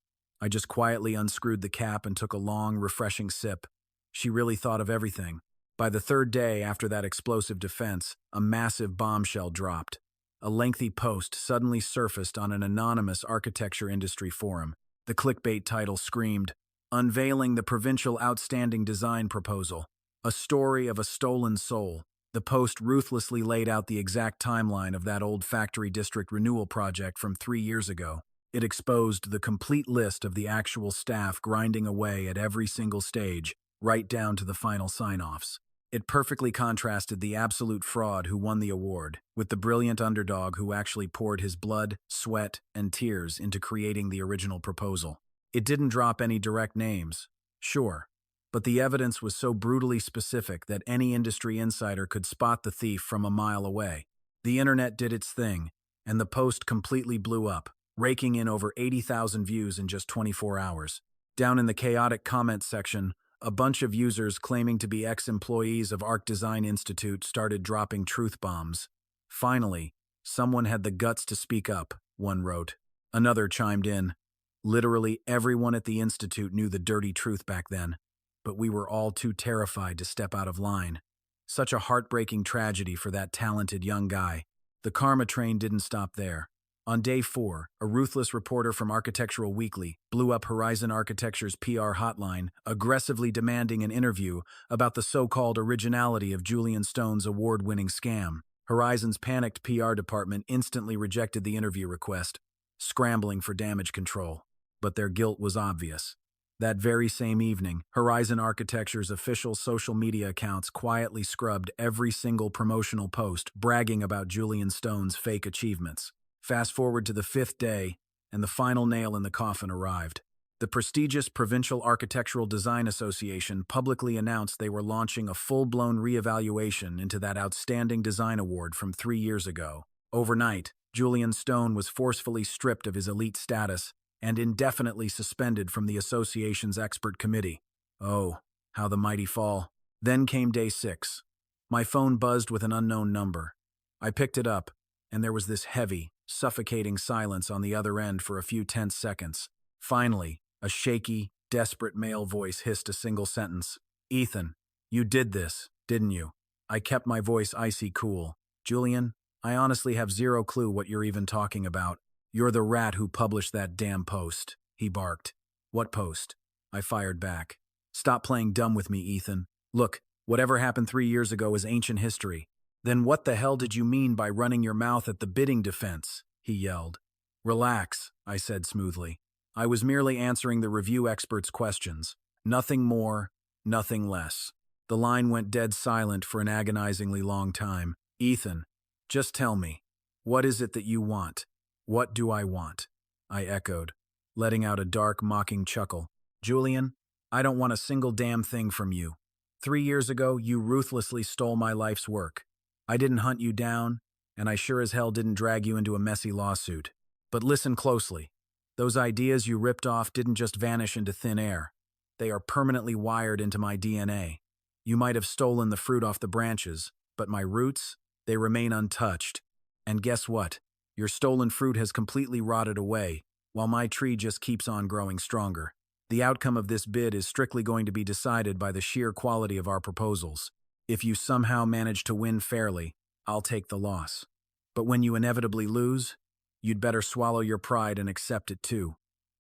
S1: I just quietly unscrewed the cap and took a long, refreshing sip. She really thought of everything. By the 3rd day after that explosive defense, a massive bombshell dropped. A lengthy post suddenly surfaced on an anonymous architecture industry forum. The clickbait title screamed, "Unveiling the Provincial Outstanding Design Proposal, a story of a stolen soul." The post ruthlessly laid out the exact timeline of that old factory district renewal project from 3 years ago. It exposed the complete list of the actual staff grinding away at every single stage, right down to the final sign-offs. It perfectly contrasted the absolute fraud who won the award with the brilliant underdog who actually poured his blood, sweat, and tears into creating the original proposal. It didn't drop any direct names, sure, but the evidence was so brutally specific that any industry insider could spot the thief from a mile away. The internet did its thing, and the post completely blew up, raking in over 80,000 views in just 24 hours. Down in the chaotic comments section, a bunch of users claiming to be ex-employees of Arc Design Institute started dropping truth bombs. Finally, someone had the guts to speak up, one wrote. Another chimed in. Literally everyone at the Institute knew the dirty truth back then, but we were all too terrified to step out of line. Such a heartbreaking tragedy for that talented young guy. The karma train didn't stop there. On day 4, a ruthless reporter from Architectural Weekly blew up Horizon Architecture's PR hotline, aggressively demanding an interview about the so-called originality of Julian Stone's award-winning scam. Horizon's panicked PR department instantly rejected the interview request, scrambling for damage control. But their guilt was obvious. That very same evening, Horizon Architecture's official social media accounts quietly scrubbed every single promotional post bragging about Julian Stone's fake achievements. Fast forward to the 5th day, and the final nail in the coffin arrived. The prestigious Provincial Architectural Design Association publicly announced they were launching a full-blown reevaluation into that outstanding design award from 3 years ago. Overnight, Julian Stone was forcefully stripped of his elite status and indefinitely suspended from the association's expert committee. Oh, how the mighty fall. Then came day 6. My phone buzzed with an unknown number. I picked it up, and there was this heavy, suffocating silence on the other end for a few tense seconds. Finally, a shaky, desperate male voice hissed a single sentence. "Ethan, you did this, didn't you?" I kept my voice icy cool. "Julian, I honestly have zero clue what you're even talking about. You're the rat who published that damn post," he barked. "What post?" I fired back. "Stop playing dumb with me, Ethan. Look, whatever happened 3 years ago is ancient history. Then what the hell did you mean by running your mouth at the bidding defense?" he yelled. "Relax," I said smoothly. "I was merely answering the review expert's questions. Nothing more, nothing less." The line went dead silent for an agonizingly long time. "Ethan, just tell me, what is it that you want?" "What do I want?" I echoed, letting out a dark, mocking chuckle. "Julian, I don't want a single damn thing from you. 3 years ago, you ruthlessly stole my life's work. I didn't hunt you down, and I sure as hell didn't drag you into a messy lawsuit. But listen closely. Those ideas you ripped off didn't just vanish into thin air. They are permanently wired into my DNA. You might have stolen the fruit off the branches, but my roots, they remain untouched. And guess what? Your stolen fruit has completely rotted away, while my tree just keeps on growing stronger. The outcome of this bid is strictly going to be decided by the sheer quality of our proposals. If you somehow manage to win fairly, I'll take the loss. But when you inevitably lose, you'd better swallow your pride and accept it too."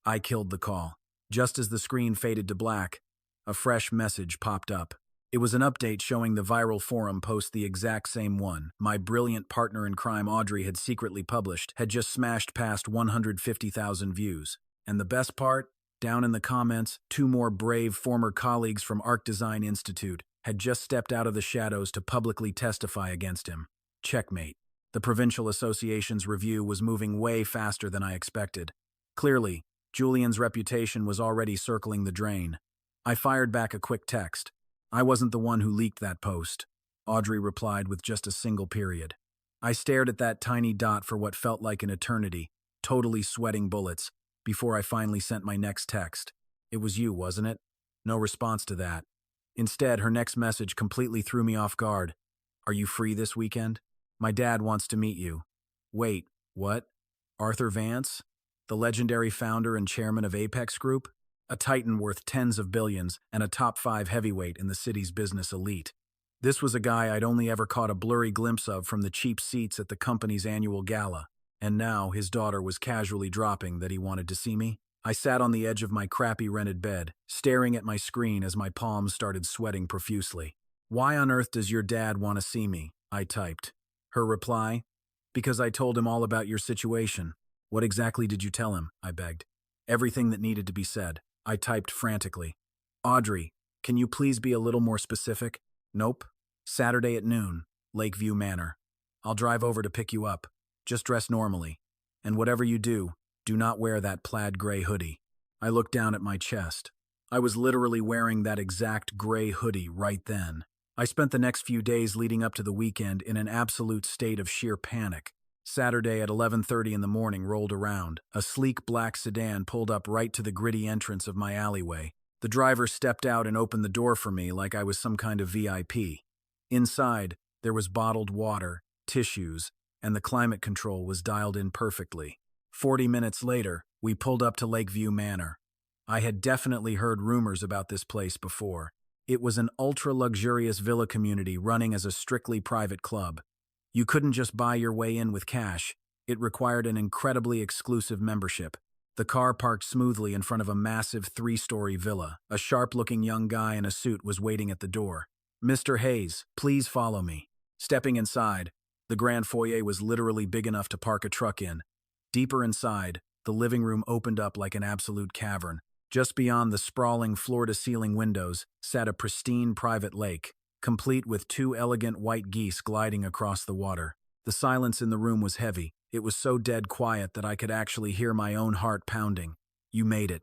S1: I killed the call. Just as the screen faded to black, a fresh message popped up. It was an update showing the viral forum post the exact same one my brilliant partner in crime Audrey had secretly published had just smashed past 150,000 views. And the best part? Down in the comments, 2 more brave former colleagues from Arc Design Institute had just stepped out of the shadows to publicly testify against him. Checkmate. The Provincial Association's review was moving way faster than I expected. Clearly, Julian's reputation was already circling the drain. I fired back a quick text. I wasn't the one who leaked that post. Audrey replied with just a single period. I stared at that tiny dot for what felt like an eternity, totally sweating bullets, before I finally sent my next text. It was you, wasn't it? No response to that. Instead, her next message completely threw me off guard. Are you free this weekend? My dad wants to meet you. Wait, what? Arthur Vance? The legendary founder and chairman of Apex Group? A titan worth tens of billions and a top 5 heavyweight in the city's business elite. This was a guy I'd only ever caught a blurry glimpse of from the cheap seats at the company's annual gala, and now his daughter was casually dropping that he wanted to see me. I sat on the edge of my crappy rented bed, staring at my screen as my palms started sweating profusely. Why on earth does your dad want to see me? I typed. Her reply, because I told him all about your situation. What exactly did you tell him? I begged. Everything that needed to be said. I typed frantically. Audrey, can you please be a little more specific? Nope. Saturday at noon, Lakeview Manor. I'll drive over to pick you up. Just dress normally. And whatever you do, do not wear that plaid gray hoodie. I looked down at my chest. I was literally wearing that exact gray hoodie right then. I spent the next few days leading up to the weekend in an absolute state of sheer panic. Saturday at 11:30 in the morning rolled around. A sleek black sedan pulled up right to the gritty entrance of my alleyway. The driver stepped out and opened the door for me like I was some kind of VIP. Inside, there was bottled water, tissues, and the climate control was dialed in perfectly. 40 minutes later, we pulled up to Lakeview Manor. I had definitely heard rumors about this place before. It was an ultra-luxurious villa community running as a strictly private club. You couldn't just buy your way in with cash. It required an incredibly exclusive membership. The car parked smoothly in front of a massive 3-story villa. A sharp-looking young guy in a suit was waiting at the door. Mr. Hayes, please follow me. Stepping inside, the grand foyer was literally big enough to park a truck in. Deeper inside, the living room opened up like an absolute cavern. Just beyond the sprawling floor-to-ceiling windows sat a pristine private lake, complete with 2 elegant white geese gliding across the water. The silence in the room was heavy. It was so dead quiet that I could actually hear my own heart pounding. You made it.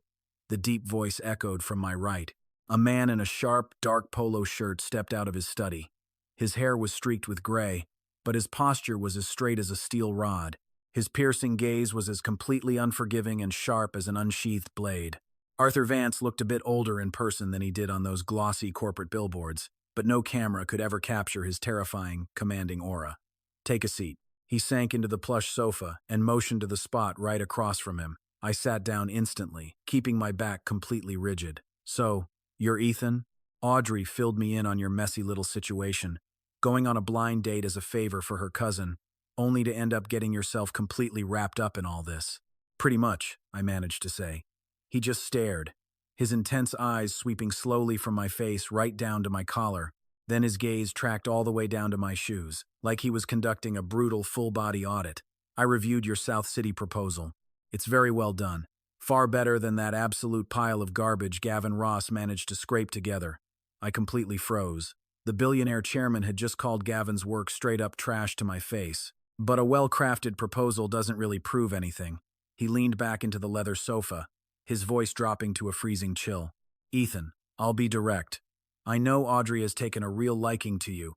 S1: The deep voice echoed from my right. A man in a sharp, dark polo shirt stepped out of his study. His hair was streaked with gray, but his posture was as straight as a steel rod. His piercing gaze was as completely unforgiving and sharp as an unsheathed blade. Arthur Vance looked a bit older in person than he did on those glossy corporate billboards, but no camera could ever capture his terrifying, commanding aura. Take a seat. He sank into the plush sofa and motioned to the spot right across from him. I sat down instantly, keeping my back completely rigid. So, you're Ethan? Audrey filled me in on your messy little situation, going on a blind date as a favor for her cousin, only to end up getting yourself completely wrapped up in all this. Pretty much, I managed to say. He just stared, his intense eyes sweeping slowly from my face right down to my collar. Then his gaze tracked all the way down to my shoes, like he was conducting a brutal full-body audit. I reviewed your South City proposal. It's very well done. Far better than that absolute pile of garbage Gavin Ross managed to scrape together. I completely froze. The billionaire chairman had just called Gavin's work straight-up trash to my face. But a well-crafted proposal doesn't really prove anything. He leaned back into the leather sofa, his voice dropping to a freezing chill. Ethan, I'll be direct. I know Audrey has taken a real liking to you,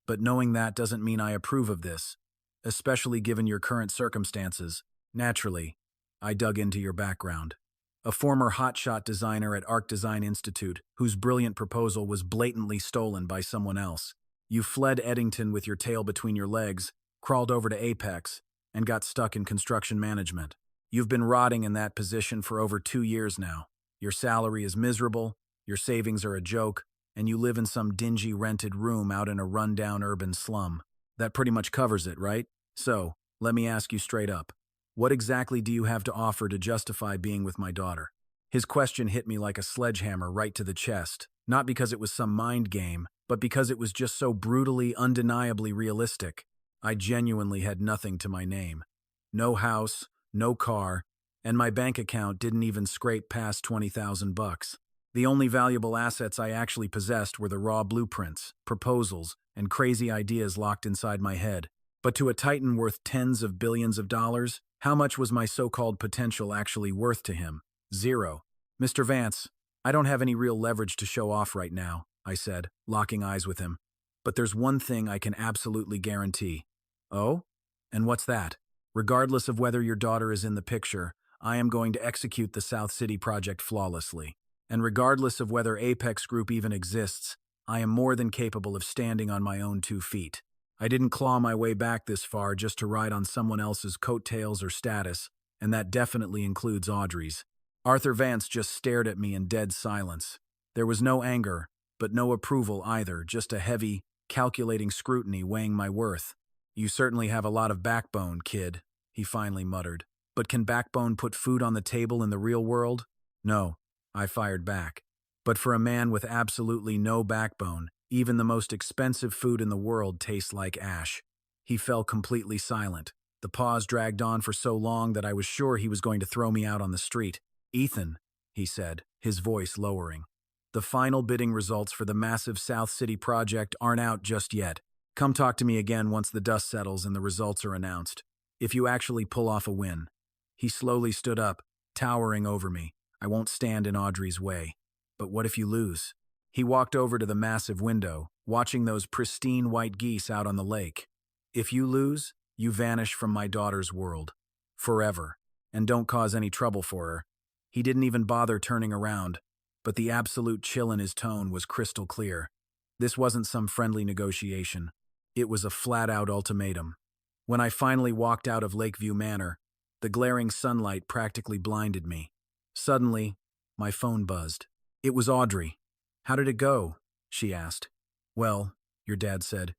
S1: but knowing that doesn't mean I approve of this, especially given your current circumstances. Naturally, I dug into your background. A former hotshot designer at Arc Design Institute, whose brilliant proposal was blatantly stolen by someone else. You fled Eddington with your tail between your legs, crawled over to Apex, and got stuck in construction management. You've been rotting in that position for over 2 years now. Your salary is miserable, your savings are a joke, and you live in some dingy rented room out in a rundown urban slum. That pretty much covers it, right? So, let me ask you straight up. What exactly do you have to offer to justify being with my daughter? His question hit me like a sledgehammer right to the chest, not because it was some mind game, but because it was just so brutally, undeniably realistic. I genuinely had nothing to my name. No house, no car, and my bank account didn't even scrape past $20,000. The only valuable assets I actually possessed were the raw blueprints, proposals, and crazy ideas locked inside my head. But to a titan worth tens of billions of dollars, how much was my so-called potential actually worth to him? 0. Mr. Vance, I don't have any real leverage to show off right now, I said, locking eyes with him. But there's one thing I can absolutely guarantee. Oh? And what's that? Regardless of whether your daughter is in the picture, I am going to execute the South City project flawlessly. And regardless of whether Apex Group even exists, I am more than capable of standing on my own 2 feet. I didn't claw my way back this far just to ride on someone else's coattails or status, and that definitely includes Audrey's. Arthur Vance just stared at me in dead silence. There was no anger, but no approval either, just a heavy, calculating scrutiny weighing my worth. You certainly have a lot of backbone, kid, he finally muttered. But can backbone put food on the table in the real world? No, I fired back. But for a man with absolutely no backbone, even the most expensive food in the world tastes like ash. He fell completely silent. The pause dragged on for so long that I was sure he was going to throw me out on the street. Ethan, he said, his voice lowering. The final bidding results for the massive South City project aren't out just yet. Come talk to me again once the dust settles and the results are announced. If you actually pull off a win. He slowly stood up, towering over me. I won't stand in Audrey's way. But what if you lose? He walked over to the massive window, watching those pristine white geese out on the lake. If you lose, you vanish from my daughter's world. Forever. And don't cause any trouble for her. He didn't even bother turning around, but the absolute chill in his tone was crystal clear. This wasn't some friendly negotiation. It was a flat-out ultimatum. When I finally walked out of Lakeview Manor, the glaring sunlight practically blinded me. Suddenly, my phone buzzed. It was Audrey. How did it go? She asked. Well, your dad said,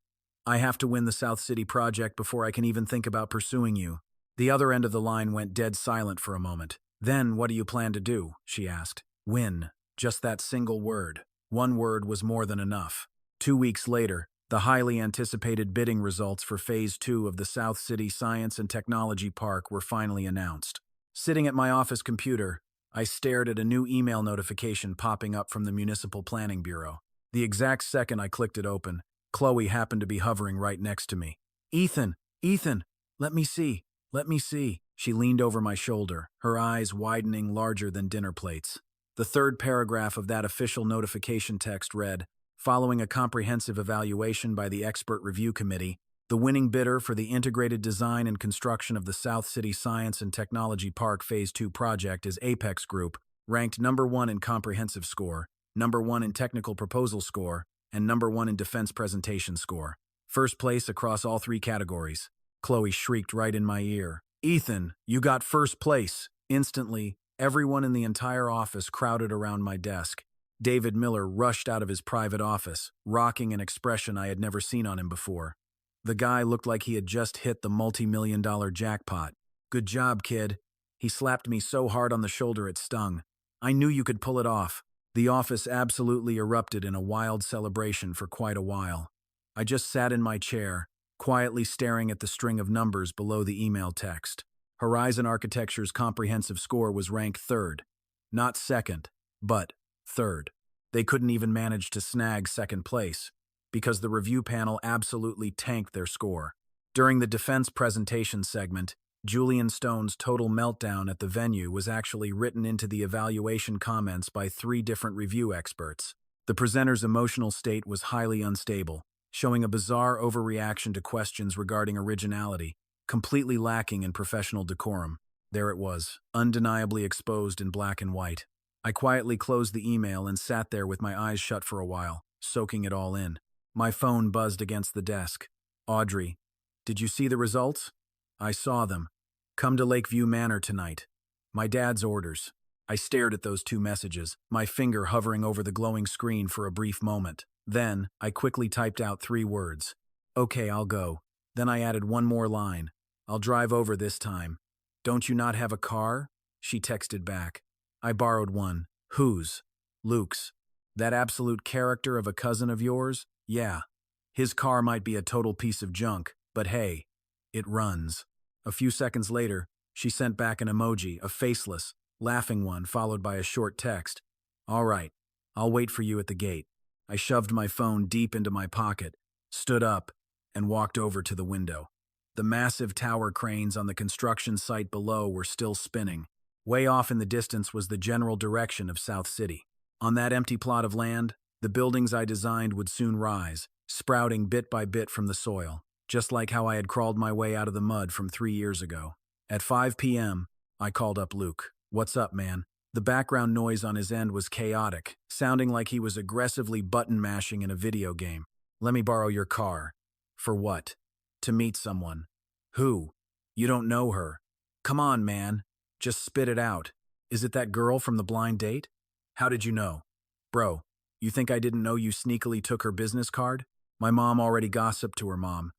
S1: I have to win the South City project before I can even think about pursuing you. The other end of the line went dead silent for a moment. Then, what do you plan to do? She asked. Win. Just that single word. One word was more than enough. 2 weeks later, the highly anticipated bidding results for Phase 2 of the South City Science and Technology Park were finally announced. Sitting at my office computer, I stared at a new email notification popping up from the Municipal Planning Bureau. The exact second I clicked it open, Chloe happened to be hovering right next to me. Ethan, let me see. She leaned over my shoulder, her eyes widening larger than dinner plates. The third paragraph of that official notification text read, following a comprehensive evaluation by the Expert Review Committee, the winning bidder for the integrated design and construction of the South City Science and Technology Park Phase 2 project is Apex Group, ranked number 1 in comprehensive score, number 1 in technical proposal score, and number 1 in defense presentation score. First place across all 3 categories. Chloe shrieked right in my ear. Ethan, you got first place. Instantly, everyone in the entire office crowded around my desk. David Miller rushed out of his private office, rocking an expression I had never seen on him before. The guy looked like he had just hit the multi-million-dollar jackpot. Good job, kid. He slapped me so hard on the shoulder it stung. I knew you could pull it off. The office absolutely erupted in a wild celebration for quite a while. I just sat in my chair, quietly staring at the string of numbers below the email text. Horizon Architecture's comprehensive score was ranked 3rd. Not 2nd, but 3rd. They couldn't even manage to snag 2nd place, because the review panel absolutely tanked their score. During the defense presentation segment, Julian Stone's total meltdown at the venue was actually written into the evaluation comments by 3 different review experts. The presenter's emotional state was highly unstable, showing a bizarre overreaction to questions regarding originality, completely lacking in professional decorum. There it was, undeniably exposed in black and white. I quietly closed the email and sat there with my eyes shut for a while, soaking it all in. My phone buzzed against the desk. Audrey, did you see the results? I saw them. Come to Lakeview Manor tonight. My dad's orders. I stared at those 2 messages, my finger hovering over the glowing screen for a brief moment. Then, I quickly typed out 3 words. Okay, I'll go. Then I added one more line. I'll drive over this time. Don't you not have a car? She texted back. I borrowed one. Whose? Luke's. That absolute character of a cousin of yours? Yeah. His car might be a total piece of junk, but hey, it runs. A few seconds later, she sent back an emoji, a faceless, laughing one followed by a short text. All right, I'll wait for you at the gate. I shoved my phone deep into my pocket, stood up, and walked over to the window. The massive tower cranes on the construction site below were still spinning, Way off in the distance was the general direction of South City. On that empty plot of land, the buildings I designed would soon rise, sprouting bit by bit from the soil, just like how I had crawled my way out of the mud from 3 years ago. At 5 p.m., I called up Luke. "What's up, man?" The background noise on his end was chaotic, sounding like he was aggressively button-mashing in a video game. "Let me borrow your car." "For what?" "To meet someone." "Who?" "You don't know her." "Come on, man. Just spit it out. Is it that girl from the blind date?" "How did you know?" "Bro, you think I didn't know you sneakily took her business card? My mom already gossiped to her mom.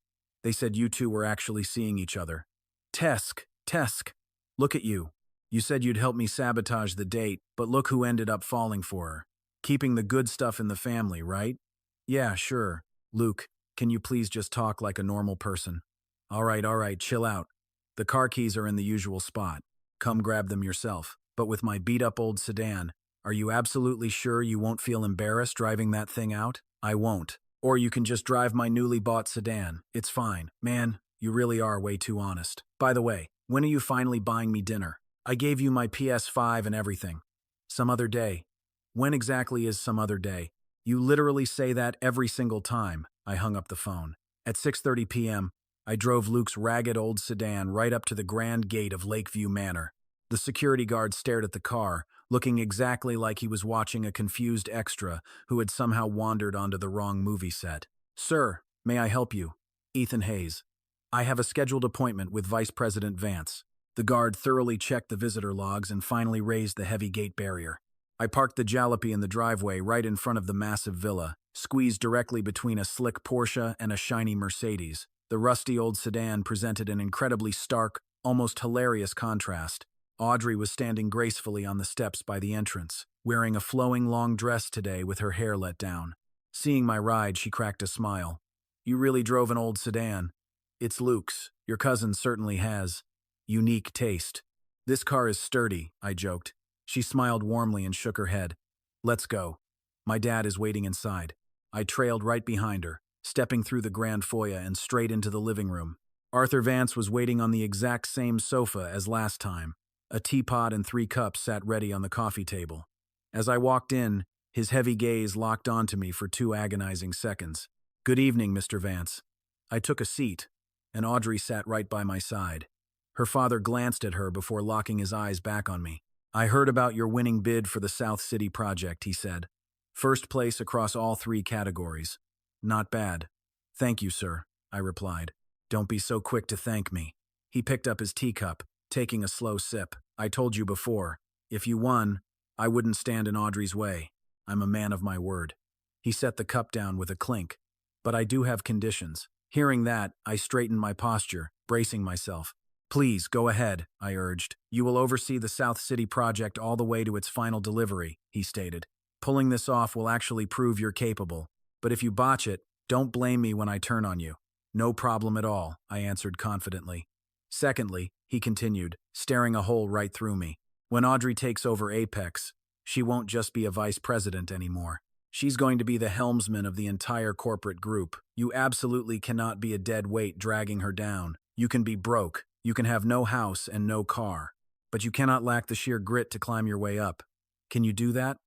S1: They said you two were actually seeing each other." Tesk, look at you. You said you'd help me sabotage the date, but look who ended up falling for her. Keeping the good stuff in the family, right?" "Yeah, sure." "Luke, can you please just talk like a normal person?" All right, chill out. The car keys are in the usual spot. Come grab them yourself. But with my beat-up old sedan, are you absolutely sure you won't feel embarrassed driving that thing out?" "I won't. Or you can just drive my newly bought sedan. It's fine." "Man, you really are way too honest. By the way, when are you finally buying me dinner? I gave you my PS5 and everything." "Some other day." "When exactly is some other day?" "You literally say that every single time." I hung up the phone. At 6:30 p.m., I drove Luke's ragged old sedan right up to the grand gate of Lakeview Manor. The security guard stared at the car, looking exactly like he was watching a confused extra who had somehow wandered onto the wrong movie set. "Sir, may I help you?" "Ethan Hayes. I have a scheduled appointment with Vice President Vance." The guard thoroughly checked the visitor logs and finally raised the heavy gate barrier. I parked the jalopy in the driveway right in front of the massive villa, squeezed directly between a slick Porsche and a shiny Mercedes. The rusty old sedan presented an incredibly stark, almost hilarious contrast. Audrey was standing gracefully on the steps by the entrance, wearing a flowing long dress today with her hair let down. Seeing my ride, she cracked a smile. "You really drove an old sedan." "It's Luke's. Your cousin certainly has unique taste." "This car is sturdy," I joked. She smiled warmly and shook her head. "Let's go. My dad is waiting inside." I trailed right behind her, stepping through the grand foyer and straight into the living room. Arthur Vance was waiting on the exact same sofa as last time. A teapot and 3 cups sat ready on the coffee table. As I walked in, his heavy gaze locked onto me for 2 agonizing seconds. "Good evening, Mr. Vance." I took a seat, and Audrey sat right by my side. Her father glanced at her before locking his eyes back on me. "I heard about your winning bid for the South City project," he said. "First place across all 3 categories. Not bad." "Thank you, sir," I replied. "Don't be so quick to thank me." He picked up his teacup, taking a slow sip. "I told you before, if you won, I wouldn't stand in Audrey's way. I'm a man of my word." He set the cup down with a clink. "But I do have conditions." Hearing that, I straightened my posture, bracing myself. "Please, go ahead," I urged. "You will oversee the South City project all the way to its final delivery," he stated. "Pulling this off will actually prove you're capable. But if you botch it, don't blame me when I turn on you." "No problem at all," I answered confidently. "Secondly," he continued, staring a hole right through me, "when Audrey takes over Apex, she won't just be a vice president anymore. She's going to be the helmsman of the entire corporate group. You absolutely cannot be a dead weight dragging her down. You can be broke. You can have no house and no car. But you cannot lack the sheer grit to climb your way up. Can you do that?"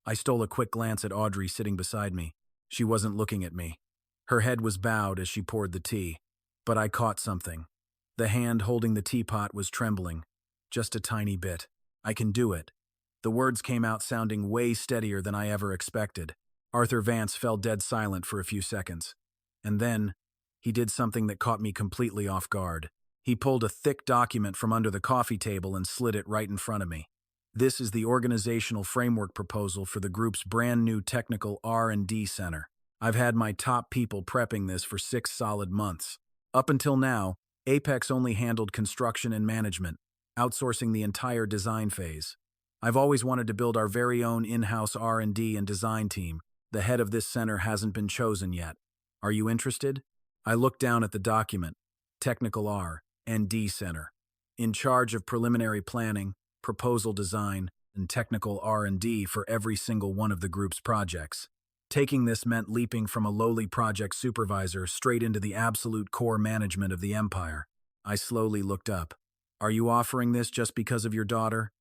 S1: I stole a quick glance at Audrey sitting beside me. She wasn't looking at me. Her head was bowed as she poured the tea. But I caught something. The hand holding the teapot was trembling. Just a tiny bit. "I can do it." The words came out sounding way steadier than I ever expected. Arthur Vance fell dead silent for a few seconds. And then, he did something that caught me completely off guard. He pulled a thick document from under the coffee table and slid it right in front of me. "This is the organizational framework proposal for the group's brand new technical R&D center. I've had my top people prepping this for 6 solid months. Up until now, Apex only handled construction and management, outsourcing the entire design phase. I've always wanted to build our very own in-house R&D and design team. The head of this center hasn't been chosen yet. Are you interested?" I looked down at the document. Technical R&D Center. In charge of preliminary planning, proposal design, and technical R&D for every single one of the group's projects. Taking this meant leaping from a lowly project supervisor straight into the absolute core management of the empire. I slowly looked up. "Are you offering this just because of your daughter?"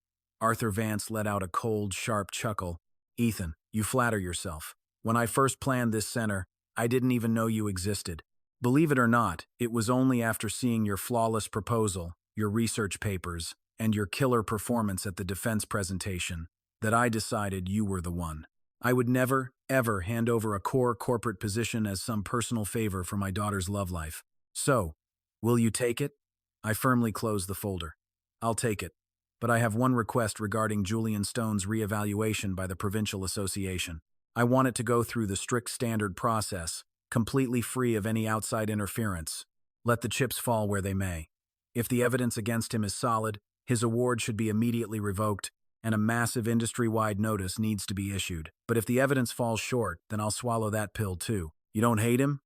S1: Arthur Vance let out a cold, sharp chuckle. Ethan, you flatter yourself. When I first planned this center, I didn't even know you existed. Believe it or not, it was only after seeing your flawless proposal, your research papers, and your killer performance at the defense presentation that I decided you were the one. I would never, ever hand over a core corporate position as some personal favor for my daughter's love life. So, will you take it? I firmly closed the folder. I'll take it. But I have one request regarding Julian Stone's reevaluation by the Provincial Association. I want it to go through the strict standard process, completely free of any outside interference. Let the chips fall where they may. If the evidence against him is solid, his award should be immediately revoked, and a massive industry-wide notice needs to be issued. But if the evidence falls short, then I'll swallow that pill too. You don't hate him?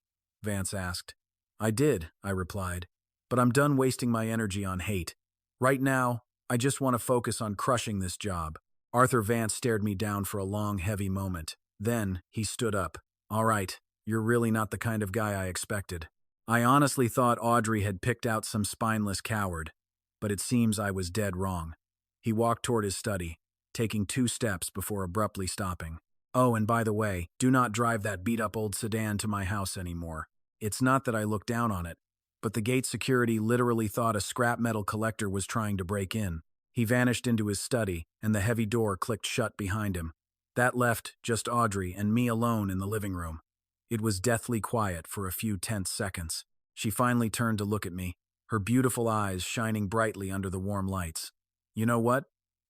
S1: Vance asked. I did, I replied. But I'm done wasting my energy on hate. Right now, I just want to focus on crushing this job. Arthur Vance stared me down for a long, heavy moment. Then, he stood up. All right, you're really not the kind of guy I expected. I honestly thought Audrey had picked out some spineless coward, but it seems I was dead wrong. He walked toward his study, taking 2 steps before abruptly stopping. Oh, and by the way, do not drive that beat-up old sedan to my house anymore. It's not that I look down on it, but the gate security literally thought a scrap metal collector was trying to break in. He vanished into his study, and the heavy door clicked shut behind him. That left just Audrey and me alone in the living room. It was deathly quiet for a few tense seconds. She finally turned to look at me, her beautiful eyes shining brightly under the warm lights. You know what?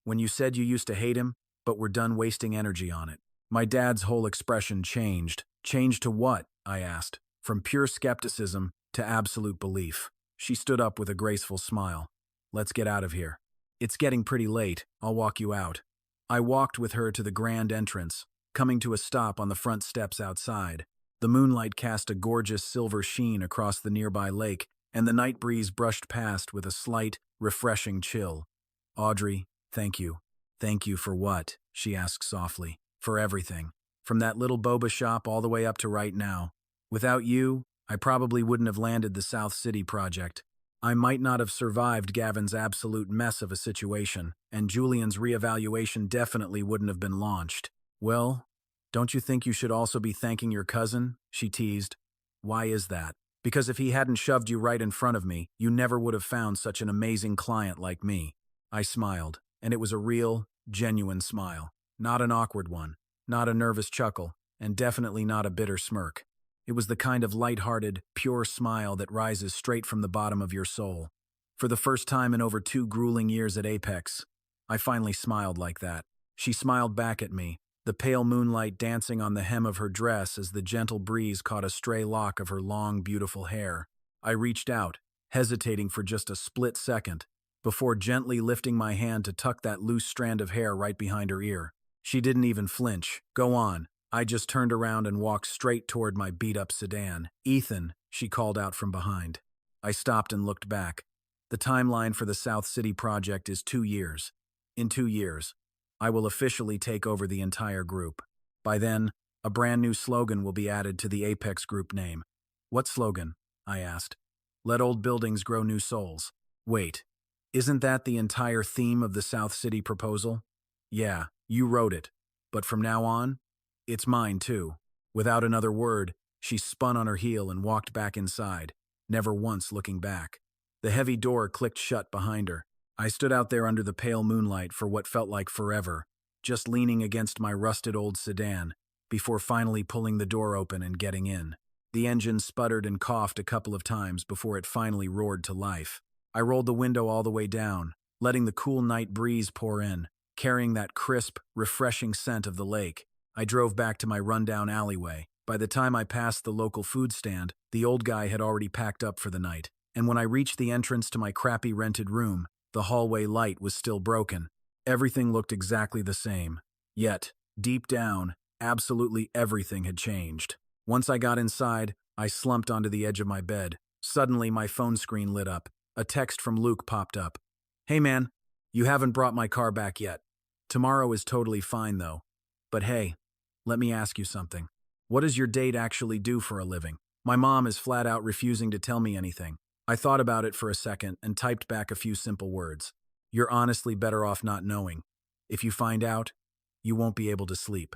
S1: When you said you used to hate him, but were done wasting energy on it. My dad's whole expression changed. Changed to what? I asked. From pure skepticism to absolute belief. She stood up with a graceful smile. Let's get out of here. It's getting pretty late. I'll walk you out. I walked with her to the grand entrance, coming to a stop on the front steps outside. The moonlight cast a gorgeous silver sheen across the nearby lake, and the night breeze brushed past with a slight, refreshing chill. Audrey, thank you. Thank you for what? She asked softly. For everything. From that little boba shop all the way up to right now. Without you, I probably wouldn't have landed the South City project. I might not have survived Gavin's absolute mess of a situation, and Julian's reevaluation definitely wouldn't have been launched. Well, don't you think you should also be thanking your cousin? She teased. Why is that? Because if he hadn't shoved you right in front of me, you never would have found such an amazing client like me. I smiled, and it was a real, genuine smile. Not an awkward one, not a nervous chuckle, and definitely not a bitter smirk. It was the kind of light-hearted, pure smile that rises straight from the bottom of your soul. For the first time in over 2 grueling years at Apex, I finally smiled like that. She smiled back at me, the pale moonlight dancing on the hem of her dress as the gentle breeze caught a stray lock of her long, beautiful hair. I reached out, hesitating for just a split second, before gently lifting my hand to tuck that loose strand of hair right behind her ear. She didn't even flinch. Go on. I just turned around and walked straight toward my beat-up sedan. Ethan, she called out from behind. I stopped and looked back. The timeline for the South City project is 2 years. In 2 years, I will officially take over the entire group. By then, a brand new slogan will be added to the Apex group name. What slogan? I asked. Let old buildings grow new souls. Wait, isn't that the entire theme of the South City proposal? Yeah, you wrote it. But from now on, it's mine too. Without another word, she spun on her heel and walked back inside, never once looking back. The heavy door clicked shut behind her. I stood out there under the pale moonlight for what felt like forever, just leaning against my rusted old sedan, before finally pulling the door open and getting in. The engine sputtered and coughed a couple of times before it finally roared to life. I rolled the window all the way down, letting the cool night breeze pour in, carrying that crisp, refreshing scent of the lake. I drove back to my rundown alleyway. By the time I passed the local food stand, the old guy had already packed up for the night. And when I reached the entrance to my crappy rented room, the hallway light was still broken. Everything looked exactly the same. Yet, deep down, absolutely everything had changed. Once I got inside, I slumped onto the edge of my bed. Suddenly, my phone screen lit up. A text from Luke popped up. Hey man, you haven't brought my car back yet. Tomorrow is totally fine though. But hey, let me ask you something. What does your date actually do for a living? My mom is flat out refusing to tell me anything. I thought about it for a second and typed back a few simple words. You're honestly better off not knowing. If you find out, you won't be able to sleep.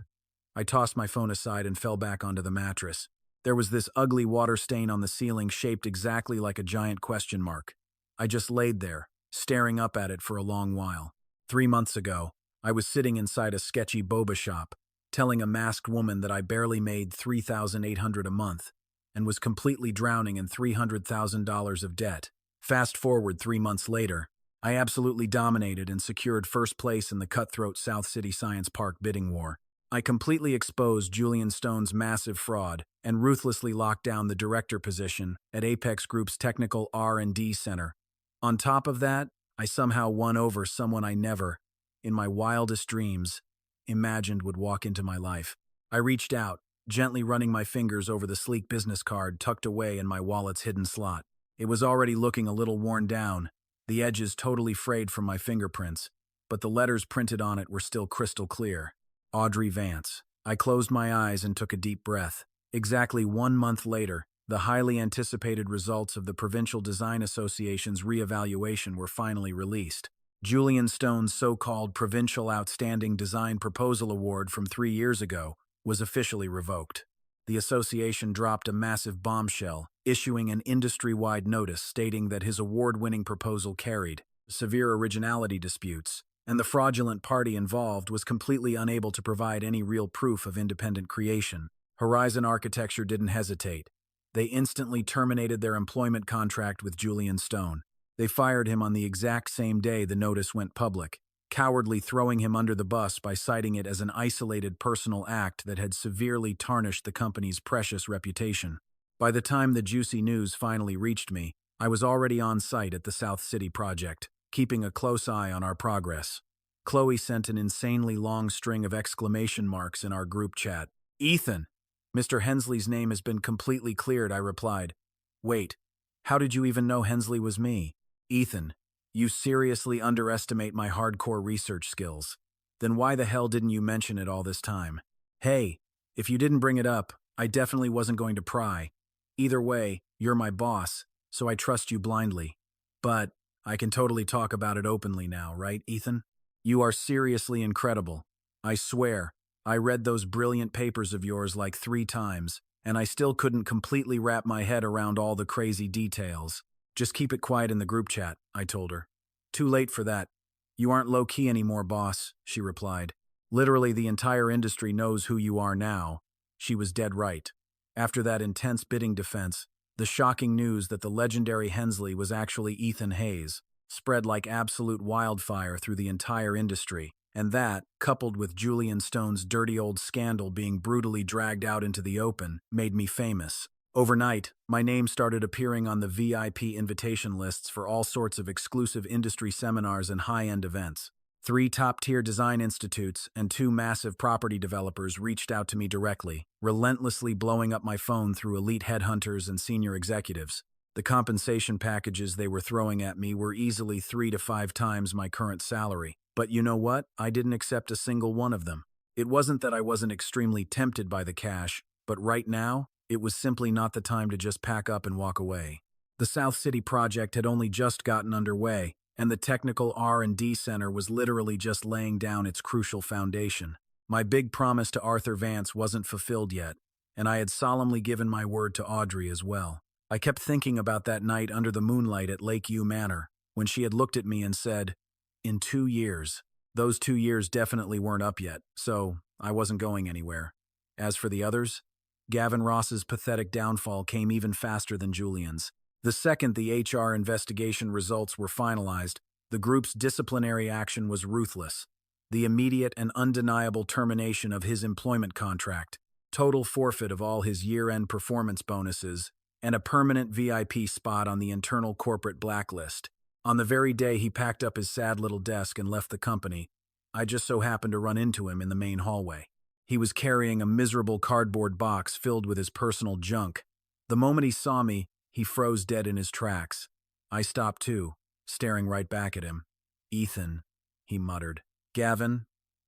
S1: I tossed my phone aside and fell back onto the mattress. There was this ugly water stain on the ceiling shaped exactly like a giant question mark. I just laid there, staring up at it for a long while. 3 months ago, I was sitting inside a sketchy boba shop, telling a masked woman that I barely made $3,800 a month and was completely drowning in $300,000 of debt. Fast forward 3 months later, I absolutely dominated and secured first place in the cutthroat South City Science Park bidding war. I completely exposed Julian Stone's massive fraud and ruthlessly locked down the director position at Apex Group's Technical R&D Center. On top of that, I somehow won over someone I never, in my wildest dreams, imagined would walk into my life. I reached out, gently running my fingers over the sleek business card tucked away in my wallet's hidden slot. It was already looking a little worn down, the edges totally frayed from my fingerprints, but the letters printed on it were still crystal clear. Audrey Vance. I closed my eyes and took a deep breath. Exactly 1 month later, the highly anticipated results of the Provincial Design Association's reevaluation were finally released. Julian Stone's so-called Provincial Outstanding Design Proposal Award from 3 years ago was officially revoked. The association dropped a massive bombshell, issuing an industry-wide notice stating that his award-winning proposal carried severe originality disputes, and the fraudulent party involved was completely unable to provide any real proof of independent creation. Horizon Architecture didn't hesitate. They instantly terminated their employment contract with Julian Stone. They fired him on the exact same day the notice went public, cowardly throwing him under the bus by citing it as an isolated personal act that had severely tarnished the company's precious reputation. By the time the juicy news finally reached me, I was already on site at the South City project, keeping a close eye on our progress. Chloe sent an insanely long string of exclamation marks in our group chat. "Ethan! Mr. Hensley's name has been completely cleared," I replied. "Wait, how did you even know Hensley was me?" "Ethan, you seriously underestimate my hardcore research skills. Then why the hell didn't you mention it all this time?" "Hey, if you didn't bring it up, I definitely wasn't going to pry. Either way, you're my boss, so I trust you blindly. But I can totally talk about it openly now, right, Ethan? You are seriously incredible. I swear, I read those brilliant papers of yours like 3 times, and I still couldn't completely wrap my head around all the crazy details. Just keep it quiet in the group chat," I told her. "Too late for that. You aren't low-key anymore, boss," she replied. "Literally the entire industry knows who you are now." She was dead right. After that intense bidding defense, the shocking news that the legendary Hensley was actually Ethan Hayes spread like absolute wildfire through the entire industry, and that, coupled with Julian Stone's dirty old scandal being brutally dragged out into the open, made me famous. Overnight, my name started appearing on the VIP invitation lists for all sorts of exclusive industry seminars and high-end events. 3 top-tier design institutes and 2 massive property developers reached out to me directly, relentlessly blowing up my phone through elite headhunters and senior executives. The compensation packages they were throwing at me were easily 3 to 5 times my current salary. But you know what? I didn't accept a single one of them. It wasn't that I wasn't extremely tempted by the cash, but right now, it was simply not the time to just pack up and walk away. The South City project had only just gotten underway, and the Technical R&D Center was literally just laying down its crucial foundation. My big promise to Arthur Vance wasn't fulfilled yet, and I had solemnly given my word to Audrey as well. I kept thinking about that night under the moonlight at Lakeview Manor, when she had looked at me and said, "In 2 years." Those 2 years definitely weren't up yet, so I wasn't going anywhere. As for the others, Gavin Ross's pathetic downfall came even faster than Julian's. The second the HR investigation results were finalized, the group's disciplinary action was ruthless. The immediate and undeniable termination of his employment contract, total forfeit of all his year-end performance bonuses, and a permanent VIP spot on the internal corporate blacklist. On the very day he packed up his sad little desk and left the company, I just so happened to run into him in the main hallway. He was carrying a miserable cardboard box filled with his personal junk. The moment he saw me, he froze dead in his tracks. I stopped too, staring right back at him. "Ethan," he muttered. "Gavin,"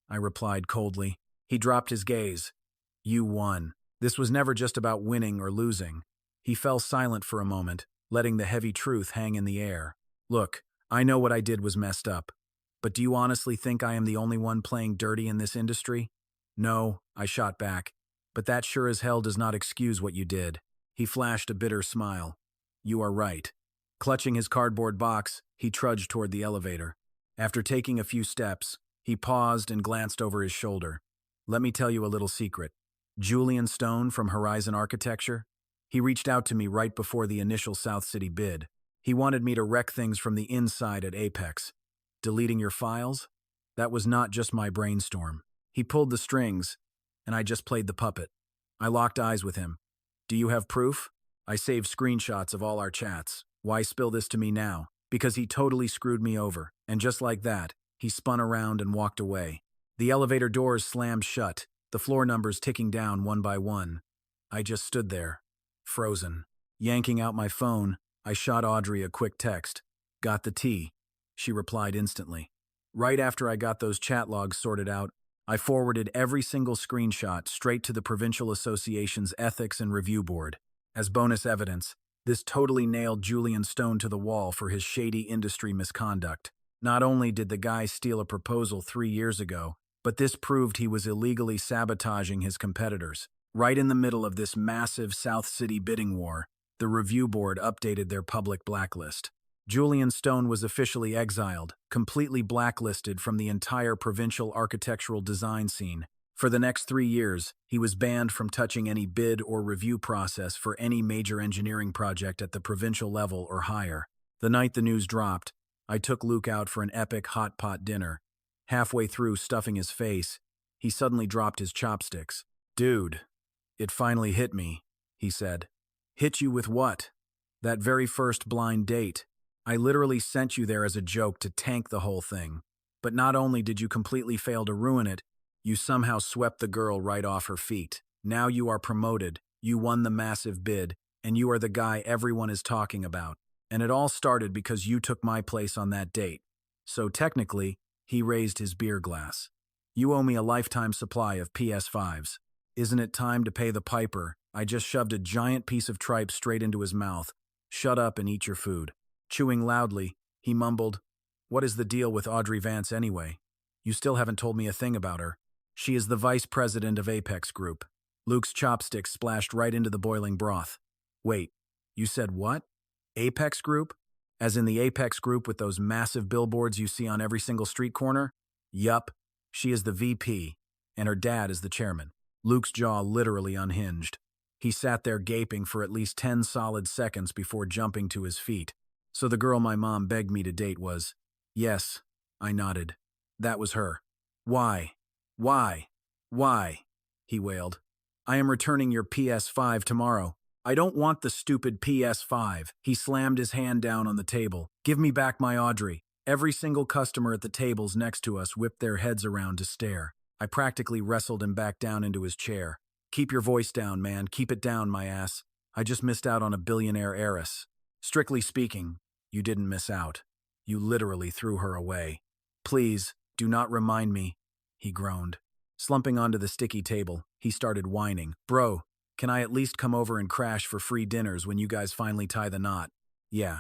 S1: I replied coldly. He dropped his gaze. "You won." This was never just about winning or losing. He fell silent for a moment, letting the heavy truth hang in the air. "Look, I know what I did was messed up, But do you honestly think I am the only one playing dirty in this industry? No, I shot back. But that sure as hell does not excuse what you did. He flashed a bitter smile. You are right. Clutching his cardboard box, he trudged toward the elevator. After taking a few steps, he paused and glanced over his shoulder. Let me tell you a little secret. Julian Stone from Horizon Architecture? He reached out to me right before the initial South City bid. He wanted me to wreck things from the inside at Apex. Deleting your files? That was not just my brainstorm. He pulled the strings, and I just played the puppet. I locked eyes with him. Do you have proof? I saved screenshots of all our chats. Why spill this to me now? Because he totally screwed me over, and just like that, he spun around and walked away. The elevator doors slammed shut, the floor numbers ticking down one by one. I just stood there, frozen. Yanking out my phone, I shot Audrey a quick text. Got the tea. She replied instantly. Right after I got those chat logs sorted out, I forwarded every single screenshot straight to the Provincial Association's Ethics and Review Board. As bonus evidence, this totally nailed Julian Stone to the wall for his shady industry misconduct. Not only did the guy steal a proposal 3 years ago, but this proved he was illegally sabotaging his competitors. Right in the middle of this massive South City bidding war, the review board updated their public blacklist. Julian Stone was officially exiled, completely blacklisted from the entire provincial architectural design scene. For the next 3 years, he was banned from touching any bid or review process for any major engineering project at the provincial level or higher. The night the news dropped, I took Luke out for an epic hot pot dinner. Halfway through stuffing his face, he suddenly dropped his chopsticks. Dude, it finally hit me, he said. Hit you with what? That very first blind date. I literally sent you there as a joke to tank the whole thing. But not only did you completely fail to ruin it, you somehow swept the girl right off her feet. Now you are promoted, you won the massive bid, and you are the guy everyone is talking about. And it all started because you took my place on that date. So technically, he raised his beer glass. You owe me a lifetime supply of PS5s. Isn't it time to pay the piper? I just shoved a giant piece of tripe straight into his mouth. Shut up and eat your food. Chewing loudly, he mumbled, What is the deal with Audrey Vance anyway? You still haven't told me a thing about her. She is the vice president of Apex Group. Luke's chopsticks splashed right into the boiling broth. Wait, you said what? Apex Group? As in the Apex Group with those massive billboards you see on every single street corner? Yup, she is the VP, and her dad is the chairman. Luke's jaw literally unhinged. He sat there gaping for at least 10 solid seconds before jumping to his feet. So the girl my mom begged me to date was, yes, I nodded. That was her. Why? Why? Why? He wailed. I am returning your PS5 tomorrow. I don't want the stupid PS5. He slammed his hand down on the table. Give me back my Audrey. Every single customer at the tables next to us whipped their heads around to stare. I practically wrestled him back down into his chair. Keep your voice down, man. Keep it down, my ass. I just missed out on a billionaire heiress. Strictly speaking, you didn't miss out. You literally threw her away. Please, do not remind me, he groaned. Slumping onto the sticky table, he started whining. Bro, can I at least come over and crash for free dinners when you guys finally tie the knot? Yeah,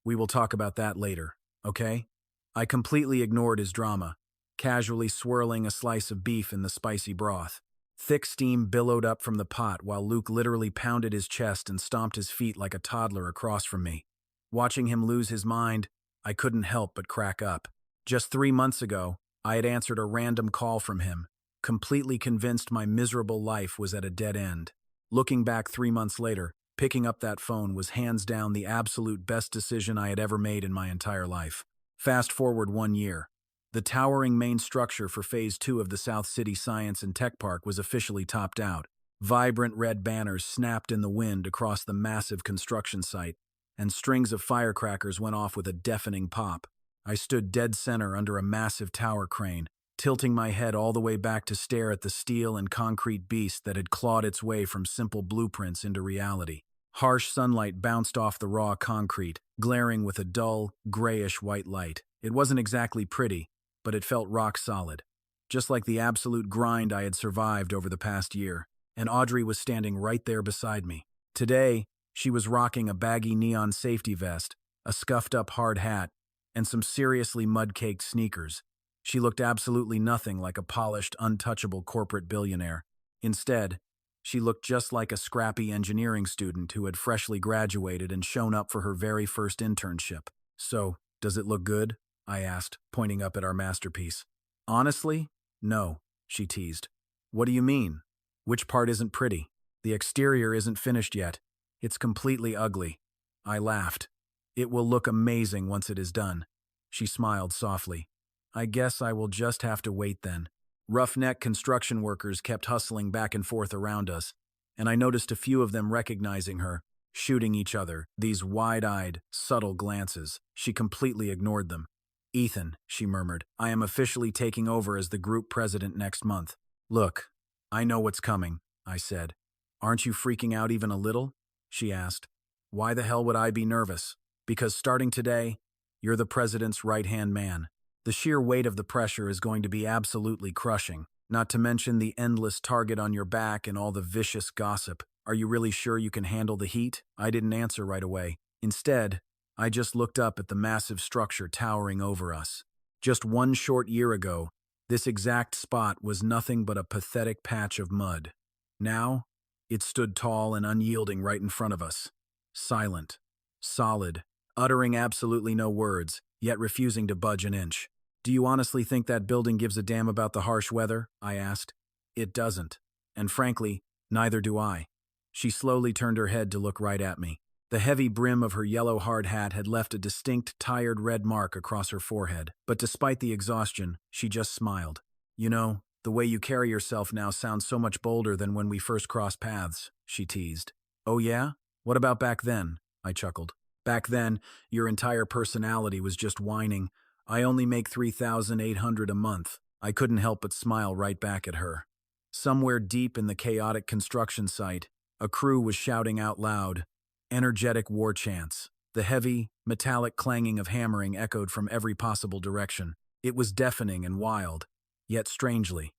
S1: we will talk about that later, okay? I completely ignored his drama, casually swirling a slice of beef in the spicy broth. Thick steam billowed up from the pot while Luke literally pounded his chest and stomped his feet like a toddler across from me. Watching him lose his mind, I couldn't help but crack up. Just 3 months ago, I had answered a random call from him, completely convinced my miserable life was at a dead end. Looking back 3 months later, picking up that phone was hands down the absolute best decision I had ever made in my entire life. Fast forward 1 year. The towering main structure for Phase 2 of the South City Science and Tech Park was officially topped out. Vibrant red banners snapped in the wind across the massive construction site, and strings of firecrackers went off with a deafening pop. I stood dead center under a massive tower crane, tilting my head all the way back to stare at the steel and concrete beast that had clawed its way from simple blueprints into reality. Harsh sunlight bounced off the raw concrete, glaring with a dull, grayish-white light. It wasn't exactly pretty, but it felt rock solid, just like the absolute grind I had survived over the past year, and Audrey was standing right there beside me. Today, she was rocking a baggy neon safety vest, a scuffed-up hard hat, and some seriously mud-caked sneakers. She looked absolutely nothing like a polished, untouchable corporate billionaire. Instead, she looked just like a scrappy engineering student who had freshly graduated and shown up for her very first internship. "So, does it look good?" I asked, pointing up at our masterpiece. "Honestly, no," she teased. "What do you mean? Which part isn't pretty? The exterior isn't finished yet. It's completely ugly." I laughed. "It will look amazing once it is done." She smiled softly. "I guess I will just have to wait then." Roughneck construction workers kept hustling back and forth around us, and I noticed a few of them recognizing her, shooting each other, these wide-eyed, subtle glances. She completely ignored them. "Ethan," she murmured, "I am officially taking over as the group president next month." "Look, I know what's coming," I said. "Aren't you freaking out even a little?" she asked. "Why the hell would I be nervous? Because starting today, you're the president's right-hand man. The sheer weight of the pressure is going to be absolutely crushing, not to mention the endless target on your back and all the vicious gossip. Are you really sure you can handle the heat?" I didn't answer right away. Instead, I just looked up at the massive structure towering over us. Just 1 short year ago, this exact spot was nothing but a pathetic patch of mud. Now, it stood tall and unyielding right in front of us. Silent, solid, uttering absolutely no words, yet refusing to budge an inch. "Do you honestly think that building gives a damn about the harsh weather?" I asked. "It doesn't. And frankly, neither do I." She slowly turned her head to look right at me. The heavy brim of her yellow hard hat had left a distinct, tired red mark across her forehead. But despite the exhaustion, she just smiled. "You know, the way you carry yourself now sounds so much bolder than when we first crossed paths," she teased. "Oh yeah? What about back then?" I chuckled. "Back then, your entire personality was just whining. 'I only make 3,800 a month.'" I couldn't help but smile right back at her. Somewhere deep in the chaotic construction site, a crew was shouting out loud, energetic war chants. The heavy, metallic clanging of hammering echoed from every possible direction. It was deafening and wild, yet strangely,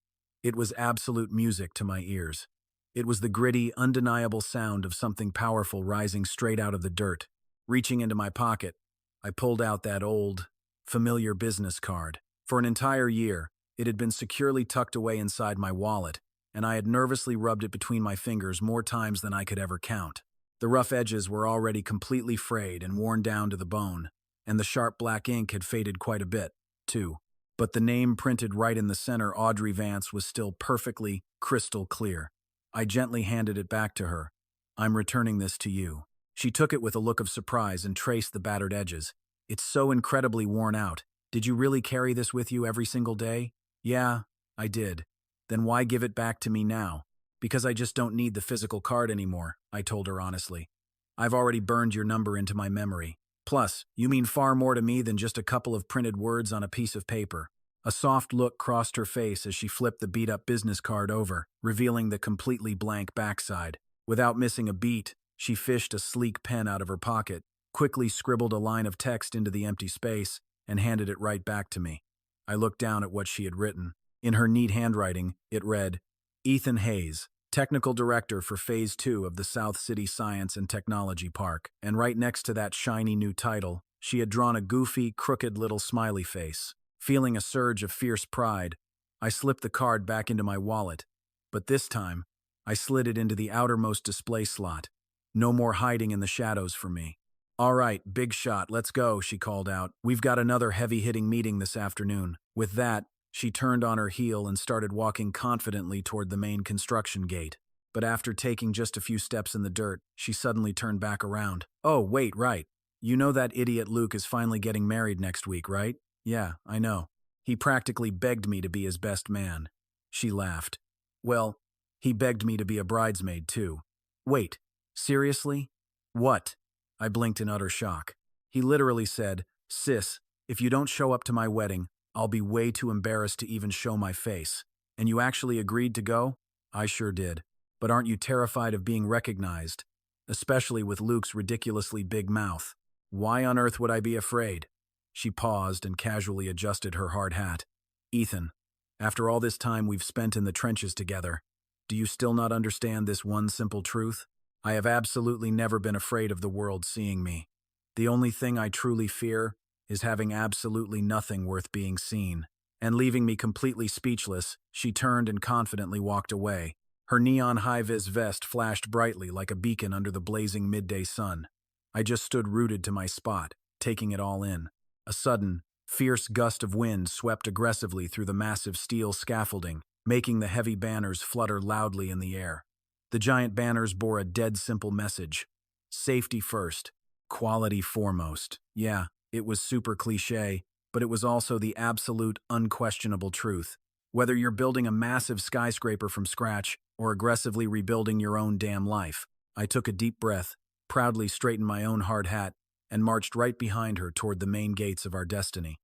S1: it was absolute music to my ears. It was the gritty, undeniable sound of something powerful rising straight out of the dirt. Reaching into my pocket, I pulled out that old, familiar business card. For an entire year, it had been securely tucked away inside my wallet, and I had nervously rubbed it between my fingers more times than I could ever count. The rough edges were already completely frayed and worn down to the bone, and the sharp black ink had faded quite a bit, too. But the name printed right in the center, Audrey Vance, was still perfectly, crystal clear. I gently handed it back to her. "I'm returning this to you." She took it with a look of surprise and traced the battered edges. "It's so incredibly worn out. Did you really carry this with you every single day?" "Yeah, I did." "Then why give it back to me now?" "Because I just don't need the physical card anymore," I told her honestly. "I've already burned your number into my memory. Plus, you mean far more to me than just a couple of printed words on a piece of paper." A soft look crossed her face as she flipped the beat-up business card over, revealing the completely blank backside. Without missing a beat, she fished a sleek pen out of her pocket, quickly scribbled a line of text into the empty space, and handed it right back to me. I looked down at what she had written. In her neat handwriting, it read, "Ethan Hayes, Technical Director for Phase 2 of the South City Science and Technology Park." And right next to that shiny new title, she had drawn a goofy, crooked little smiley face. Feeling a surge of fierce pride, I slipped the card back into my wallet, but this time, I slid it into the outermost display slot. No more hiding in the shadows for me. "All right, big shot, let's go," she called out. "We've got another heavy-hitting meeting this afternoon." With that, she turned on her heel and started walking confidently toward the main construction gate. But after taking just a few steps in the dirt, she suddenly turned back around. "Oh, wait, right. You know that idiot Luke is finally getting married next week, right?" "Yeah, I know. He practically begged me to be his best man." She laughed. "Well, he begged me to be a bridesmaid, too." "Wait, seriously? What?" I blinked in utter shock. "He literally said, 'Sis, if you don't show up to my wedding, I'll be way too embarrassed to even show my face.' And you actually agreed to go?" "I sure did. But aren't you terrified of being recognized? Especially with Luke's ridiculously big mouth." "Why on earth would I be afraid?" She paused and casually adjusted her hard hat. "Ethan, after all this time we've spent in the trenches together, do you still not understand this one simple truth? I have absolutely never been afraid of the world seeing me. The only thing I truly fear is having absolutely nothing worth being seen. And leaving me completely speechless, she turned and confidently walked away. Her neon high-vis vest flashed brightly like a beacon under the blazing midday sun. I just stood rooted to my spot, taking it all in. A sudden, fierce gust of wind swept aggressively through the massive steel scaffolding, making the heavy banners flutter loudly in the air. The giant banners bore a dead simple message: safety first, quality foremost. Yeah, it was super cliché, but it was also the absolute, unquestionable truth. Whether you're building a massive skyscraper from scratch or aggressively rebuilding your own damn life, I took a deep breath, proudly straightened my own hard hat, and marched right behind her toward the main gates of our destiny.